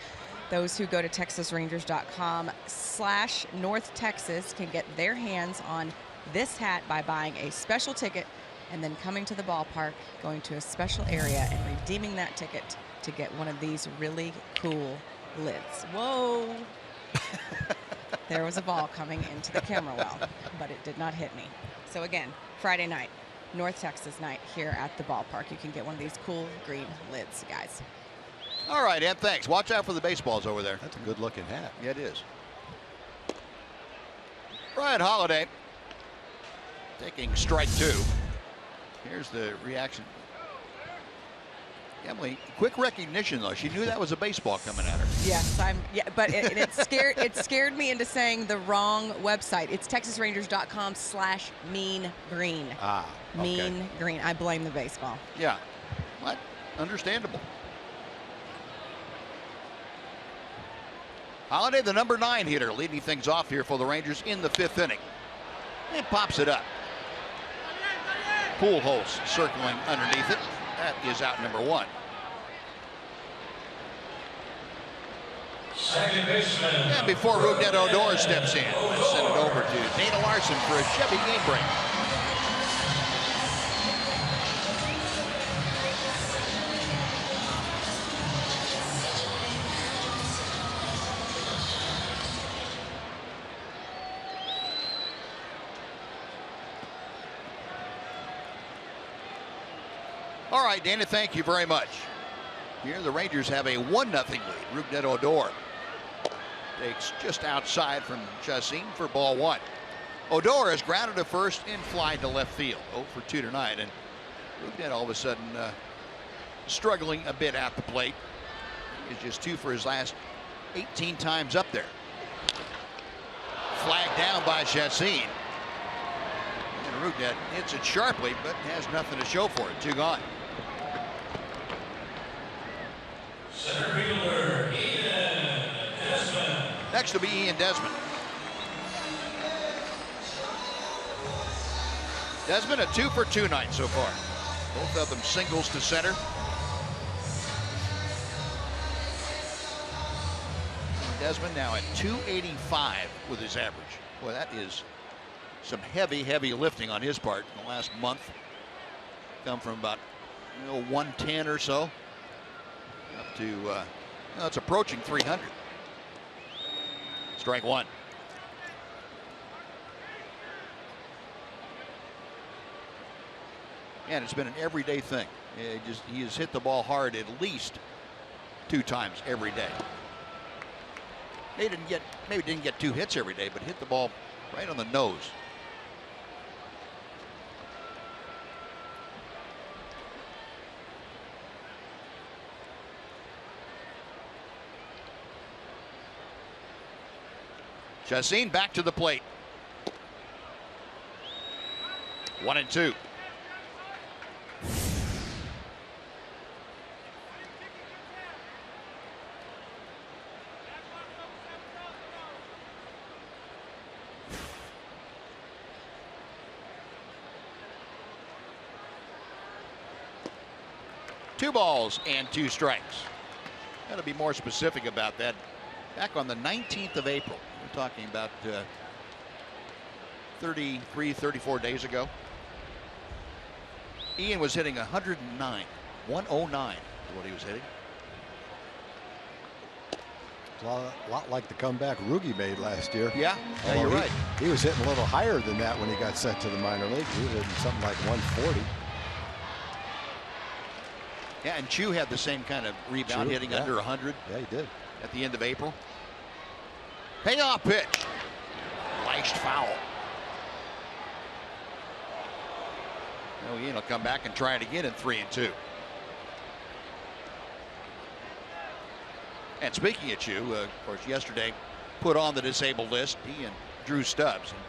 Those who go to texasrangers.com/North Texas can get their hands on this hat by buying a special ticket and then coming to the ballpark, going to a special area and redeeming that ticket to get one of these really cool lids. Whoa. There was a ball coming into the camera well, but it did not hit me. So again, Friday night, North Texas night here at the ballpark. You can get one of these cool green lids, guys. All right, Ed, thanks. Watch out for the baseballs over there. That's a good looking hat. Yeah, it is. Ryan Holiday taking strike 2. Here's the reaction. Emily, quick recognition though. She knew that was a baseball coming at her. Yes, but it scared me into saying the wrong website. It's texasrangers.com/Mean Green. Ah, okay. Mean Green. I blame the baseball. Yeah, what? Understandable. Holiday, the number 9 hitter, leading things off here for the Rangers in the 5th inning. And pops it up. Pujols circling underneath it. That is out number 1. Second baseman. And before Rougned Odor steps in, let's send it over to Dana Larson for a Chevy game break. All right, Dana, thank you very much. Here the Rangers have a 1-0 lead. Rougned Odor takes just outside from Chacin for ball 1. Odor has grounded to first and fly to left field. 0 for 2 tonight, and Rougned all of a sudden struggling a bit at the plate. He's just 2 for his last 18 times up there. Flagged down by Chacin. And Rougned hits it sharply, but has nothing to show for it. 2 gone. Center field Next will be Ian Desmond. Desmond a 2 for 2 night so far. Both of them singles to center. Desmond now at 285 with his average. Boy, that is some heavy, heavy lifting on his part in the last month. Come from about 110 or so up to it's approaching 300. Strike one. And it's been an everyday thing. He has hit the ball hard at least 2 times every day. Maybe didn't get 2 hits every day, but hit the ball right on the nose. Chacin back to the plate. 1-2. Two balls and 2 strikes. Got to be more specific about that. Back on the 19th of April, we're talking about 33, 34 days ago. Ian was hitting 109. 109 is what he was hitting. It's a lot like the comeback Rugi made last year. Yeah, you're right. He was hitting a little higher than that when he got sent to the minor leagues. He was hitting something like 140. Yeah, and Chu had the same kind of rebound, hitting under 100. Yeah, he did. At the end of April. Payoff pitch. Lashed foul. Well, Ian will come back and try it again in 3-2. And speaking of Chu, of course, yesterday put on the disabled list, he and Drew Stubbs. And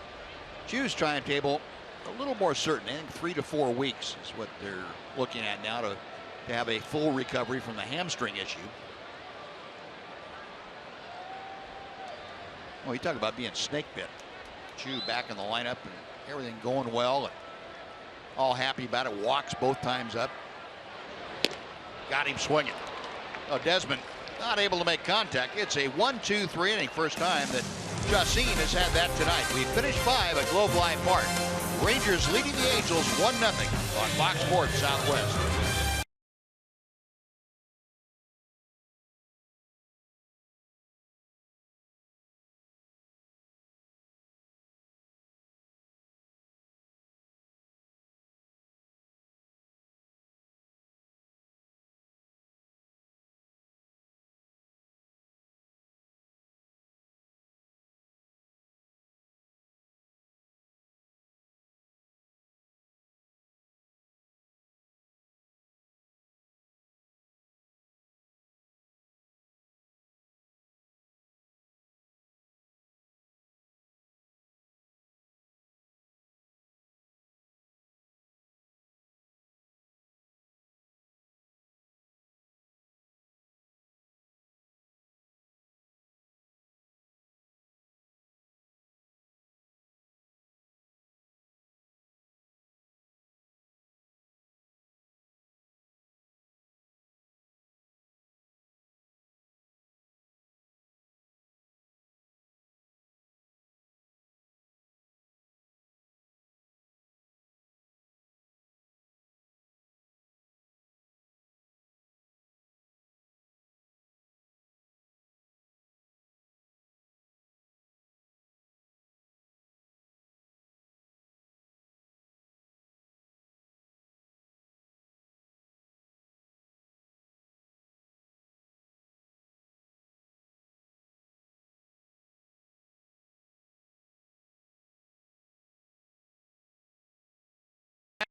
Chu's timetable a little more certain. I think 3 to 4 weeks is what they're looking at now to have a full recovery from the hamstring issue. Well, you talk about being snake bit. Chu back in the lineup and everything going well and all happy about it. Walks both times up. Got him swinging. Oh, Desmond not able to make contact. It's a 1-2-3 inning first time that Chacin has had that tonight. We finished 5 at Globe Life Park. Rangers leading the Angels 1-0 on Fox Sports Southwest.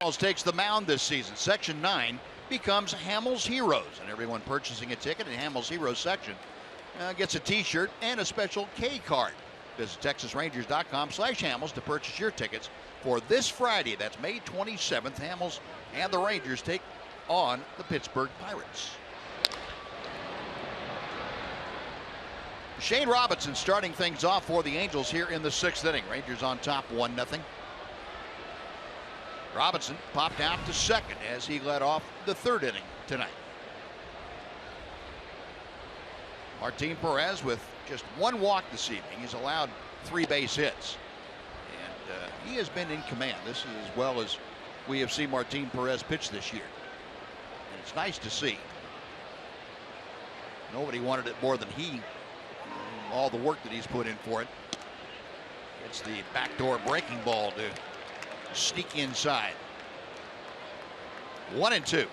Hamels takes the mound this season. Section 9 becomes Hamels Heroes, and everyone purchasing a ticket in Hamels Heroes section gets a t-shirt and a special K card. Visit TexasRangers.com/Hamels to purchase your tickets for this Friday. That's May 27th. Hamels and the Rangers take on the Pittsburgh Pirates. Shane Robinson starting things off for the Angels here in the 6th inning. Rangers on top 1-0. Robinson popped out to second as he led off the 3rd inning tonight. Martin Perez with just 1 walk this evening. He's allowed 3 base hits. And he has been in command. This is as well as we have seen Martin Perez pitch this year. And it's nice to see. Nobody wanted it more than he. All the work that he's put in for it. It's the backdoor breaking ball to sneak inside. 1-2.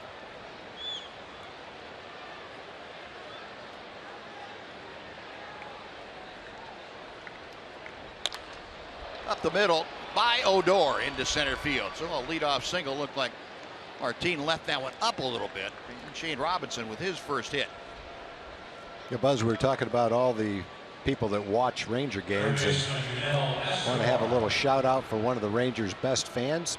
Up the middle by Odor into center field. So a leadoff single. Looked like Martin left that one up a little bit. And Shane Robinson with his first hit. Yeah, Buzz, we were talking about all the people that watch Ranger games, and want to have a little shout out for one of the Rangers' best fans.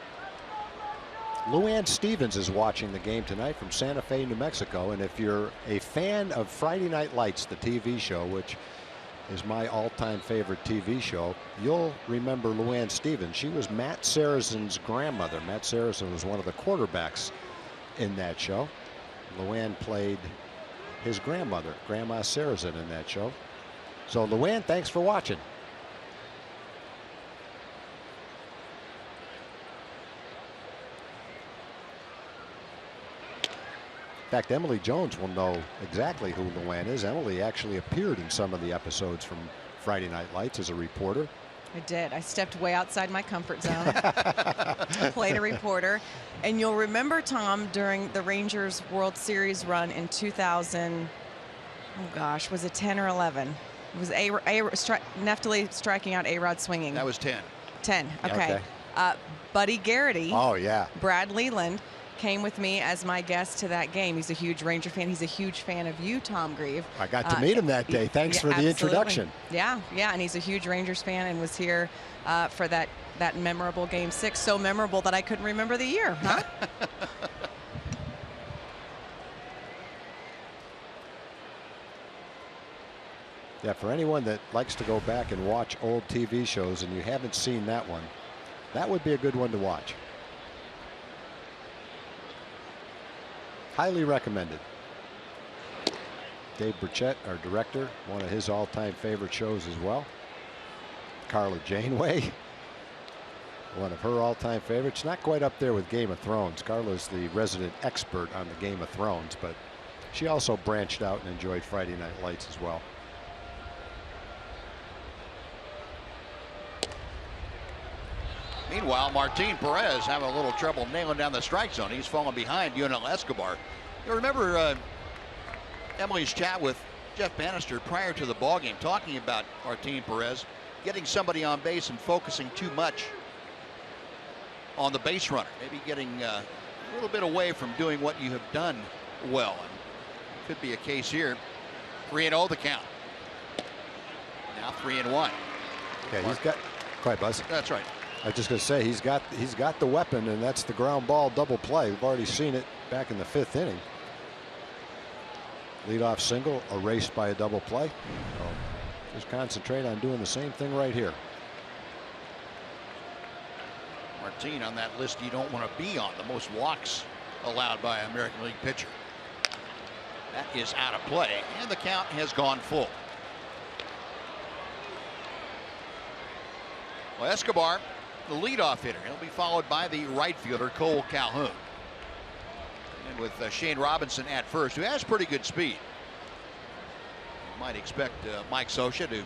Luann Stevens is watching the game tonight from Santa Fe, New Mexico. And if you're a fan of Friday Night Lights, the TV show, which is my all-time favorite TV show, you'll remember Luann Stevens. She was Matt Sarazen's grandmother. Matt Sarazen was one of the quarterbacks in that show. Luann played his grandmother, Grandma Sarazen, in that show. So Luann, thanks for watching. In fact, Emily Jones will know exactly who Luann is. Emily actually appeared in some of the episodes from Friday Night Lights as a reporter. I did. I stepped way outside my comfort zone. Played a reporter. And you'll remember, Tom, during the Rangers World Series run in 2000, oh gosh, was it 10 or 11? It was Neftali striking out, A-Rod swinging. That was 10. 10, okay. Buddy Garrity. Oh, yeah. Brad Leland came with me as my guest to that game. He's a huge Ranger fan. He's a huge fan of you, Tom Grieve. I got to meet him that day. Thanks for the introduction. Yeah, and he's a huge Rangers fan and was here for that memorable Game 6. So memorable that I couldn't remember the year, huh? Yeah, for anyone that likes to go back and watch old TV shows and you haven't seen that one, that would be a good one to watch. Highly recommended. Dave Burchett, our director, one of his all-time favorite shows as well. Carla Janeway, one of her all-time favorites. Not quite up there with Game of Thrones. Carla's the resident expert on the Game of Thrones, but she also branched out and enjoyed Friday Night Lights as well. Meanwhile, Martin Perez having a little trouble nailing down the strike zone. He's falling behind Yunel Escobar. You remember Emily's chat with Jeff Bannister prior to the ballgame, talking about Martin Perez getting somebody on base and focusing too much on the base runner. Maybe getting a little bit away from doing what you have done well. And could be a case here. 3-0 the count. Now 3-1. Okay, he's got. Quiet, Buzz. That's right. I was just going to say he's got the weapon, and that's the ground ball double play. We've already seen it back in the 5th inning. Leadoff single erased by a double play. So just concentrate on doing the same thing right here. Martin on that list you don't want to be on, the most walks allowed by an American League pitcher. That is out of play, and the count has gone full. Well, Escobar, the leadoff hitter. He'll be followed by the right fielder, Cole Calhoun. And with Shane Robinson at first, who has pretty good speed. You might expect Mike Scioscia to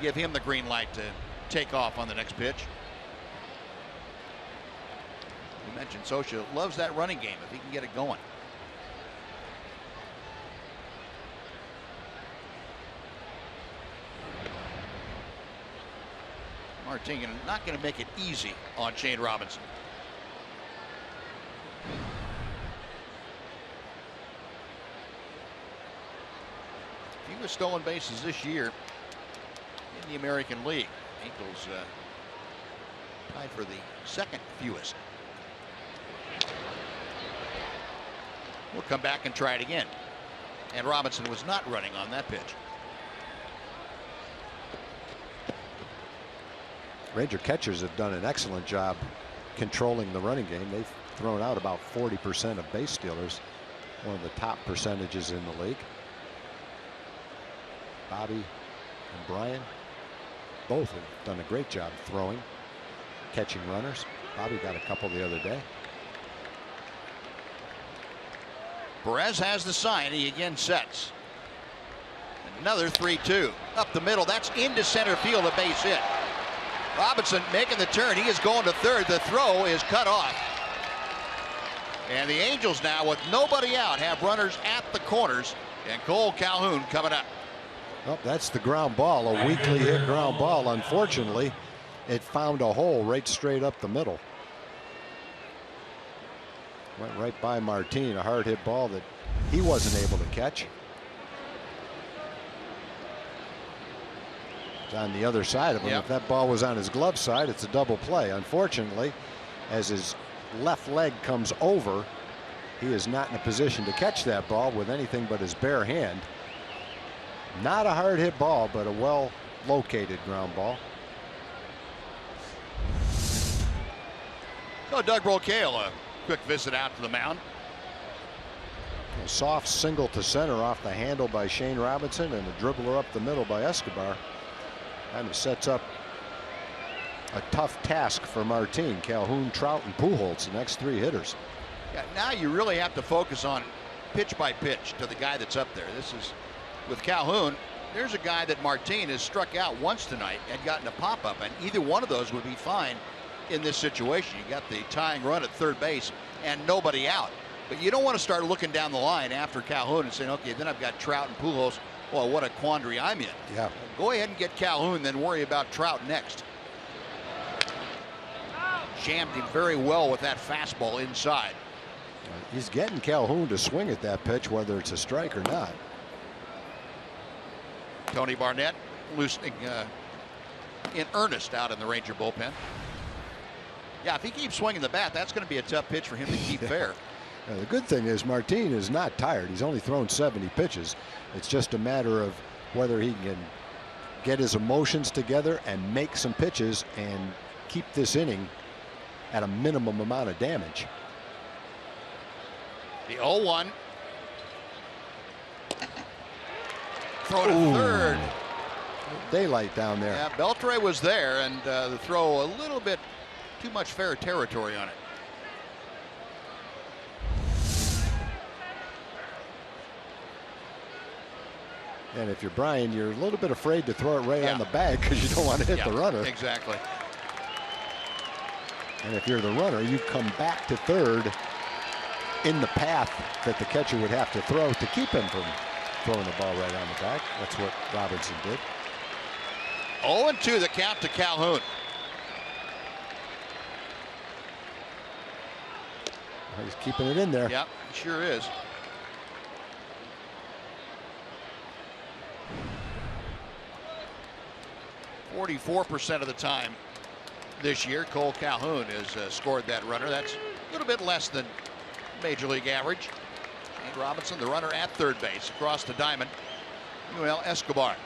give him the green light to take off on the next pitch. You mentioned Scioscia loves that running game if he can get it going. Martin not going to make it easy on Shane Robinson. He was stolen bases this year in the American League. Angels tied for the 2nd fewest. We'll come back and try it again. And Robinson was not running on that pitch. Ranger catchers have done an excellent job controlling the running game. They've thrown out about 40% of base stealers, one of the top percentages in the league. Bobby and Brian both have done a great job throwing, catching runners. Bobby got a couple the other day. Perez has the sign. He again sets. Another 3-2 up the middle. That's into center field, a base hit. Robinson making the turn. He is going to third. The throw is cut off. And the Angels now, with nobody out, have runners at the corners. And Cole Calhoun coming up. Well, that's the ground ball, a weakly hit ground ball. Unfortunately, it found a hole right straight up the middle. Went right by Martin, a hard hit ball that he wasn't able to catch. It's on the other side of him. Yep. If that ball was on his glove side, it's a double play. Unfortunately, as his left leg comes over, he is not in a position to catch that ball with anything but his bare hand. Not a hard hit ball, but a well located ground ball. So Doug Brocail, a quick visit out to the mound. A soft single to center off the handle by Shane Robinson, and a dribbler up the middle by Escobar. Kind of sets up a tough task for Martin. Calhoun, Trout, and Pujols, the next three hitters. Yeah, now you really have to focus on pitch by pitch to the guy that's up there. This is with Calhoun. There's a guy that Martin has struck out once tonight and gotten a pop-up, and either one of those would be fine in this situation. You got the tying run at third base and nobody out. But you don't want to start looking down the line after Calhoun and saying, okay, then I've got Trout and Pujols. Well, what a quandary I'm in. Yeah. Go ahead and get Calhoun, then worry about Trout next. Jammed him very well with that fastball inside. He's getting Calhoun to swing at that pitch, whether it's a strike or not. Tony Barnett loosening in earnest out in the Ranger bullpen. Yeah, if he keeps swinging the bat, that's going to be a tough pitch for him to keep fair. The good thing is Martin is not tired. He's only thrown 70 pitches. It's just a matter of whether he can get his emotions together and make some pitches and keep this inning at a minimum amount of damage. The 0-1. Throw to third. Daylight down there. Yeah, Beltre was there, and the throw a little bit too much fair territory on it. And if you're Brian, you're a little bit afraid to throw it right on the bag because you don't want to hit the runner. Exactly. And if you're the runner, you come back to third in the path that the catcher would have to throw to keep him from throwing the ball right on the back. That's what Robinson did. 0-2 the count to Calhoun. He's keeping it in there. Yep, he sure is. .44% of the time this year, Cole Calhoun has scored that runner. That's a little bit less than Major League average. Shane Robinson, the runner at third base, across the diamond. Manuel Escobar.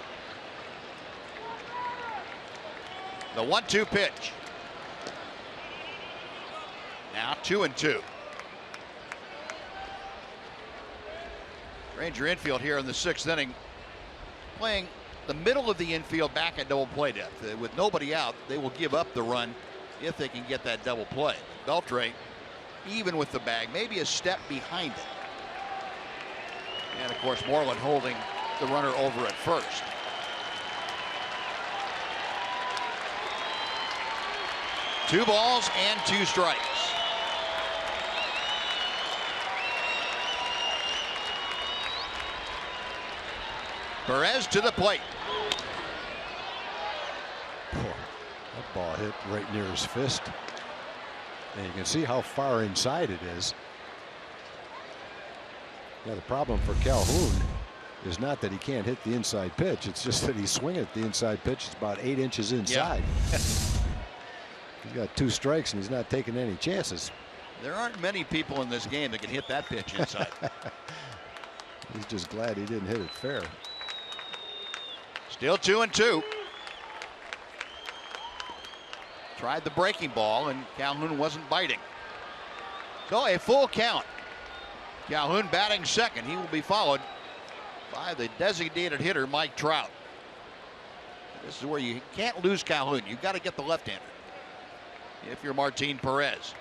The 1-2 pitch. Now 2-2. Ranger infield here in the sixth inning, playing the middle of the infield back at double play depth. With nobody out, they will give up the run if they can get that double play. Beltre, even with the bag, maybe a step behind it. And of course, Moreland holding the runner over at first. Two balls and two strikes. Perez to the plate. That ball hit right near his fist. And you can see how far inside it is. Now the problem for Calhoun is not that he can't hit the inside pitch. It's just that he's swinging at the inside pitch. It's about 8 inches inside. Yeah. He's got 2 strikes and he's not taking any chances. There aren't many people in this game that can hit that pitch inside. He's just glad he didn't hit it fair. Still 2-2. Tried the breaking ball, and Calhoun wasn't biting. So a full count. Calhoun batting second. He will be followed by the designated hitter, Mike Trout. This is where you can't lose Calhoun. You've got to get the left-hander if you're Martin Perez.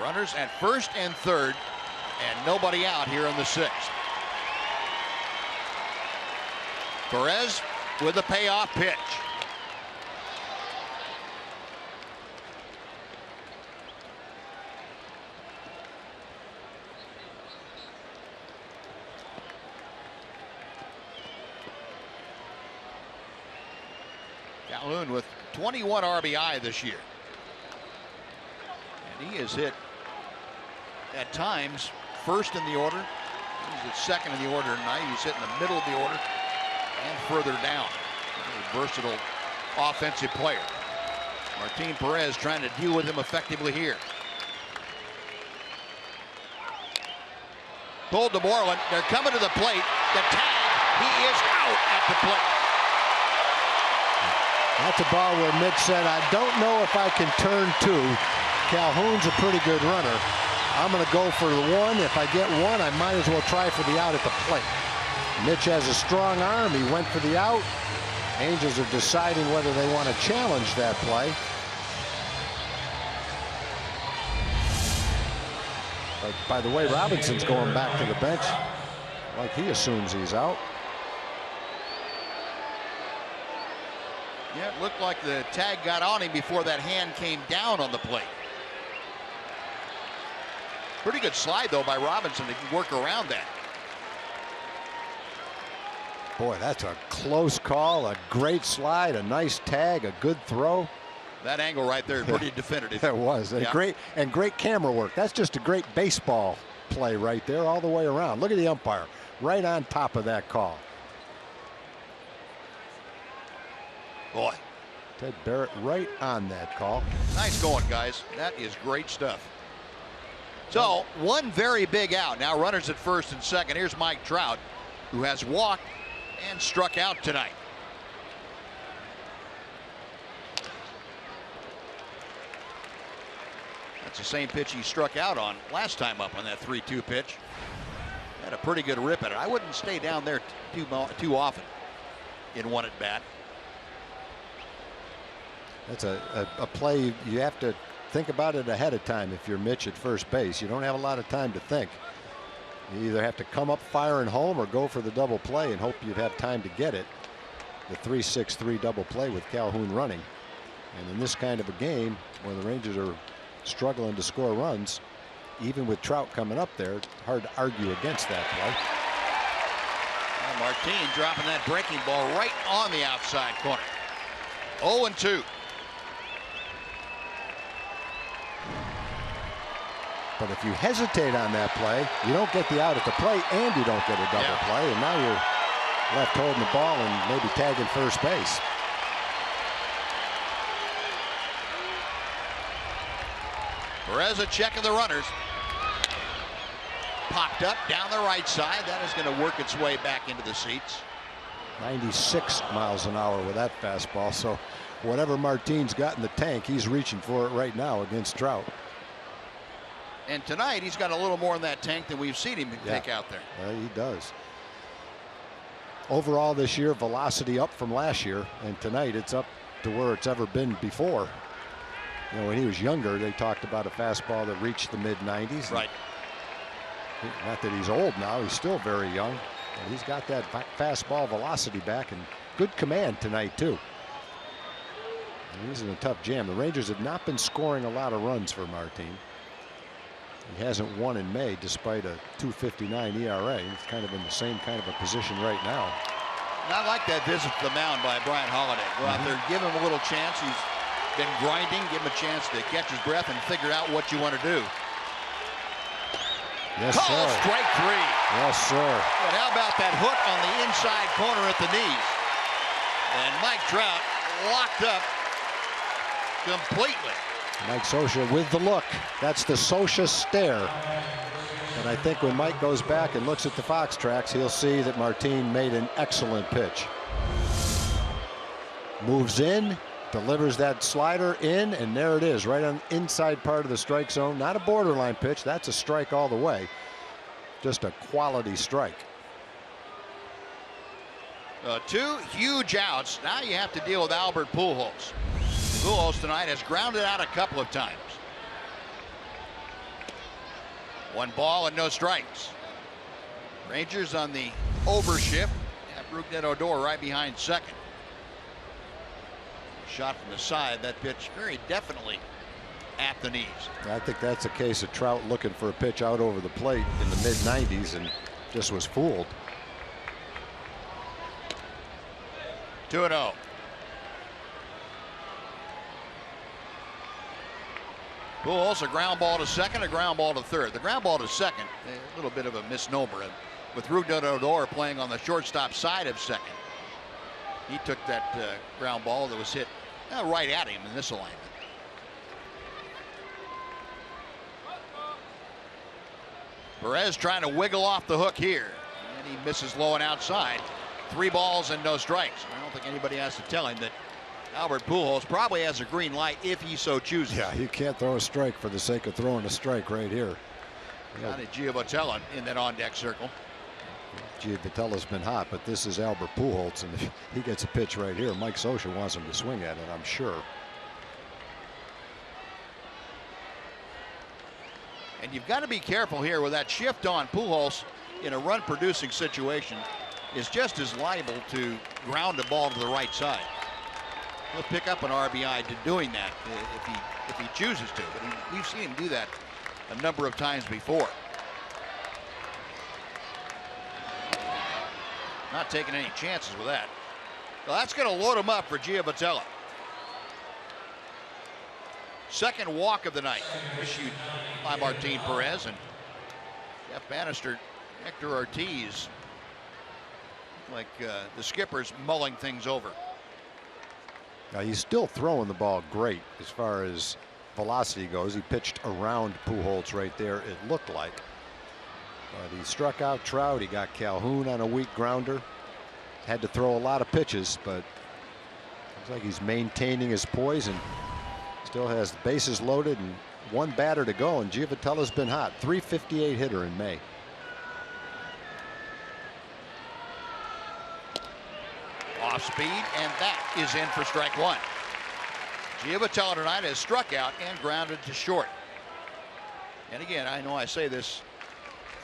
Runners at first and third, and nobody out here in the sixth. Perez with a payoff pitch. Calhoun with 21 RBI this year. And he is hit at times first in the order. He's at second in the order tonight. He's hit in the middle of the order and further down. He's a versatile offensive player. Martin Perez trying to deal with him effectively here. Pulled to Moreland. They're coming to the plate. The tag. He is out at the plate. That's a ball where Mitch said, I don't know if I can turn two. Calhoun's a pretty good runner. I'm going to go for the one. If I get one, I might as well try for the out at the plate. Mitch has a strong arm. He went for the out. Angels are deciding whether they want to challenge that play. But by the way, Robinson's going back to the bench like he assumes he's out. Yeah, it looked like the tag got on him before that hand came down on the plate. Pretty good slide, though, by Robinson to work around that. Boy, that's a close call, a great slide, a nice tag, a good throw. That angle right there, pretty definitive. It was. And yeah. great camera work. That's just a great baseball play right there all the way around. Look at the umpire right on top of that call. Boy. Ted Barrett right on that call. Nice going, guys. That is great stuff. So, one very big out. Now runners at first and second. Here's Mike Trout, who has walked and struck out tonight. That's the same pitch he struck out on last time up on that 3-2 pitch. Had a pretty good rip at it. I wouldn't stay down there too often in one at bat. That's a play you have to think about it ahead of time. If you're Mitch at first base, you don't have a lot of time to think. You either have to come up firing home or go for the double play and hope you'd have time to get it. The 3-6-3 double play with Calhoun running. And in this kind of a game where the Rangers are struggling to score runs, even with Trout coming up there, hard to argue against that play. Well, Martin dropping that breaking ball right on the outside corner. 0-2. But if you hesitate on that play, you don't get the out at the plate and you don't get a double play. And now you're left holding the ball and maybe tagging first base. Perez a check of the runners. Popped up down the right side. That is going to work its way back into the seats. 96 miles an hour with that fastball. So whatever Martin's got in the tank, he's reaching for it right now against Trout. And tonight he's got a little more in that tank than we've seen him take out there. He does. Overall this year, velocity up from last year, and tonight it's up to where it's ever been before. You know, when he was younger, they talked about a fastball that reached the mid-90s. Right. Not that he's old now, he's still very young, but he's got that fastball velocity back and good command tonight too. And he's in a tough jam. The Rangers have not been scoring a lot of runs for Martin. He hasn't won in May despite a 2.59 ERA. He's kind of in the same kind of a position right now. And I like that visit to the mound by Brian Holiday. Go out there, give him a little chance. He's been grinding. Give him a chance to catch his breath and figure out what you want to do. Yes, Call sir. Strike three. Yes, sir. But how about that hook on the inside corner at the knees? And Mike Trout locked up completely. Mike Scioscia with the look. That's the Scioscia stare. And I think when Mike goes back and looks at the Fox tracks, he'll see that Martin made an excellent pitch. Moves in, delivers that slider in, and there it is, right on the inside part of the strike zone. Not a borderline pitch. That's a strike all the way. Just a quality strike. 2 huge outs. Now you have to deal with Albert Pujols. Pujols tonight has grounded out a couple of times. 1 ball and no strikes. Rangers on the overshift. Have Rougned Odor right behind second. Shot from the side. That pitch very definitely at the knees. I think that's a case of Trout looking for a pitch out over the plate in the mid-90s and just was fooled. 2-0. Pujols, a ground ball to second, a ground ball to third. The ground ball to second, a little bit of a misnomer. With Rougned Odor playing on the shortstop side of second, he took that ground ball that was hit right at him in this alignment. Perez trying to wiggle off the hook here, and he misses low and outside. 3 balls and no strikes. I don't think anybody has to tell him that Albert Pujols probably has a green light if he so chooses. Yeah, you can't throw a strike for the sake of throwing a strike right here. Johnny Giavotella in that on-deck circle. Giavotella's been hot, but this is Albert Pujols, and if he gets a pitch right here, Mike Scioscia wants him to swing at it, I'm sure. And you've got to be careful here with that shift on. Pujols in a run-producing situation is just as liable to ground a ball to the right side. He'll pick up an RBI to doing that if he chooses to, but we've seen him do that a number of times before. Not taking any chances with that. Well, that's going to load him up for Giavotella. Second walk of the night issued by Martin Perez, and Jeff Bannister, Hector Ortiz, like the skipper's mulling things over. Now he's still throwing the ball great as far as velocity goes. He pitched around Pujols right there, it looked like. But he struck out Trout. He got Calhoun on a weak grounder. Had to throw a lot of pitches, but looks like he's maintaining his poise and still has the bases loaded and 1 batter to go. And Giavotella's been hot. .358 hitter in May. Off speed, and that is in for strike 1. Giavotella tonight has struck out and grounded to short. And again, I know I say this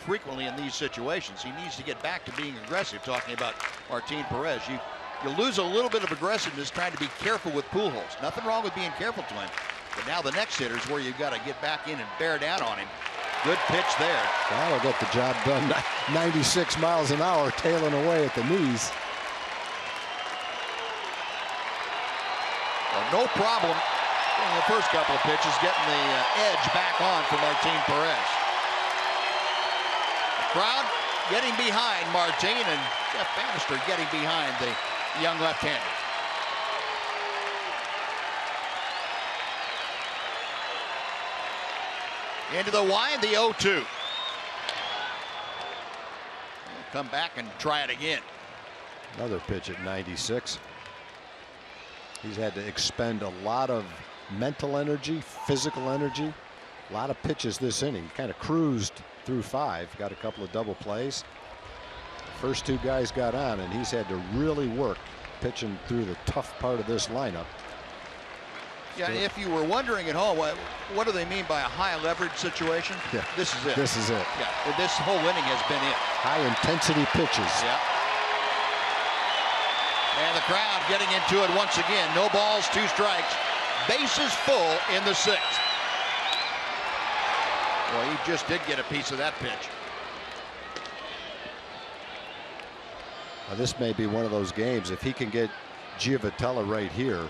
frequently in these situations. He needs to get back to being aggressive. Talking about Martin Perez, you lose a little bit of aggressiveness trying to be careful with Pujols. Nothing wrong with being careful to him, but now the next hitter is where you've got to get back in and bear down on him. Good pitch there. That'll get the job done. 96 miles an hour, tailing away at the knees. Well, no problem in the first couple of pitches getting the edge back on for Martin Perez. The crowd getting behind Martin, and Jeff Bannister getting behind the young left-hander. Into the wind, the 0-2. Come back and try it again. Another pitch at 96. He's had to expend a lot of mental energy, physical energy, a lot of pitches this inning. Kind of cruised through 5, got a couple of double plays. First 2 guys got on, and he's had to really work pitching through the tough part of this lineup. Yeah, if you were wondering at home, what do they mean by a high leverage situation? Yeah, this is it. This is it. Yeah, this whole inning has been it. High intensity pitches. Yeah. And the crowd getting into it once again. No balls, 2 strikes. Bases full in the 6th. Well, he just did get a piece of that pitch. Now, this may be one of those games. If he can get Giavotella right here,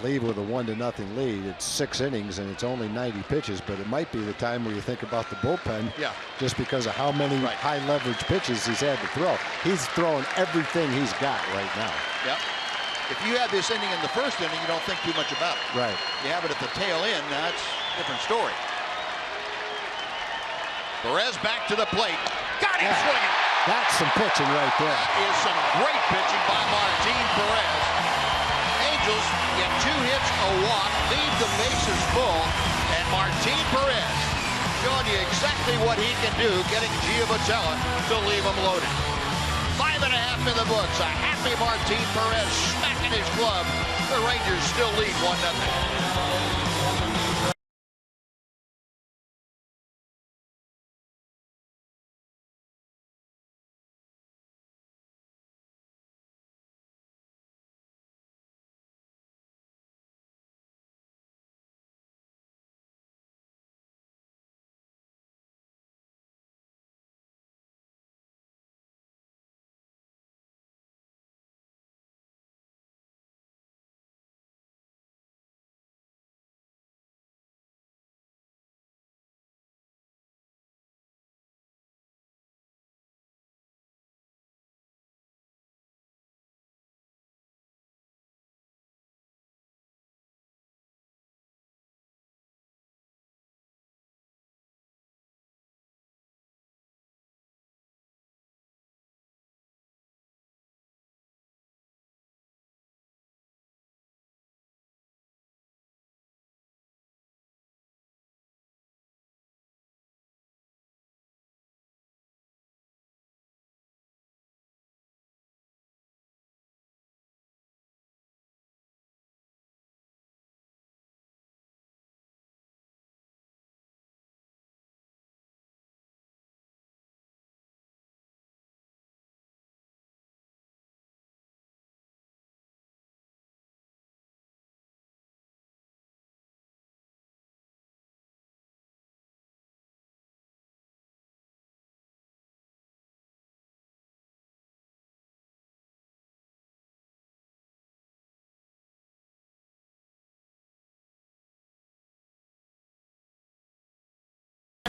lead with a 1-0 lead. It's 6 innings and it's only 90 pitches, but it might be the time where you think about the bullpen. Yeah. Just because of how many high leverage pitches he's had to throw. He's throwing everything he's got right now. Yep. If you had this inning in the first inning, you don't think too much about it. Right. You have it at the tail end, that's a different story. Perez back to the plate. Got him swinging. That's some pitching right there. That is some great pitching by Martin Perez. Angels get 2 hits, a walk, leave the bases full, and Martin Perez showing you exactly what he can do, getting Giovotella to leave him loaded. 5.5 in the books. A happy Martin Perez smacking his glove. The Rangers still lead 1-0.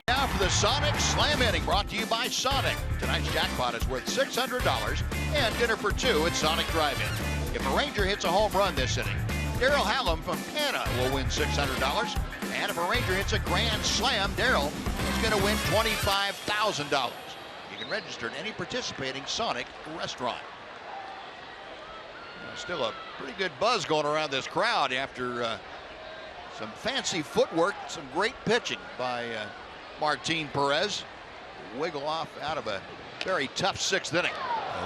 Now for the Sonic Slam Inning, brought to you by Sonic. Tonight's jackpot is worth $600 and dinner for 2 at Sonic Drive-In. If a Ranger hits a home run this inning, Daryl Hallam from Canada will win $600. And if a Ranger hits a grand slam, Daryl is going to win $25,000. You can register at any participating Sonic restaurant. Still a pretty good buzz going around this crowd after some fancy footwork, some great pitching by Martin Perez. Wiggle off out of a very tough 6th inning.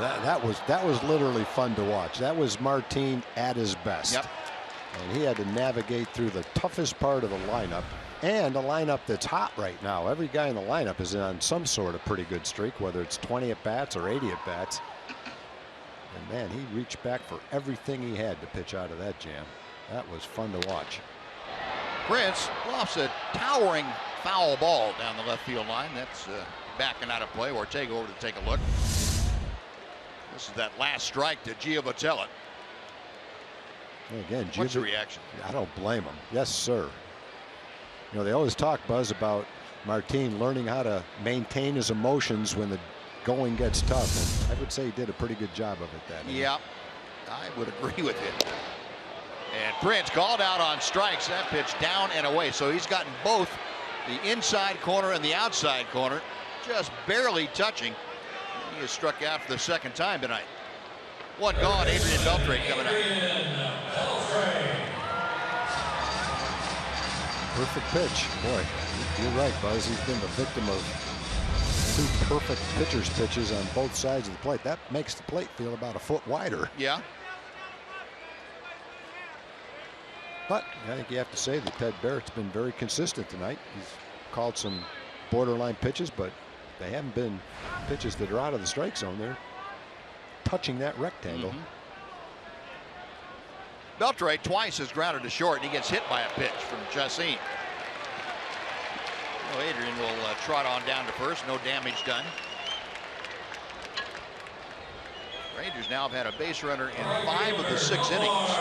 That was literally fun to watch. That was Martin at his best. Yep. And he had to navigate through the toughest part of the lineup, and a lineup that's hot right now. Every guy in the lineup is on some sort of pretty good streak, whether it's 20 at-bats or 80 at-bats. And man, he reached back for everything he had to pitch out of that jam. That was fun to watch. Prince lofts a towering foul ball down the left field line. That's backing out of play. Ortega over to take a look. This is that last strike to Giovotella. Again, what's your reaction? I don't blame him. Yes, sir. You know, they always talk, Buzz, about Martin learning how to maintain his emotions when the going gets tough. And I would say he did a pretty good job of it that inning. Yeah, I would agree with you. And Prince called out on strikes. That pitch down and away. So he's gotten both the inside corner and the outside corner, just barely touching. He is struck out for the 2nd time tonight. 1 gone. Adrian Beltre coming up. Perfect pitch. Boy, you're right, Buzz. He's been the victim of 2 perfect pitcher's pitches on both sides of the plate. That makes the plate feel about a foot wider. Yeah. But I think you have to say that Ted Barrett's been very consistent tonight. He's called some borderline pitches, but they haven't been pitches that are out of the strike zone. They're touching that rectangle. Beltre twice has grounded to short, and he gets hit by a pitch from Chacín. Well, Adrian will trot on down to first. No damage done. Rangers now have had a base runner in 5 of the 6 innings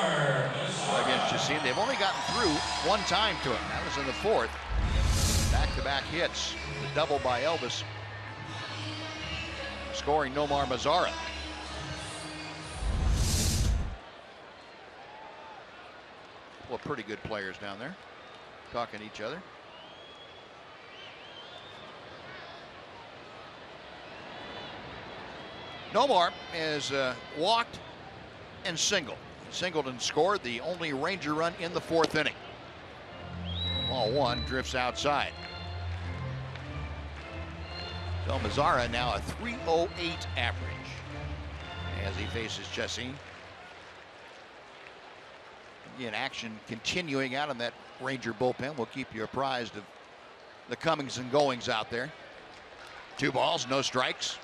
against Chacín. They've only gotten through 1 time to him. That was in the 4th. Back-to-back hits. The double by Elvis, scoring Nomar Mazara. Well, pretty good players down there talking to each other. Nomar has walked and singled. Singleton scored the only Ranger run in the 4th inning. Ball 1 drifts outside. So Mazara now a .308 average as he faces Chessie. Again, action continuing out in that Ranger bullpen. We'll keep you apprised of the comings and goings out there. 2 balls, no strikes.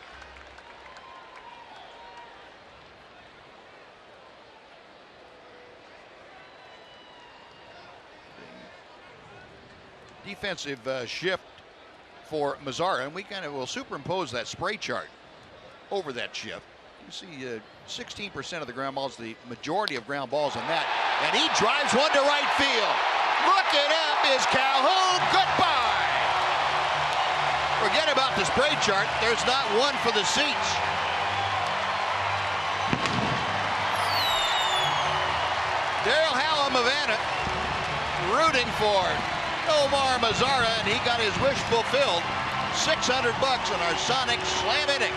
Defensive shift for Mazara, and we kind of will superimpose that spray chart over that shift. You see 16% of the ground balls, the majority of ground balls in that, and he drives one to right field. Looking up is Calhoun. Goodbye. Forget about the spray chart. There's not one for the seats. Daryl Hallam of Anna rooting for Nomar Mazara, and he got his wish fulfilled. $600 on our Sonic Slam inning.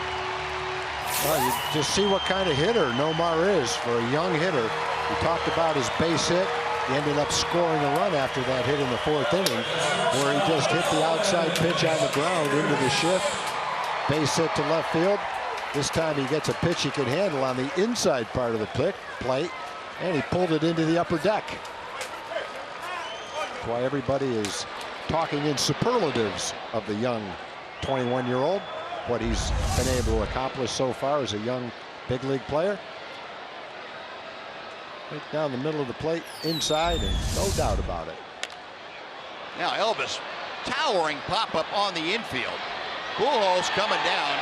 Well, you just see what kind of hitter Nomar is for a young hitter. We talked about his base hit. He ended up scoring a run after that hit in the 4th inning, where he just hit the outside pitch on the ground into the shift. Base hit to left field. This time he gets a pitch he can handle on the inside part of the plate, and he pulled it into the upper deck. That's why everybody is talking in superlatives of the young 21-year-old, what he's been able to accomplish so far as a young big league player. Right down the middle of the plate, inside, and no doubt about it. Now Elvis, towering pop-up on the infield. Pujols coming down.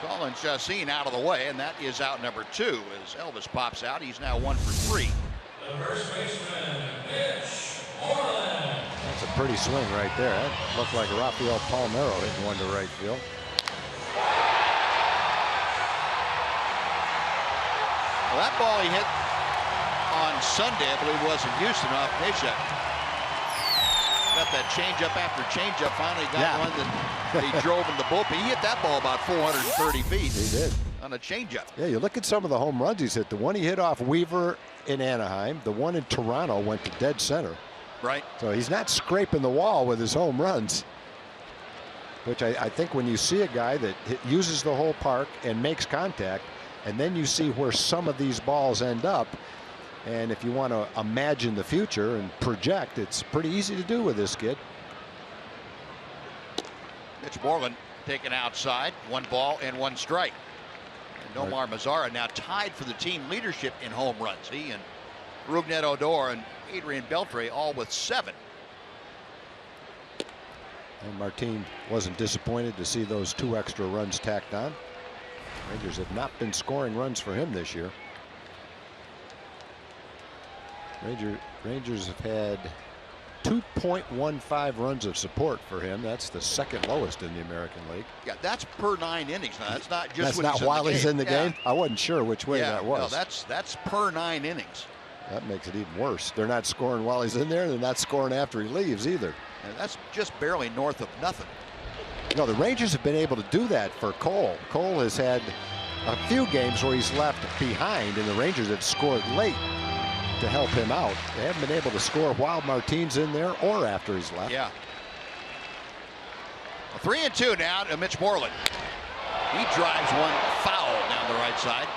Colin Chacin out of the way, and that is out number 2 as Elvis pops out. He's now 1 for 3. The first baseman, Mitch Moreland. That's a pretty swing right there. That looked like Rafael Palmeiro hitting one to right field. Well, that ball he hit on Sunday, I believe, was in Houston off Neshek. Got that changeup after changeup. Finally got one that he drove in the bullpen. He hit that ball about 430 feet. He did. On a changeup. Yeah, you look at some of the home runs he's hit. The one he hit off Weaver in Anaheim. The one in Toronto went to dead center. Right. So he's not scraping the wall with his home runs. Which I think when you see a guy that uses the whole park and makes contact, and then you see where some of these balls end up, and if you want to imagine the future and project, it's pretty easy to do with this kid. Mitch Moreland taken outside. 1 ball and 1 strike. And Nomar Mazara now tied for the team leadership in home runs. He and Rougned Odor and Adrian Beltre all with 7. And Martin wasn't disappointed to see those 2 extra runs tacked on. Rangers have not been scoring runs for him this year. Rangers have had 2.15 runs of support for him. That's the 2nd lowest in the American League. Yeah, that's per 9 innings. Now, that's not just while he's in the game. I wasn't sure which way that was. No, that's per 9 innings. That makes it even worse. They're not scoring while he's in there. They're not scoring after he leaves either. And that's just barely north of nothing. No, the Rangers have been able to do that for Cole. Cole has had a few games where he's left behind, and the Rangers have scored late to help him out. They haven't been able to score while Martin's in there or after he's left. Yeah. 3-2 now to Mitch Moreland. He drives one foul down the right side.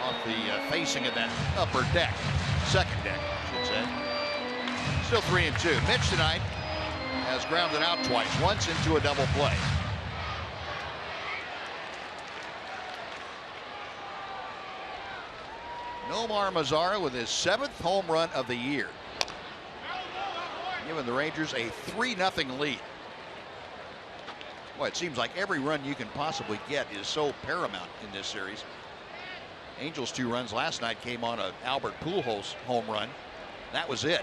On the facing of that upper deck. 2nd deck, I should say. Still 3-2. Mitch tonight has grounded out twice. Once into a double play. Nomar Mazara with his 7th home run of the year, giving the Rangers a 3-0 lead. Boy, it seems like every run you can possibly get is so paramount in this series. Angels' 2 runs last night came on an Albert Pujols home run. That was it.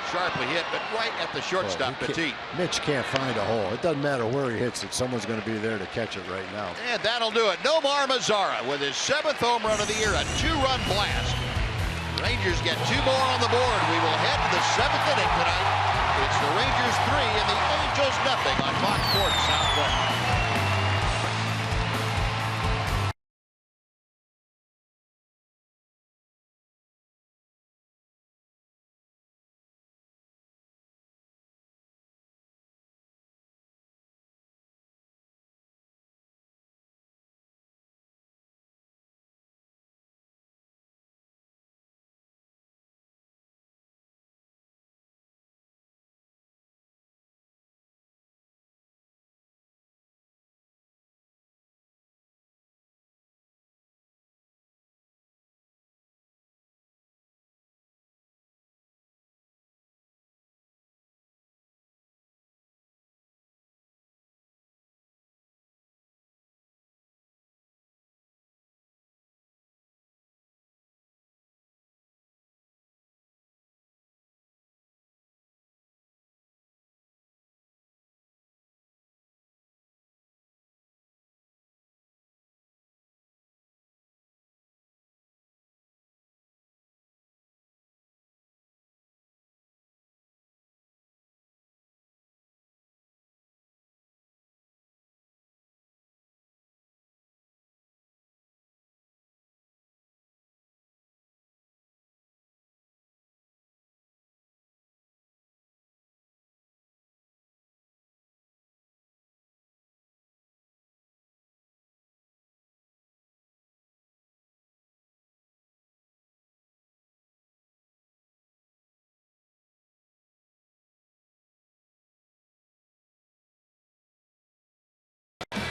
Sharply hit, but right at the shortstop, Petit. Mitch can't find a hole. It doesn't matter where he hits it. Someone's going to be there to catch it right now. And that'll do it. Nomar Mazara with his 7th home run of the year, a 2-run blast. Rangers get 2 more on the board. We will head to the 7th inning tonight. It's the Rangers 3 and the Angels Angels nothing on Fox Sports Southwest.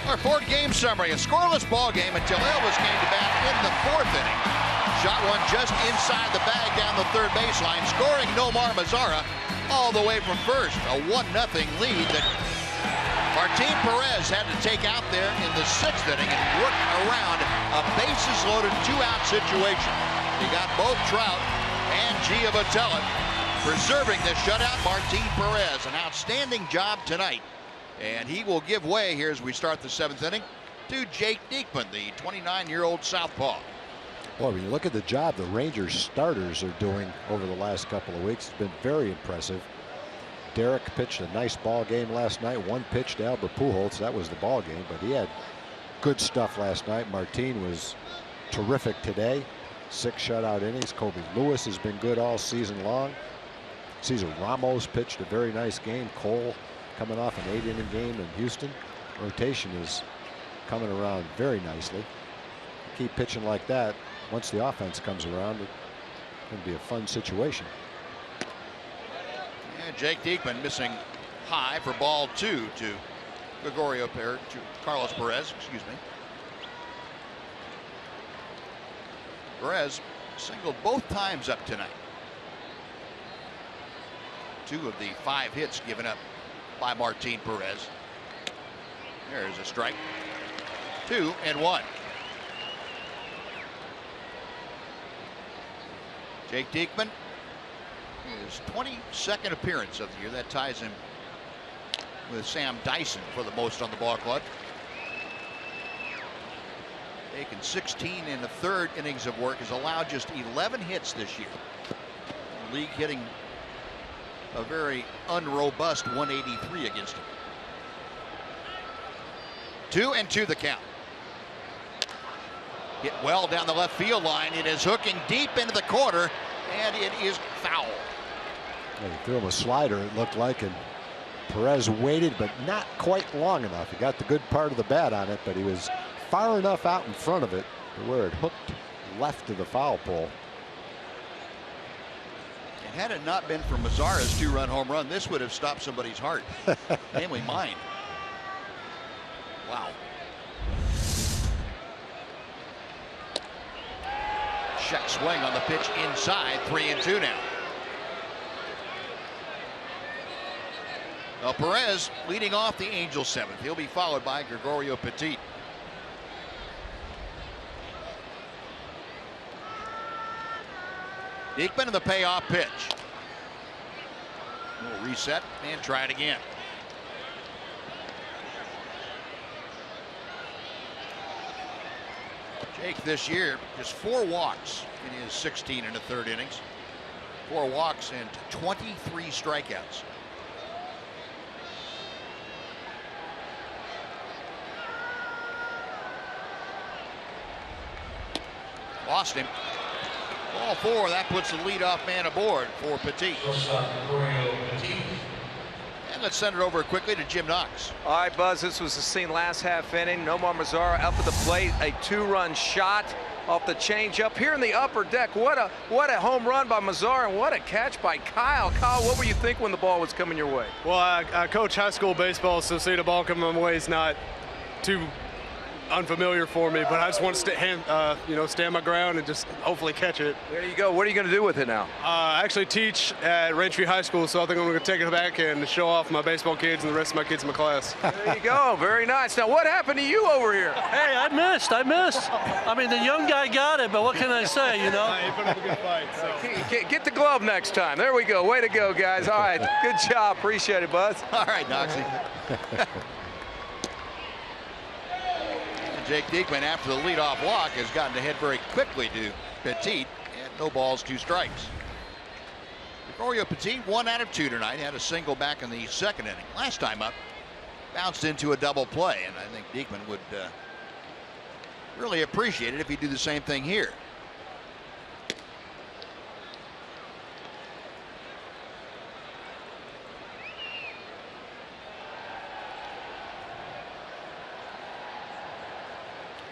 Our fourth game summary, a scoreless ball game until Elvis came to bat in the fourth inning. Shot one just inside the bag down the third baseline, scoring Nomar Mazara all the way from first. A 1-0 lead that Martin Perez had to take out there in the sixth inning and work around a bases-loaded two-out situation. He got both Trout and Giavotella, preserving the shutout. Martin Perez, an outstanding job tonight. And he will give way here as we start the seventh inning to Jake Diekman, the 29-year-old southpaw. Well, when you look at the job the Rangers starters are doing over the last couple of weeks, it's been very impressive. Derek pitched a nice ball game last night. One pitch to Albert Pujols. That was the ball game, but he had good stuff last night. Martin was terrific today. 6 shutout innings. Kobe Lewis has been good all season long. Cesar Ramos pitched a very nice game. Cole coming off an 8-inning game in Houston. Rotation is coming around very nicely. Keep pitching like that. Once the offense comes around, it's going to be a fun situation. Yeah, Jake Diekman missing high for ball 2 to Carlos Perez, excuse me. Perez singled both times up tonight. 2 of the 5 hits given up by Martin Perez. There's a strike. 2-1. Jake Diekman, his 22nd appearance of the year. That ties him with Sam Dyson for the most on the ball club. Taken 16 1/3 innings of work, has allowed just 11 hits this year. The league hitting a very unrobust 183 against him. 2-2 the count. Hit well down the left field line. It is hooking deep into the corner, and it is foul. Well, he threw him a slider, it looked like, and Perez waited, but not quite long enough. He got the good part of the bat on it, but he was far enough out in front of it to where it hooked left of the foul pole. And had it not been for Mazara's 2-run home run, this would have stopped somebody's heart, namely mine. Wow. Check swing on the pitch inside. 3-2 now. Well, Perez leading off the Angels 7th. He'll be followed by Gregorio Petit. Diekman in the payoff pitch. We'll reset and try it again. Jake this year just 4 walks in his 16 1/3 innings. 4 walks and 23 strikeouts. Lost him. Ball 4, that puts the leadoff man aboard for Petit. And let's send it over quickly to Jim Knox. All right, Buzz, this was the scene last half inning. Nomar Mazara up at the plate, a 2-run shot off the changeup here in the upper deck. What a home run by Mazara, and what a catch by Kyle. Kyle, what were you thinking when the ball was coming your way? Well, I coach high school baseball, so seeing the ball coming my way is not too unfamiliar for me, but I just want to stand my ground and just hopefully catch it. There you go. What are you going to do with it now? I actually teach at Ranchview High School, so I think I'm going to take it back and show off my baseball kids and the rest of my kids in my class. There you go. Very nice. Now, what happened to you over here? Hey, I missed. I mean, the young guy got it, but what can I say, you know? He put up a good fight. So. Get the glove next time. There we go. Way to go, guys. All right. Good job. Appreciate it, Buzz. All right, Knoxie. Jake Diekman, after the leadoff walk, has gotten ahead very quickly to Petit, and no balls, 2 strikes. Gregorio Petit, 1 out of 2 tonight, had a single back in the 2nd inning. Last time up, bounced into a double play, and I think Diekman would really appreciate it if he'd do the same thing here.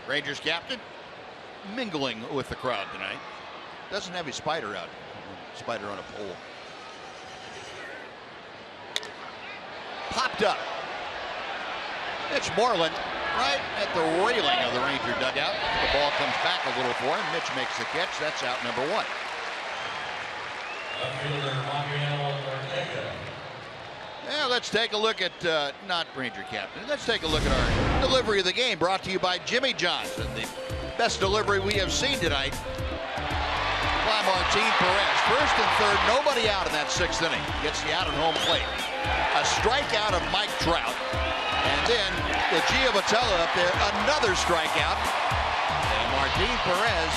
Rangers captain mingling with the crowd tonight. Doesn't have his spider out. Spider on a pole. Popped up. Mitch Moreland right at the railing of the Ranger dugout. The ball comes back a little for him. Mitch makes the catch. That's out number 1. Yeah, let's take a look at, not Ranger captain, let's take a look at our delivery of the game, brought to you by Jimmy John's. And the best delivery we have seen tonight by Martin Perez. First and third, nobody out in that 6th inning. Gets the out at home plate. A strikeout of Mike Trout. And then the Giovatello up there, another strikeout. And Martin Perez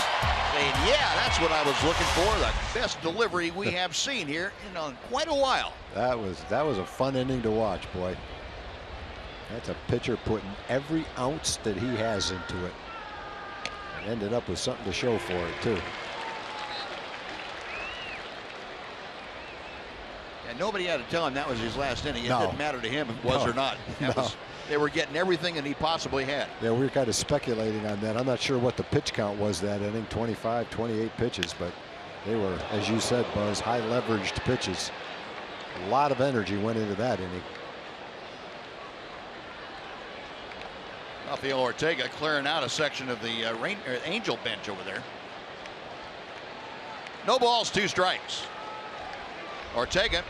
saying, yeah, that's what I was looking for. The best delivery we have seen here in quite a while. That was a fun inning to watch, boy. That's a pitcher putting every ounce that he has into it. And ended up with something to show for it, too. And nobody had to tell him that was his last inning. It didn't matter to him if it was or not. They were getting everything that he possibly had. Yeah, we were kind of speculating on that. I'm not sure what the pitch count was that inning, 25, 28 pitches, but they were, as you said, Buzz, high leveraged pitches. A lot of energy went into that inning. Rafael Ortega clearing out a section of the Angel bench over there. No balls, 2 strikes. Ortega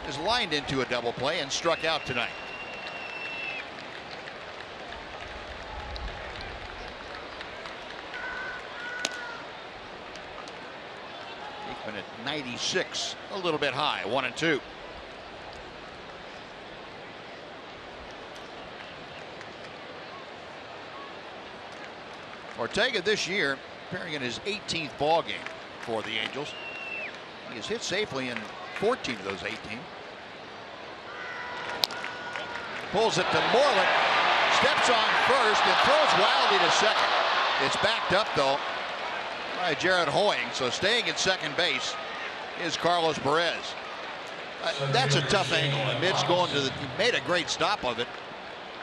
is lined into a double play and struck out tonight. Diekman at 96, a little bit high, 1-2. Ortega this year appearing in his 18th ball game for the Angels. He has hit safely in 14 of those 18. Pulls it to Moreland, steps on first and throws wildly to second. It's backed up though by Jared Hoying, so staying at second base is Carlos Perez. That's a tough angle, and Mitch going to he made a great stop of it,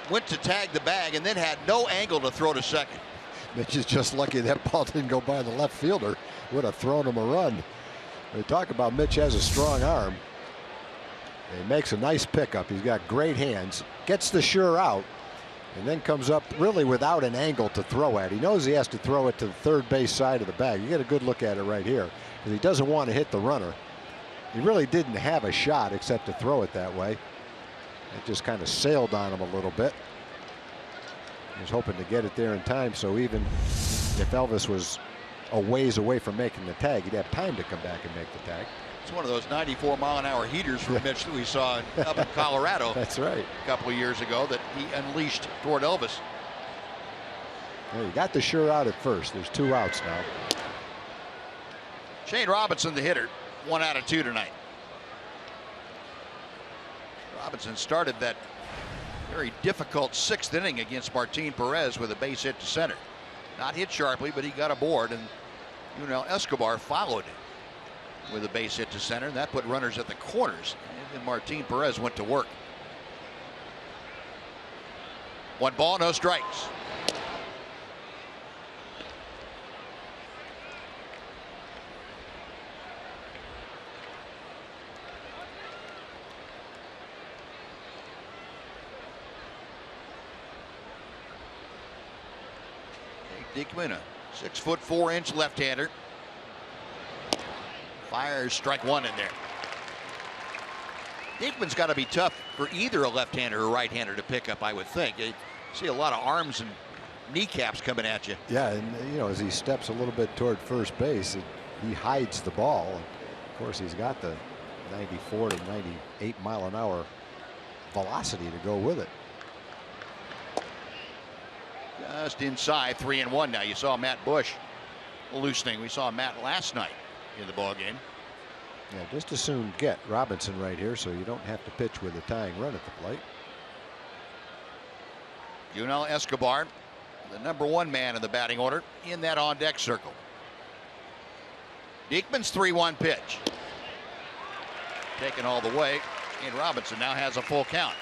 went to tag the bag and then had no angle to throw to second. Mitch is just lucky that ball didn't go by the left fielder. Would have thrown him a run. They talk about Mitch has a strong arm. He makes a nice pickup. He's got great hands. Gets the sure out. And then comes up really without an angle to throw at. He knows he has to throw it to the third base side of the bag. You get a good look at it right here. Because he doesn't want to hit the runner. He really didn't have a shot except to throw it that way. It just kind of sailed on him a little bit. He was hoping to get it there in time, so even if Elvis was a ways away from making the tag, he'd have time to come back and make the tag. It's one of those 94-mile-an-hour heaters from Mitch that we saw up in Colorado. That's right. A couple of years ago that he unleashed toward Elvis. Well, he got the sure out at first. There's 2 outs now. Shane Robinson, the hitter, 1 out of 2 tonight. Robinson started that very difficult 6th inning against Martin Perez with a base hit to center. Not hit sharply, but he got aboard, and Yunel Escobar followed with a base hit to center, and that put runners at the corners. And then Martin Perez went to work. 1 ball, no strikes. Diekman, a 6'4" left-hander. Fires strike 1 in there. Diekman's got to be tough for either a left-hander or right-hander to pick up, I would think. You see a lot of arms and kneecaps coming at you. Yeah, and as he steps a little bit toward first base, he hides the ball. Of course, he's got the 94 to 98 mile an hour velocity to go with it. Just inside, 3-1 now. You saw Matt Bush loosening. We saw Matt last night in the ball game. Yeah, just as soon get Robinson right here so you don't have to pitch with a tying run at the plate. Yunel Escobar, the #1 man in the batting order in that on-deck circle. Diekman's 3-1 pitch. Taken all the way, and Robinson now has a full count.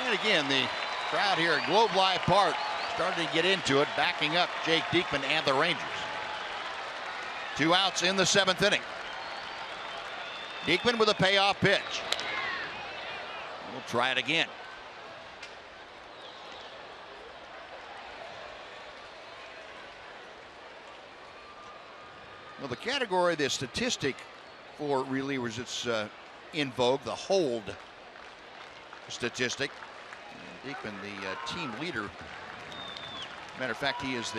And again, the crowd here at Globe Life Park starting to get into it, backing up Jake Diekman and the Rangers. 2 outs in the 7th inning. Diekman with a payoff pitch. We'll try it again. Well, the category, the statistic for relievers, it's in vogue, the hold statistic. Diekman, the team leader. Matter of fact, he is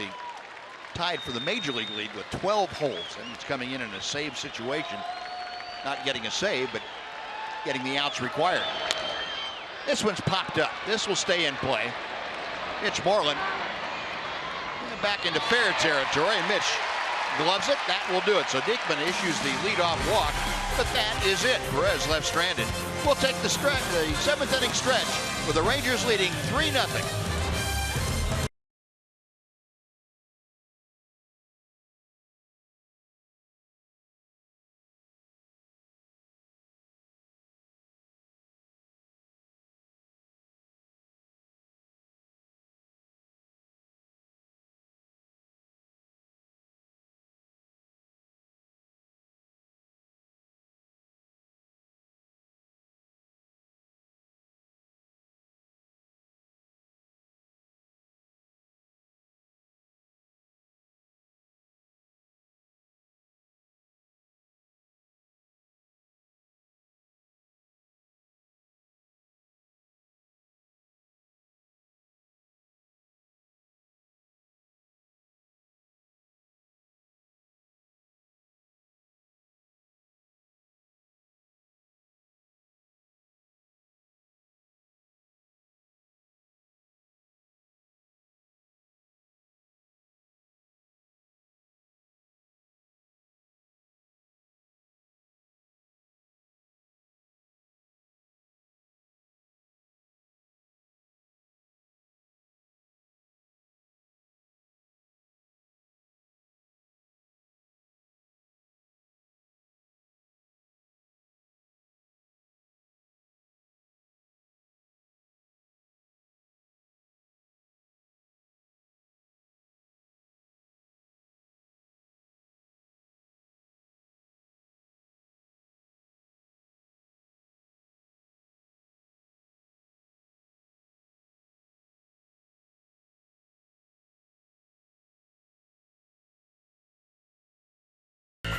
tied for the major league lead with 12 holds, and he's coming in a save situation, not getting a save, but getting the outs required. This one's popped up. This will stay in play. Mitch Moreland back into fair territory, and Mitch gloves it. That will do it. So Diekman issues the leadoff walk, but that is it. Perez left stranded. We'll take the 7th inning stretch with the Rangers leading 3-0.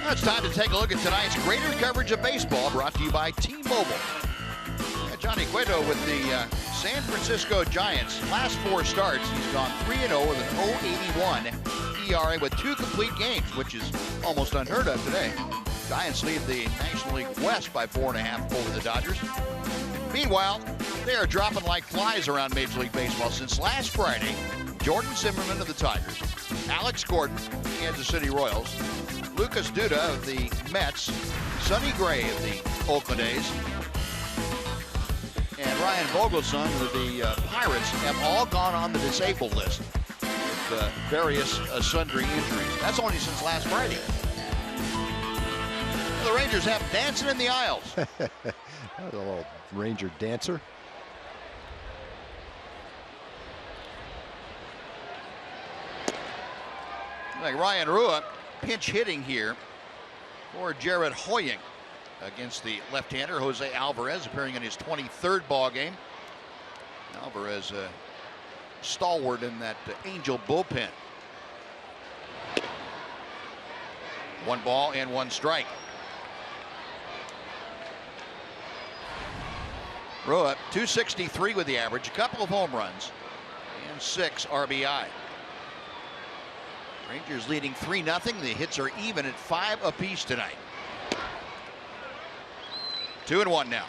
Now it's time to take a look at tonight's greater coverage of baseball, brought to you by T-Mobile. Johnny Cueto with the San Francisco Giants. Last 4 starts, he's gone 3-0 with an 0.81 ERA with 2 complete games, which is almost unheard of today. Giants lead the National League West by 4.5 over the Dodgers. Meanwhile, they are dropping like flies around Major League Baseball since last Friday. Jordan Zimmerman of the Tigers, Alex Gordon, Kansas City Royals, Lucas Duda of the Mets, Sonny Gray of the Oakland A's, and Ryan Vogelsong of the Pirates have all gone on the disabled list with various sundry injuries. That's only since last Friday. The Rangers have dancing in the aisles. A little Ranger dancer. Like Ryan Rua pinch hitting here for Jared Hoying against the left-hander Jose Alvarez, appearing in his 23rd ball game. Alvarez stalwart in that Angel bullpen. 1 ball and 1 strike. Rua, 263 with the average, a couple of home runs, and 6 RBI. Rangers leading 3-0. The hits are even at 5 apiece tonight. 2-1 now.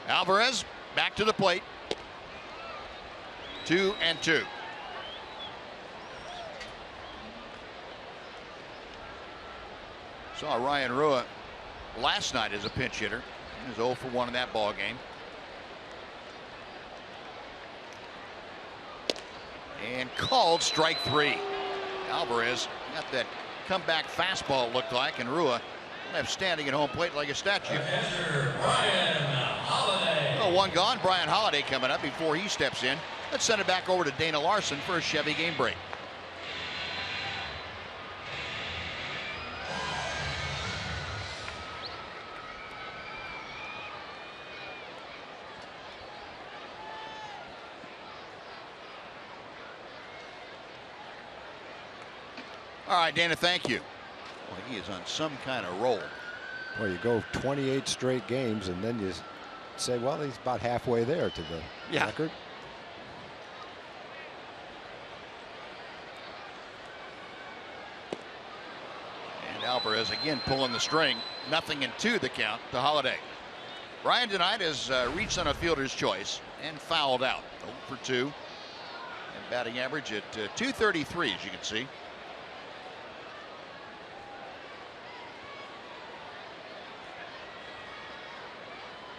Alvarez back to the plate. 2-2. Saw Ryan Rua last night as a pinch hitter. He was 0 for 1 in that ball game. And called strike 3. Alvarez got that comeback fastball, it looked like, and Rua left standing at home plate like a statue. Well, 1 gone. Brian Holiday coming up before he steps in. Let's send it back over to Dana Larson for a Chevy game break. All right, Dana, thank you. Well, he is on some kind of roll. Well, you go 28 straight games, and then you say, well, he's about halfway there to the record. And Alvarez again pulling the string. 0-2 the count to Holiday. Ryan tonight has reached on a fielder's choice and fouled out. 0 for 2. And batting average at .233, as you can see.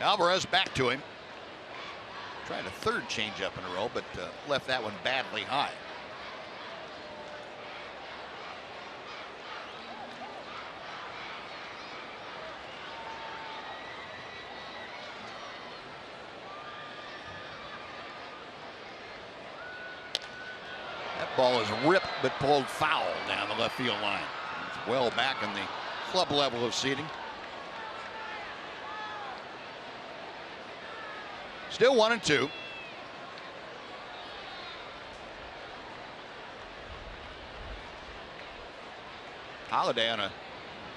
Alvarez back to him. Trying a 3rd changeup in a row, but left that one badly high. That ball is ripped but pulled foul down the left field line. It's well back in the club level of seating. Still 1-2. Holiday on a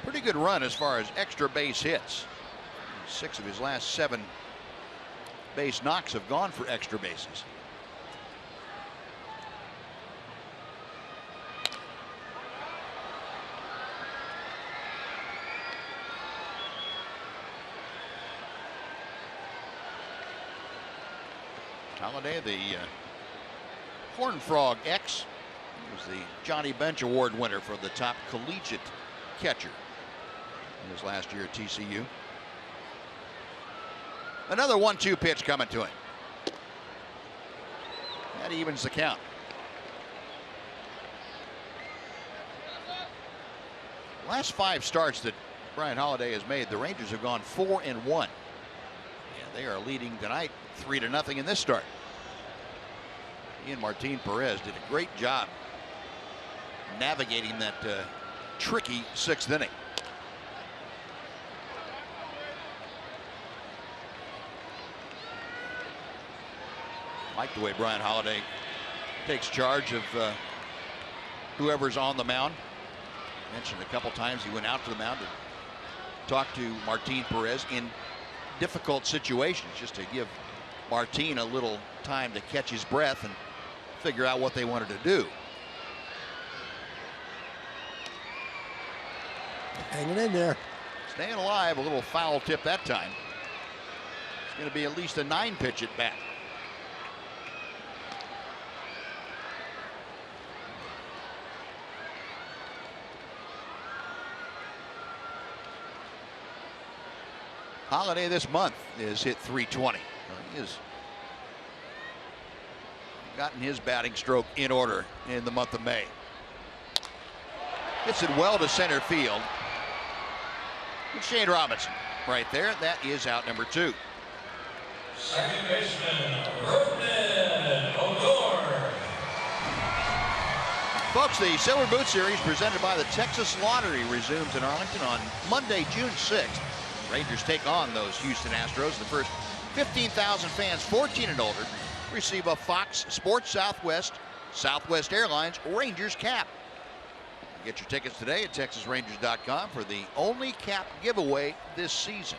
pretty good run as far as extra base hits. 6 of his last 7 base knocks have gone for extra bases. Holiday, the Horn Frog X, was the Johnny Bench Award winner for the top collegiate catcher in his last year at TCU. Another 1-2 pitch coming to him. That evens the count. Last 5 starts that Brian Holiday has made, the Rangers have gone 4-1. Yeah, they are leading tonight 3-0 in this start. Ian Martin Perez did a great job navigating that tricky 6th inning. Like the way Brian Holiday takes charge of whoever's on the mound. Mentioned a couple times he went out to the mound to talk to Martin Perez in difficult situations, just to give Martin a little time to catch his breath and figure out what they wanted to do. Hanging in there. Staying alive. A little foul tip that time. It's going to be at least a 9 pitch at bat. Holiday this month is hit .320. He has gotten his batting stroke in order in the month of May. Hits it well to center field. And Shane Robinson right there. That is out number 2. Second baseman, Rougned Odor. Folks, the Silver Boot Series presented by the Texas Lottery resumes in Arlington on Monday, June 6th. Rangers take on those Houston Astros. The first 15,000 fans 14 and older receive a Fox Sports Southwest Airlines Rangers cap. Get your tickets today at TexasRangers.com for the only cap giveaway this season.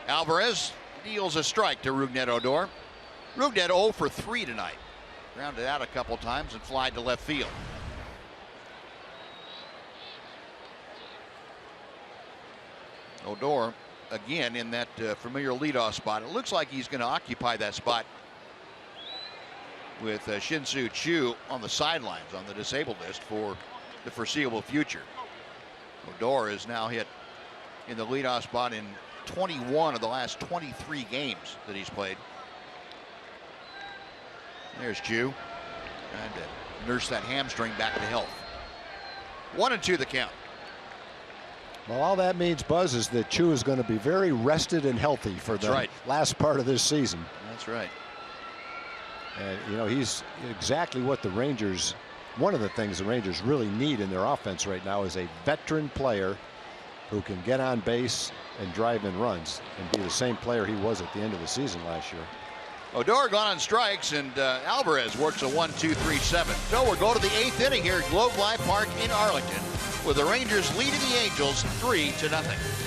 Alvarez deals a strike to Rougned Odor. Rougned 0 for 3 tonight. Grounded out a couple times and flied to left field. Odor again in that familiar leadoff spot. It looks like he's going to occupy that spot with Shin-Soo Choo on the sidelines on the disabled list for the foreseeable future. Odor is now hit in the leadoff spot in 21 of the last 23 games that he's played. There's Choo trying to nurse that hamstring back to health. 1-2 the count. Well, all that means, Buzz, is that Choo is going to be very rested and healthy for the last part of this season. That's right. And, you know, he's exactly what the Rangers, one of the things the Rangers really need in their offense right now is a veteran player who can get on base and drive in runs and be the same player he was at the end of the season last year. Odor gone on strikes, and Alvarez works a 1-2-3-7. So we're going to the 8th inning here at Globe Life Park in Arlington, with the Rangers leading the Angels 3-0.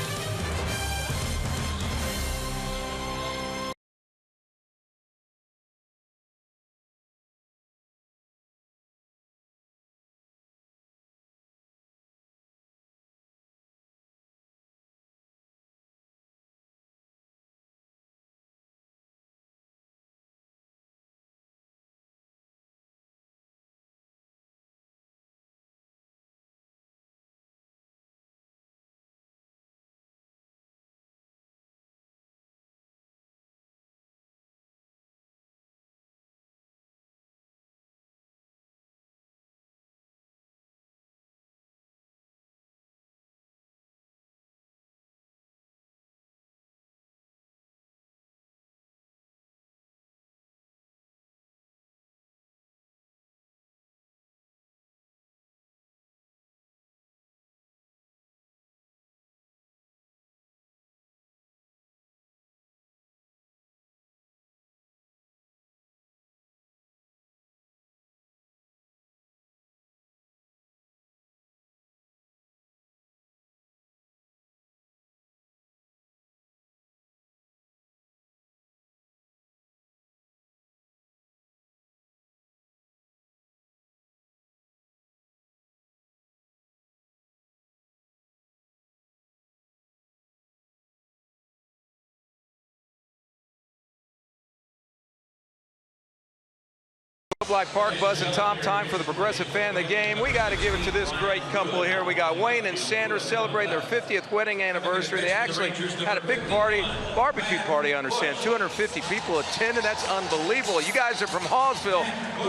Black Park, Buzz and Tom, time for the Progressive Fan of the Game. We got to give it to this great couple here. We got Wayne and Sandra celebrating their 50th wedding anniversary. They actually had a big party, barbecue party, I understand. 250 people attended. That's unbelievable. You guys are from Hallsville.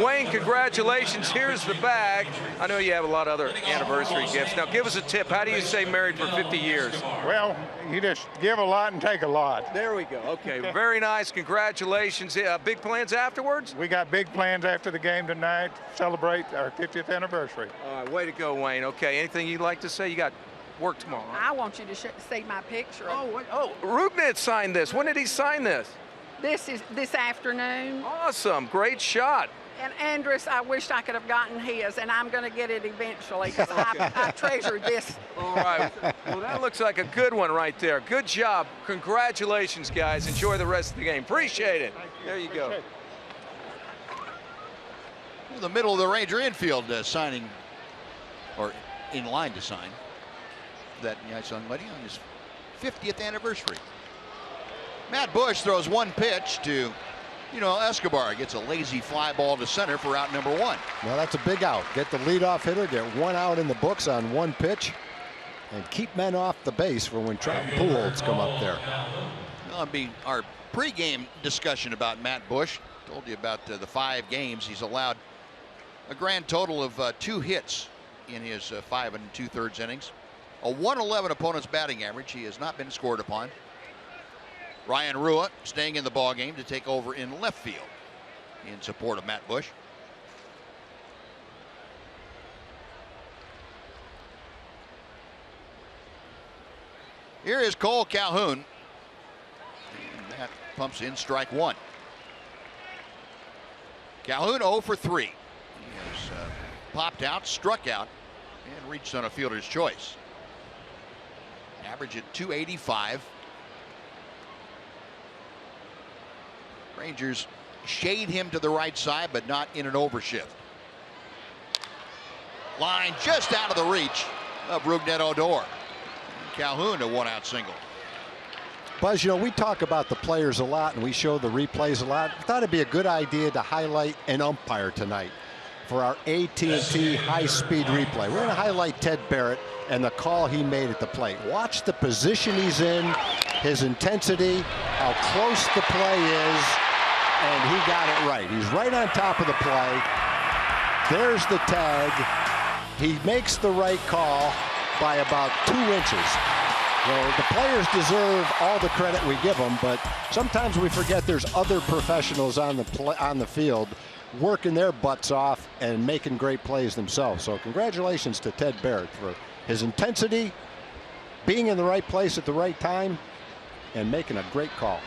Wayne, congratulations. Here's the bag. I know you have a lot of other anniversary gifts. Now, give us a tip. How do you say married for 50 years? Well, you just give a lot and take a lot. There we go. Okay, very nice. Congratulations. Big plans afterwards? We got big plans after the game tonight to celebrate our 50th anniversary. All right, way to go, Wayne. Okay, anything you'd like to say? You got work tomorrow. I want you to see my picture. Rougned signed this. When did he sign this? This is this afternoon. Awesome. Great shot. And Andrus, I wished I could have gotten his, and I'm going to get it eventually because I treasure this. All right. Well, that looks like a good one right there. Good job. Congratulations, guys. Enjoy the rest of the game. Appreciate it. There you go. In the middle of the Ranger infield signing, or in line to sign, that Yaa-Sung Leddy on his 50th anniversary. Matt Bush throws one pitch to Escobar, gets a lazy fly ball to center for out number 1. Well, that's a big out. Get the leadoff hitter, get one out in the books on one pitch. and keep men off the base for when Trout and Pujols come up there. That'll be our pregame discussion about Matt Bush. Told you about the 5 games. He's allowed a grand total of 2 hits in his 5 2/3 innings. A 111 opponent's batting average. He has not been scored upon. Ryan Rua staying in the ballgame to take over in left field in support of Matt Bush. Here is Cole Calhoun. And that pumps in strike 1. Calhoun 0 for 3. He has popped out, struck out, and reached on a fielder's choice. Average at 285. Rangers shade him to the right side, but not in an overshift. Line just out of the reach of Rougned Odor. Calhoun a 1-out single. Buzz, you know, we talk about the players a lot and we show the replays a lot. I thought it'd be a good idea to highlight an umpire tonight for our AT&T high-speed replay. We're going to highlight Ted Barrett and the call he made at the plate. Watch the position he's in, his intensity, how close the play is, and he got it right. He's right on top of the play. There's the tag. He makes the right call by about 2 inches. Well, the players deserve all the credit we give them, but sometimes we forget there's other professionals on the field working their butts off and making great plays themselves. So congratulations to Ted Barrett for his intensity, being in the right place at the right time, and making a great call.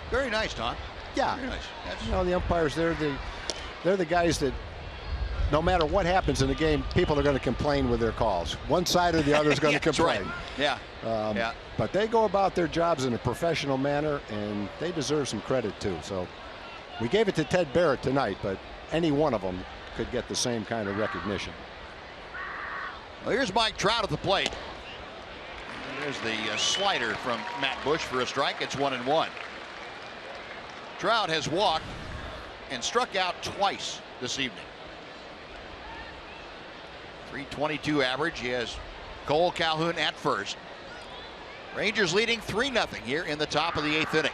Very nice, Tom. Yeah. Very nice. You know, the umpires, they're the guys that no matter what happens in the game, people are going to complain with their calls. One side or the other is going to complain. Right. Yeah. But they go about their jobs in a professional manner, and they deserve some credit too. So we gave it to Ted Barrett tonight, but any one of them could get the same kind of recognition. Well, here's Mike Trout at the plate. There's the slider from Matt Bush for a strike. It's 1-1. Trout has walked and struck out twice this evening. 322 average. He has Cole Calhoun at first. Rangers leading 3-0 here in the top of the 8th inning.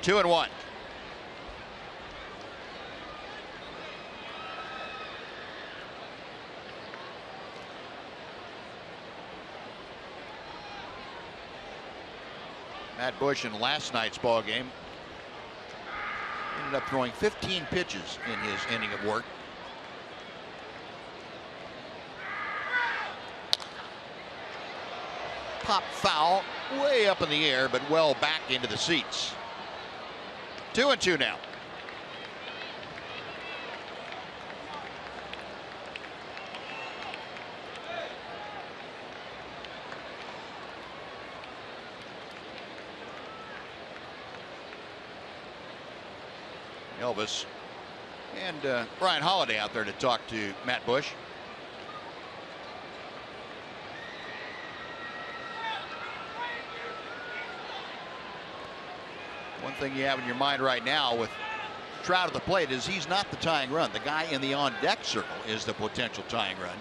Two and 1. Matt Bush in last night's ball game ended up throwing 15 pitches in his inning of work. Pop foul way up in the air, but well back into the seats. 2-2 now. Elvis and Brian Holiday out there to talk to Matt Bush. One thing you have in your mind right now with Trout at the plate is he's not the tying run. The guy in the on-deck circle is the potential tying run.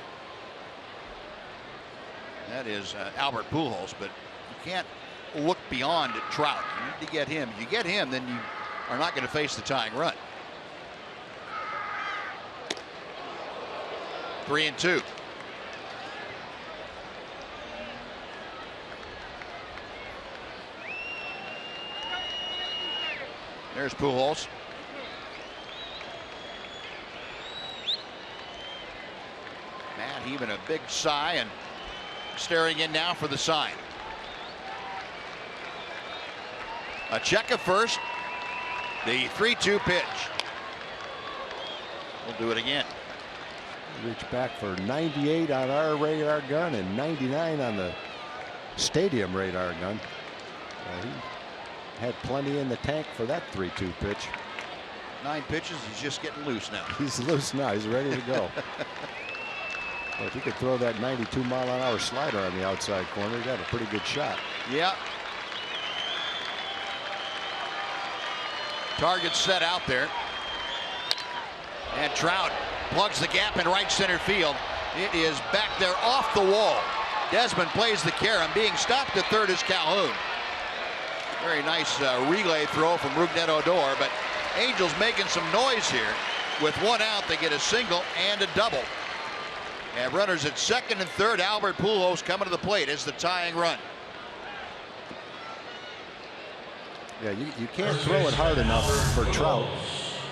That is Albert Pujols, but you can't look beyond Trout. You need to get him. If you get him, then you are not going to face the tying run. 3-2. There's Pujols. Matt heaving a big sigh and staring in now for the sign. A check at first. The 3-2 pitch. We'll do it again. Reach back for 98 on our radar gun and 99 on the stadium radar gun. He had plenty in the tank for that 3-2 pitch. 9 pitches. He's just getting loose now. He's loose now. He's ready to go. Well, if he could throw that 92-mile-an-hour slider on the outside corner, he got a pretty good shot. Yeah. Target set out there. And Trout plugs the gap in right center field. It is back there off the wall. Desmond plays the carom. Being stopped at third is Calhoun. Very nice relay throw from Rougned Odor, but Angels making some noise here. With one out, they get a single and a double. And runners at second and third. Albert Pujols coming to the plate as the tying run. Yeah, you can't throw it hard enough for Trout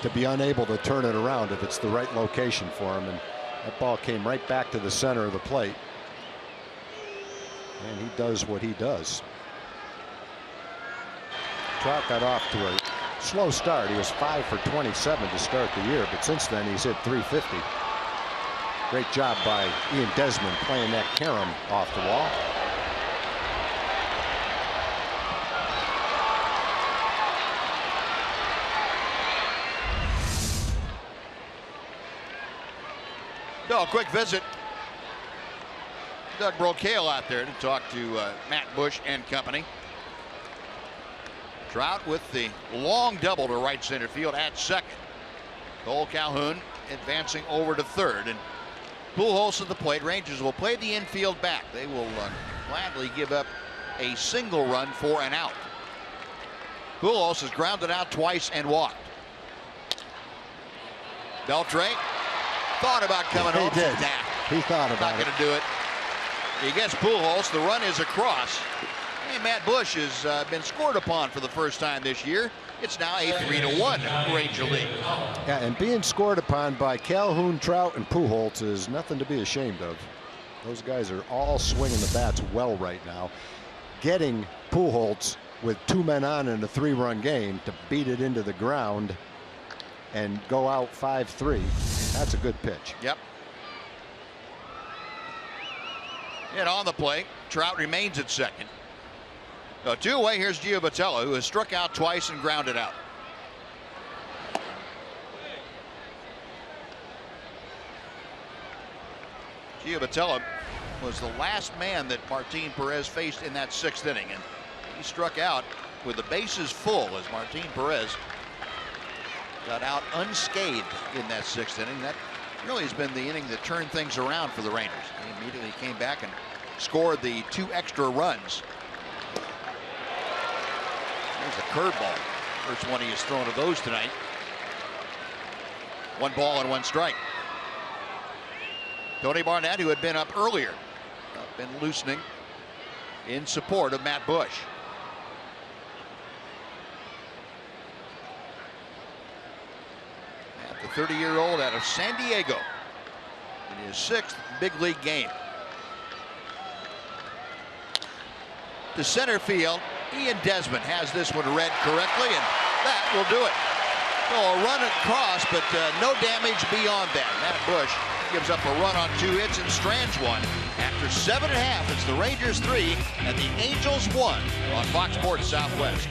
to be unable to turn it around if it's the right location for him. And that ball came right back to the center of the plate. And he does what he does. Trout got off to a slow start. He was 5 for 27 to start the year, but since then he's hit .350. Great job by Ian Desmond playing that carom off the wall. No, quick visit. Doug Brocail out there to talk to Matt Bush and company. Trout with the long double to right center field at second. Cole Calhoun advancing over to third, and Pujols at the plate. Rangers will play the infield back. They will gladly give up a single run for an out. Pujols has grounded out twice and walked. Beltre thought about coming home. He did. He thought about it. Not going to do it. He gets Pujols. The run is across. And Matt Bush has been scored upon for the first time this year. It's now a 3-1 Ranger lead. Yeah, and being scored upon by Calhoun, Trout, and Pujols is nothing to be ashamed of. Those guys are all swinging the bats well right now. Getting Pujols with 2 men on in a 3-run game to beat it into the ground and go out 5-3. That's a good pitch. Yep. And on the plate, Trout remains at second. So 2 away. Here's Gio Botello, who has struck out twice and grounded out. Gio Botello was the last man that Martin Perez faced in that 6th inning, and he struck out with the bases full as Martin Perez got out unscathed in that 6th inning. That really has been the inning that turned things around for the Rangers. They immediately came back and scored the 2 extra runs. There's a curveball. First one he has thrown of those tonight. 1 ball and 1 strike. Tony Barnett, who had been up earlier, been loosening in support of Matt Bush. The 30-year-old out of San Diego in his 6th big league game. To center field, Ian Desmond has this one read correctly, and that will do it. So a run across, but no damage beyond that. Matt Bush gives up a run on 2 hits and strands 1. After 7.5, it's the Rangers 3 and the Angels 1 on Fox Sports Southwest.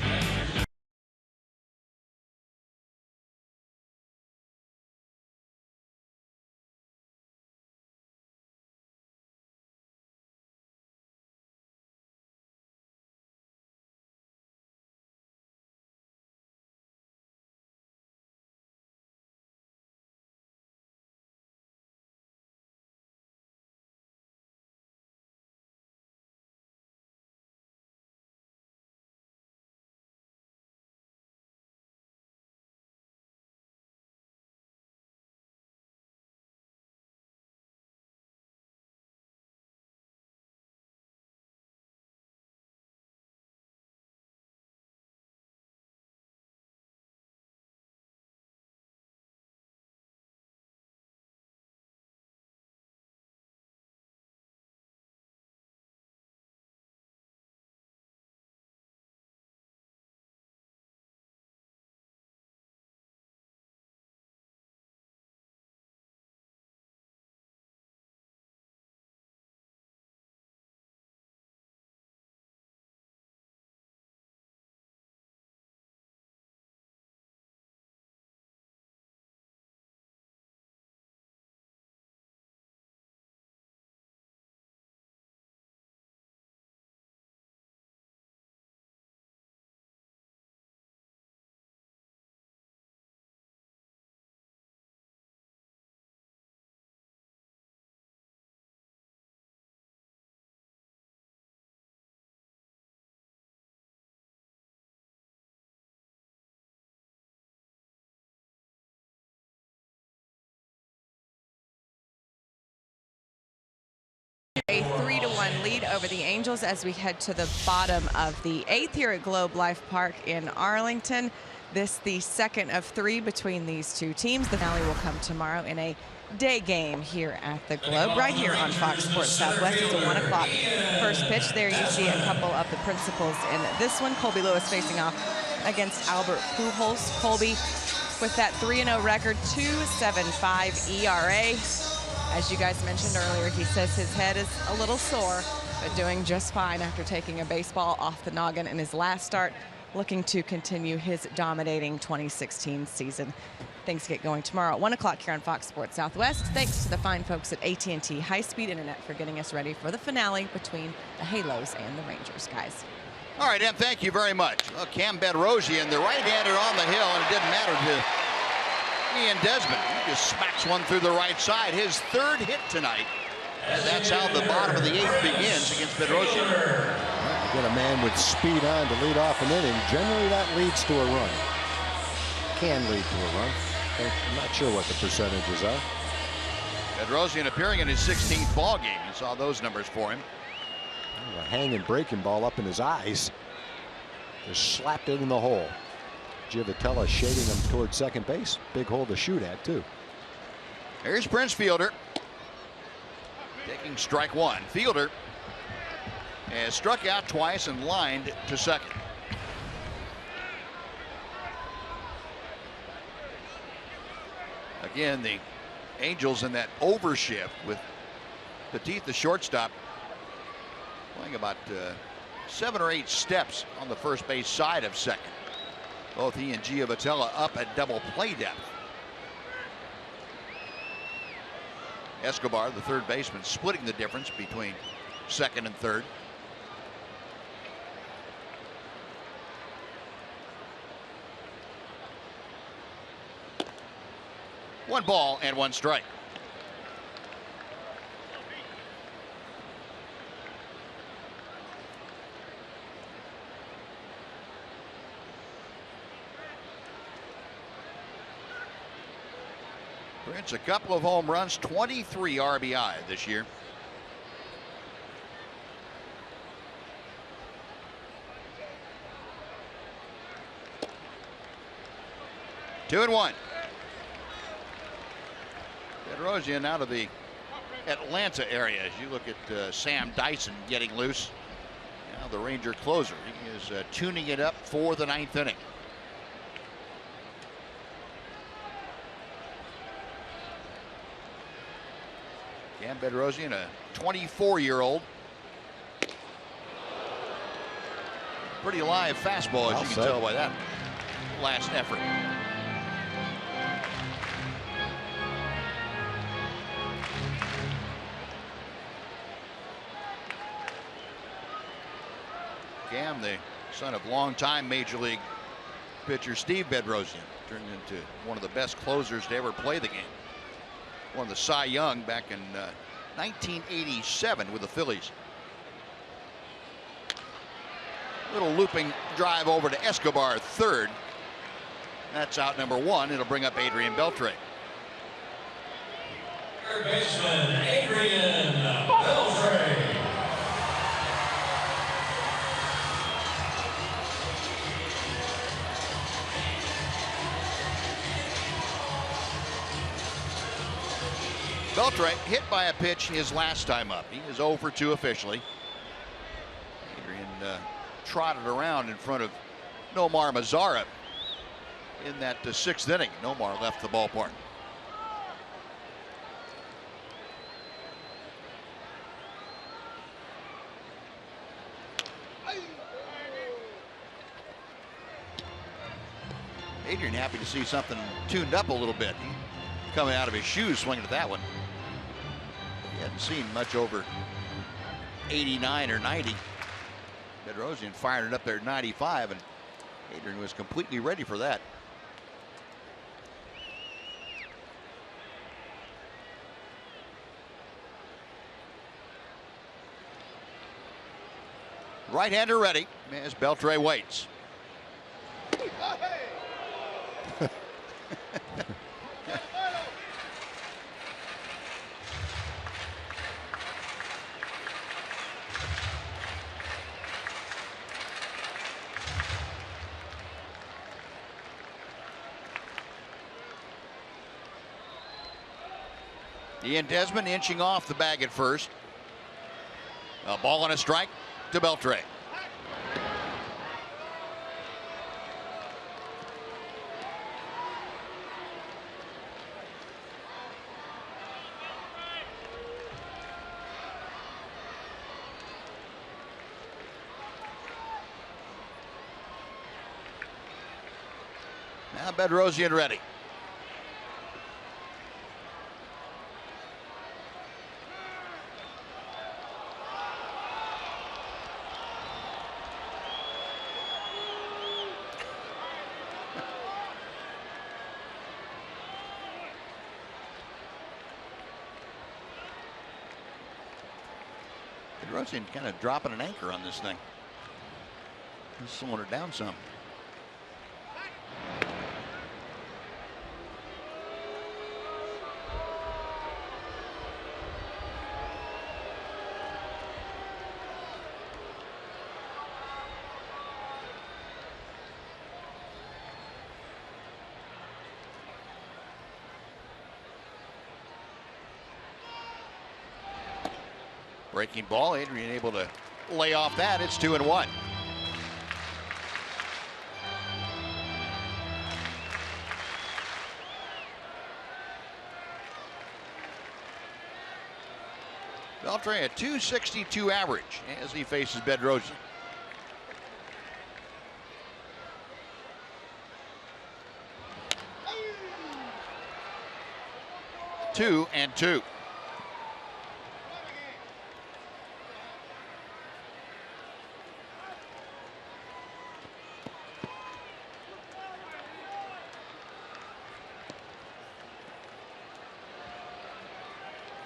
A 3-1 lead over the Angels as we head to the bottom of the 8th here at Globe Life Park in Arlington. This the second of 3 between these two teams. The finale will come tomorrow in a day game here at the Globe, right here on Fox Sports Southwest. It's a 1 o'clock first pitch. There you see a couple of the principals in this one. Colby Lewis facing off against Albert Pujols. Colby with that 3-0 record, 2.75 ERA. As you guys mentioned earlier, he says his head is a little sore, but doing just fine after taking a baseball off the noggin in his last start, looking to continue his dominating 2016 season. Things get going tomorrow at 1 o'clock here on Fox Sports Southwest. Thanks to the fine folks at AT&T High-Speed Internet for getting us ready for the finale between the Halos and the Rangers, guys. All right, Em, thank you very much. Well, Cam Bedrosian, the right-hander on the hill, and it didn't matter to Ian Desmond. He just smacks one through the right side. His 3rd hit tonight. And that's how the bottom of the 8th begins against Bedrosian. You get a man with speed on to lead off an inning. Generally, that leads to a run. Can lead to a run. I'm not sure what the percentages are. Bedrosian appearing in his 16th ball game. You saw those numbers for him. A hanging breaking ball up in his eyes. Just slapped it in the hole. Givitella shading him towards second base. Big hole to shoot at, too. Here's Prince Fielder. Taking strike 1. Fielder has struck out twice and lined to second. Again, the Angels in that overshift with Petit, the shortstop, playing about 7 or 8 steps on the first base side of second. Both he and Givitella up at double play depth. Escobar, the third baseman, splitting the difference between second and third. One ball and 1 strike. Prince, a couple of home runs, 23 RBI this year. Two and 1. Bedrosian out of the Atlanta area as you look at Sam Dyson getting loose. Now the Ranger closer. He is tuning it up for the 9th inning. Cam Bedrosian, a 24-year-old. Pretty live fastball, as you can tell by that last effort. Cam, the son of longtime Major League pitcher Steve Bedrosian, turned into one of the best closers to ever play the game. Won the Cy Young back in 1987 with the Phillies. Little looping drive over to Escobar, third. That's out number 1. It'll bring up Adrian Beltre. Third baseman Adrian Beltre. Beltre hit by a pitch his last time up. He is 0 for 2 officially. Adrian trotted around in front of Nomar Mazara in that 6th inning. Nomar left the ballpark. Adrian happy to see something tuned up a little bit. Coming out of his shoes swinging at that one. He hadn't seen much over 89 or 90. Bedrosian fired it up there at 95, and Adrian was completely ready for that. Right-hander ready as Beltre waits. Ian Desmond inching off the bag at first. A ball and a strike to Beltre. Now Bedrosian ready. Bedrosian kind of dropping an anchor on this thing. He's slowing it down some. Breaking ball, Adrian able to lay off that. It's 2-1. Beltre a .262 average as he faces Bedrosian. 2-2.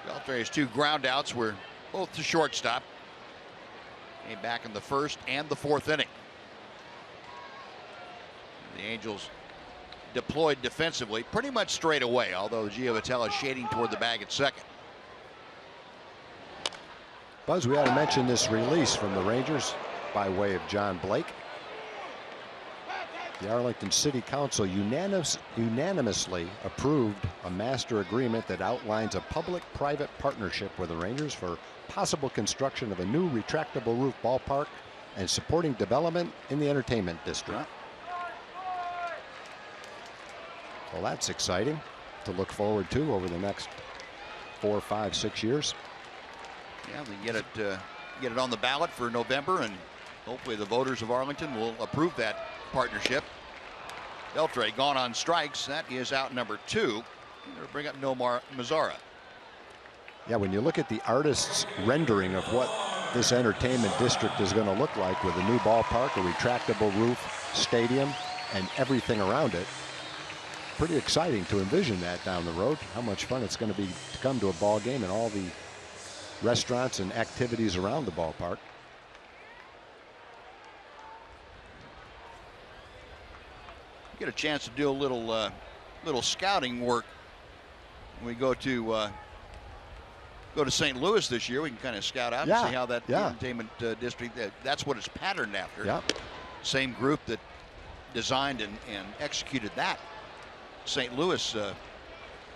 Beltre's 2 ground outs were both to shortstop. Came back in the first and the fourth inning. The Angels deployed defensively pretty much straight away, although Gio Vitale shading toward the bag at second. Buzz, we ought to mention this release from the Rangers by way of John Blake. The Arlington City Council unanimously approved a master agreement that outlines a public-private partnership with the Rangers for possible construction of a new retractable roof ballpark and supporting development in the entertainment district. Well, that's exciting to look forward to over the next 4, 5, 6 years. Yeah, they get it on the ballot for November, and hopefully the voters of Arlington will approve that partnership. Beltre gone on strikes. That is out number 2. They'll bring up Nomar Mazara. Yeah, when you look at the artist's rendering of what this entertainment district is going to look like with a new ballpark, a retractable roof, stadium, and everything around it, pretty exciting to envision that down the road. How much fun it's going to be to come to a ball game and all the restaurants and activities around the ballpark. Get a chance to do a little scouting work when we go to St. Louis this year. We can kind of scout out and see how that entertainment district, that's what it's patterned after. Yeah. Same group that designed and executed that St. Louis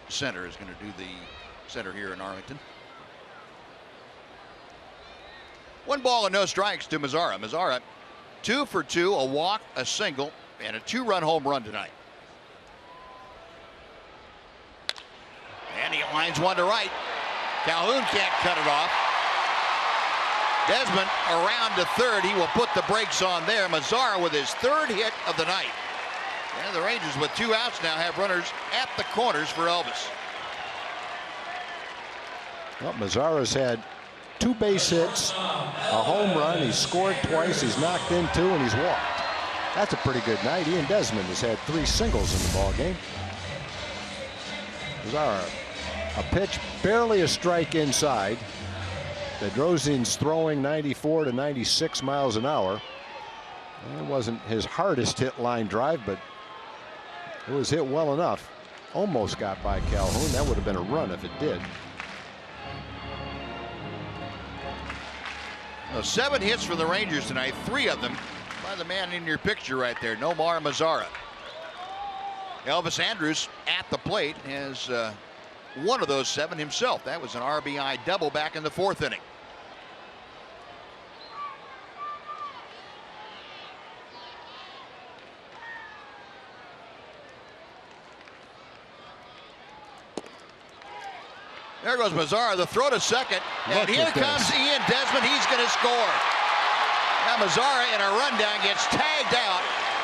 center is going to do the center here in Arlington. 1 ball and no strikes to Mazara. Mazara 2 for 2, a walk, a single, and a 2-run home run tonight. And he lines one to right. Calhoun can't cut it off. Desmond around to third. He will put the brakes on there. Mazara with his 3rd hit of the night. And the Rangers with 2 outs now have runners at the corners for Elvis. Well, Mazara's had 2 base hits, a home run. He's scored twice. He's knocked in 2, and he's walked. That's a pretty good night. Ian Desmond has had 3 singles in the ball game. Mazara, a pitch, barely a strike inside. Bedrosian's throwing 94 to 96 miles an hour. It wasn't his hardest hit line drive, but it was hit well enough. Almost got by Calhoun. That would have been a run if it did. 7 hits for the Rangers tonight, 3 of them by the man in your picture right there, Nomar Mazara. Elvis Andrus at the plate has one of those 7 himself. That was an RBI double back in the 4th inning. There goes Mazara, the throw to second, and here comes Ian Desmond. He's going to score. Now Mazara in a rundown gets tagged out,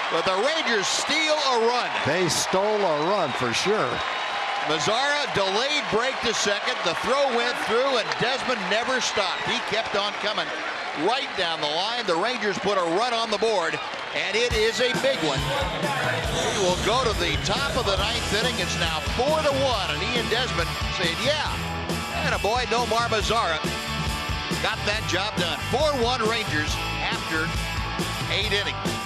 but the Rangers steal a run. They stole a run for sure. Mazara delayed break to second. The throw went through, and Desmond never stopped. He kept on coming right down the line. The Rangers put a run on the board, and it is a big one. We will go to the top of the 9th inning. It's now 4-1, and Ian Desmond said, yeah, and a boy, Nomar Mazara got that job done. 4-1 Rangers after 8 innings.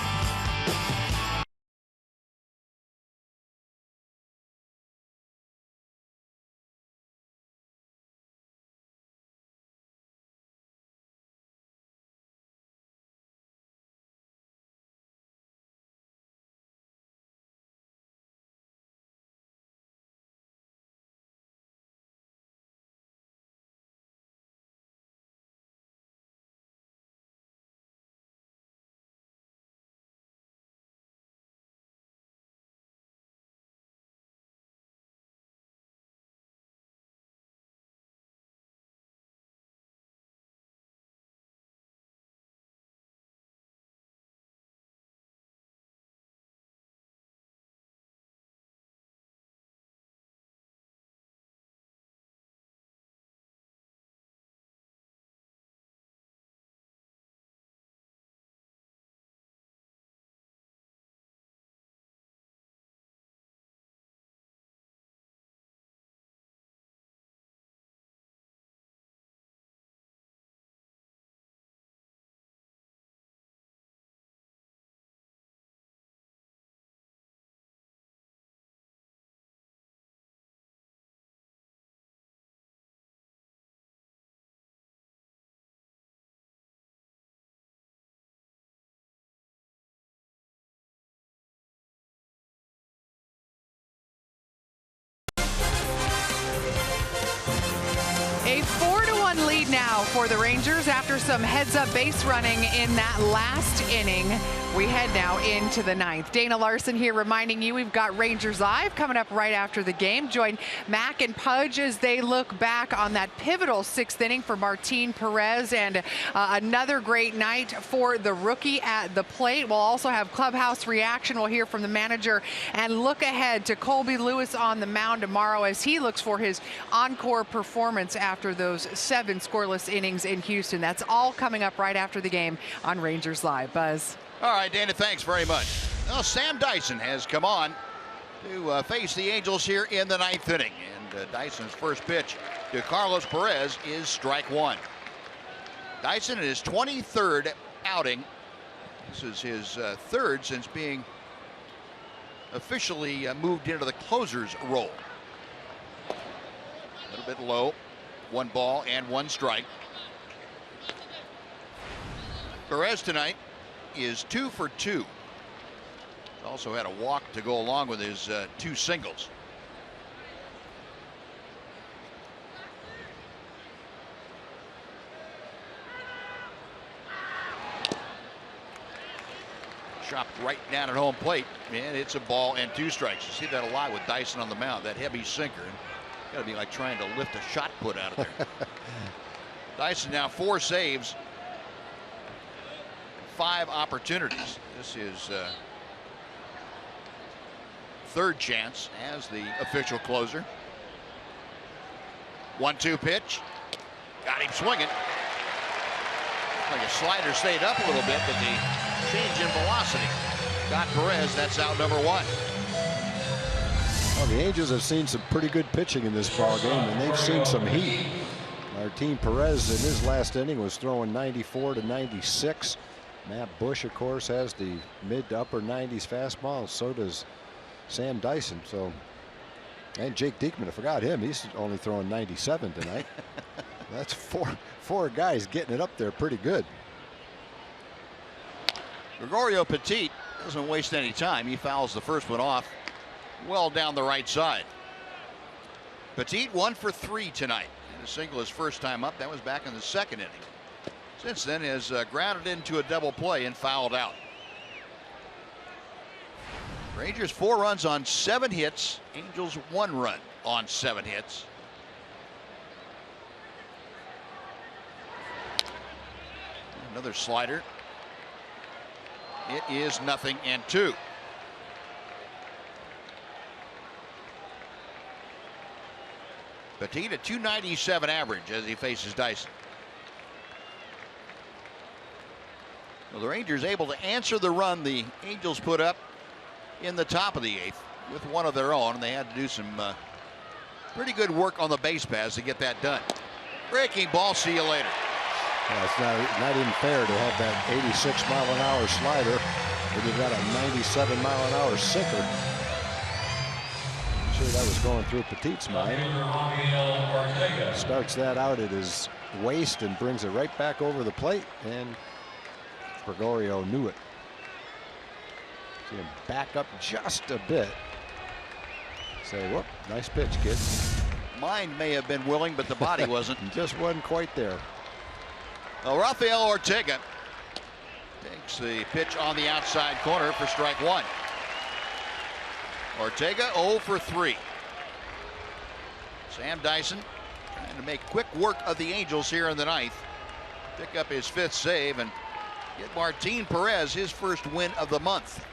A 4-1 lead now for the Rangers after some heads-up base running in that last inning. We head now into the 9th. Dana Larson here reminding you we've got Rangers Live coming up right after the game. Join Mac and Pudge as they look back on that pivotal 6th inning for Martin Perez, and another great night for the rookie at the plate. We'll also have clubhouse reaction. We'll hear from the manager and look ahead to Colby Lewis on the mound tomorrow as he looks for his encore performance after those 7 scoreless innings in Houston. That's all coming up right after the game on Rangers Live. Buzz. All right, Dana, thanks very much. Well, Sam Dyson has come on to face the Angels here in the 9th inning. And Dyson's first pitch to Carlos Perez is strike 1. Dyson in his 23rd outing. This is his 3rd since being officially moved into the closer's role. A little bit low. 1 ball and 1 strike. Perez tonight is 2 for 2. He's also had a walk to go along with his 2 singles. Chopped right down at home plate, and it's a ball and 2 strikes. You see that a lot with Dyson on the mound, that heavy sinker. Got to be like trying to lift a shot put out of there. Dyson now 4 saves, 5 opportunities. This is 3rd chance as the official closer. 1-2 pitch. Got him swinging. Like a slider stayed up a little bit, but the change in velocity got Perez. That's out number 1. Well, the Angels have seen some pretty good pitching in this ball game, and they've seen some heat. Martin Perez in his last inning was throwing 94 to 96. Matt Bush, of course, has the mid to upper 90s fastball. So does Sam Dyson. So, and Jake Diekman, I forgot him. He's only throwing 97 tonight. That's four guys getting it up there pretty good. Gregorio Petit doesn't waste any time. He fouls the first one off well down the right side. Petit 1 for 3 tonight. And a single his first time up. That was back in the second inning. Since then has grounded into a double play and fouled out. Rangers 4 runs on 7 hits. Angels 1 run on 7 hits. Another slider. It is 0-2. Petit a .297 average as he faces Dyson. Well, the Rangers able to answer the run the Angels put up in the top of the 8th with one of their own, and they had to do some pretty good work on the base paths to get that done. Breaking ball, see you later. Yeah, it's not even fair to have that 86-mile-an-hour slider when you've got a 97-mile-an-hour sinker. I'm sure that was going through Petit's mind. Starts that out at his waist and brings it right back over the plate, and Gregorio knew it. See him back up just a bit. Say, whoop, nice pitch, kid. Mind may have been willing, but the body wasn't. Just wasn't quite there. Well, Rafael Ortega takes the pitch on the outside corner for strike 1. Ortega 0 for 3. Sam Dyson trying to make quick work of the Angels here in the 9th. Pick up his 5th save and get Martin Perez his first win of the month.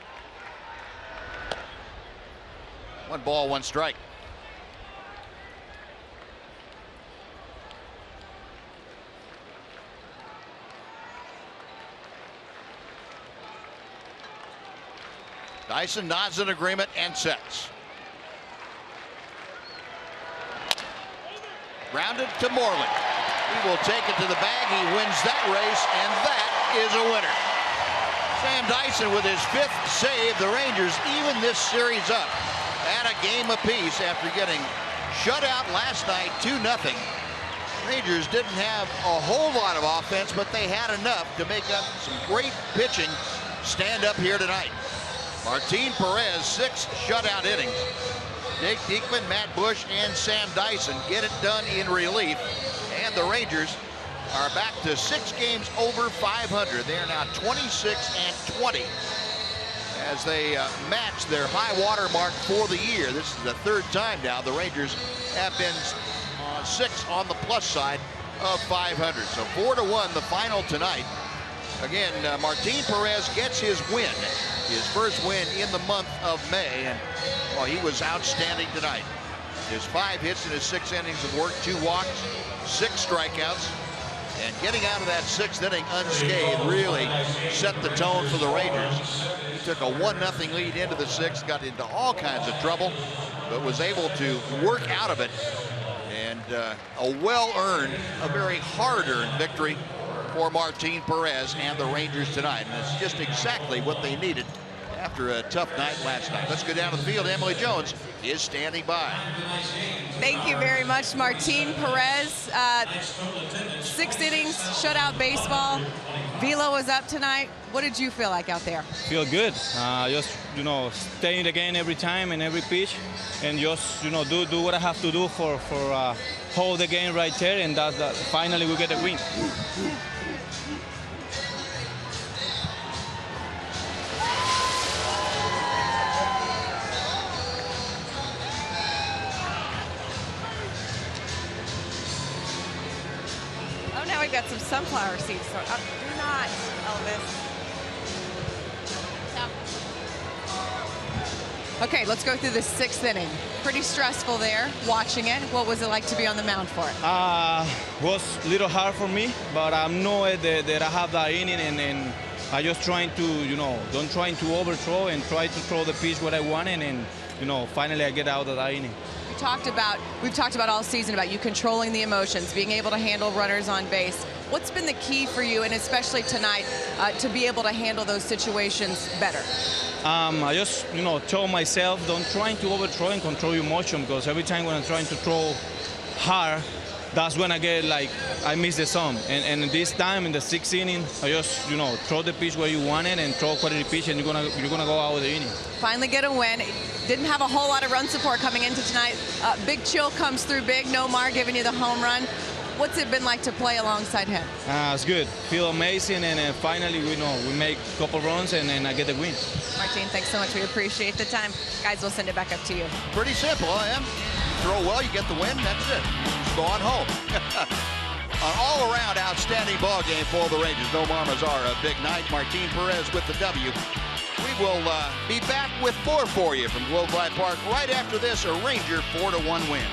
1 ball, 1 strike. Dyson nods in agreement and sets. Grounded to Moreland. He will take it to the bag. He wins that race, and that is a winner. Sam Dyson with his 5th save. The Rangers even this series up at a game apiece after getting shut out last night 2-0. Rangers didn't have a whole lot of offense, but they had enough to make up some great pitching stand up here tonight. Martin Perez, 6 shutout innings. Jake Diekman, Matt Bush, and Sam Dyson get it done in relief. And the Rangers are back to 6 games over 500. They are now 26-20 as they match their high water mark for the year. This is the 3rd time now the Rangers have been 6 on the plus side of 500. So 4-1 the final tonight. Again, Martin Perez gets his win, his first win in the month of May, and well, he was outstanding tonight. His 5 hits in his 6 innings of work, 2 walks, 6 strikeouts, and getting out of that 6th inning unscathed really set the tone for the Rangers. He took a 1-0 lead into the 6th, got into all kinds of trouble, but was able to work out of it, and a well-earned, a very hard-earned victory for Martin Perez and the Rangers tonight. And it's just exactly what they needed after a tough night last night. Let's go down to the field. Emily Jones is standing by. Thank you very much, Martin Perez. 6 innings, shutout baseball. Velo was up tonight. What did you feel like out there? Feel good. Just, stay in the game every time and every pitch, and just, do what I have to do for hold the game right there, and that finally we get a win. Now we've got some sunflower seeds. So do not, Elvis. Okay, let's go through the 6th inning. Pretty stressful there, watching it. What was it like to be on the mound for it? Was a little hard for me, but I know that I have that inning, and I just trying to, don't trying to overthrow and try to throw the pitch what I wanted, and finally I get out of that inning. We've talked about all season about you controlling the emotions, being able to handle runners on base. What's been the key for you, and especially tonight, to be able to handle those situations better? I just, tell myself, don't try to overthrow and control your motion, because every time when I'm trying to throw hard, that's when I get like I miss the zone. And this time in the 6th inning, I just throw the pitch where you want it and throw quality pitch, and you're gonna go out with the inning. Finally get a win. Didn't have a whole lot of run support coming into tonight. Big Chill comes through big. Nomar giving you the home run. What's it been like to play alongside him? It's good. Feel amazing, and finally we make a couple runs and I get the win. Martin, thanks so much. We appreciate the time. Guys, we'll send it back up to you. Pretty simple, huh? Throw well, you get the win, that's it. Just go on home. An all-around outstanding ball game for the Rangers. Nomar Mazara, a big night. Martin Perez with the W. We will be back with more for you from Globe Life Park right after this, a Ranger 4-1 win.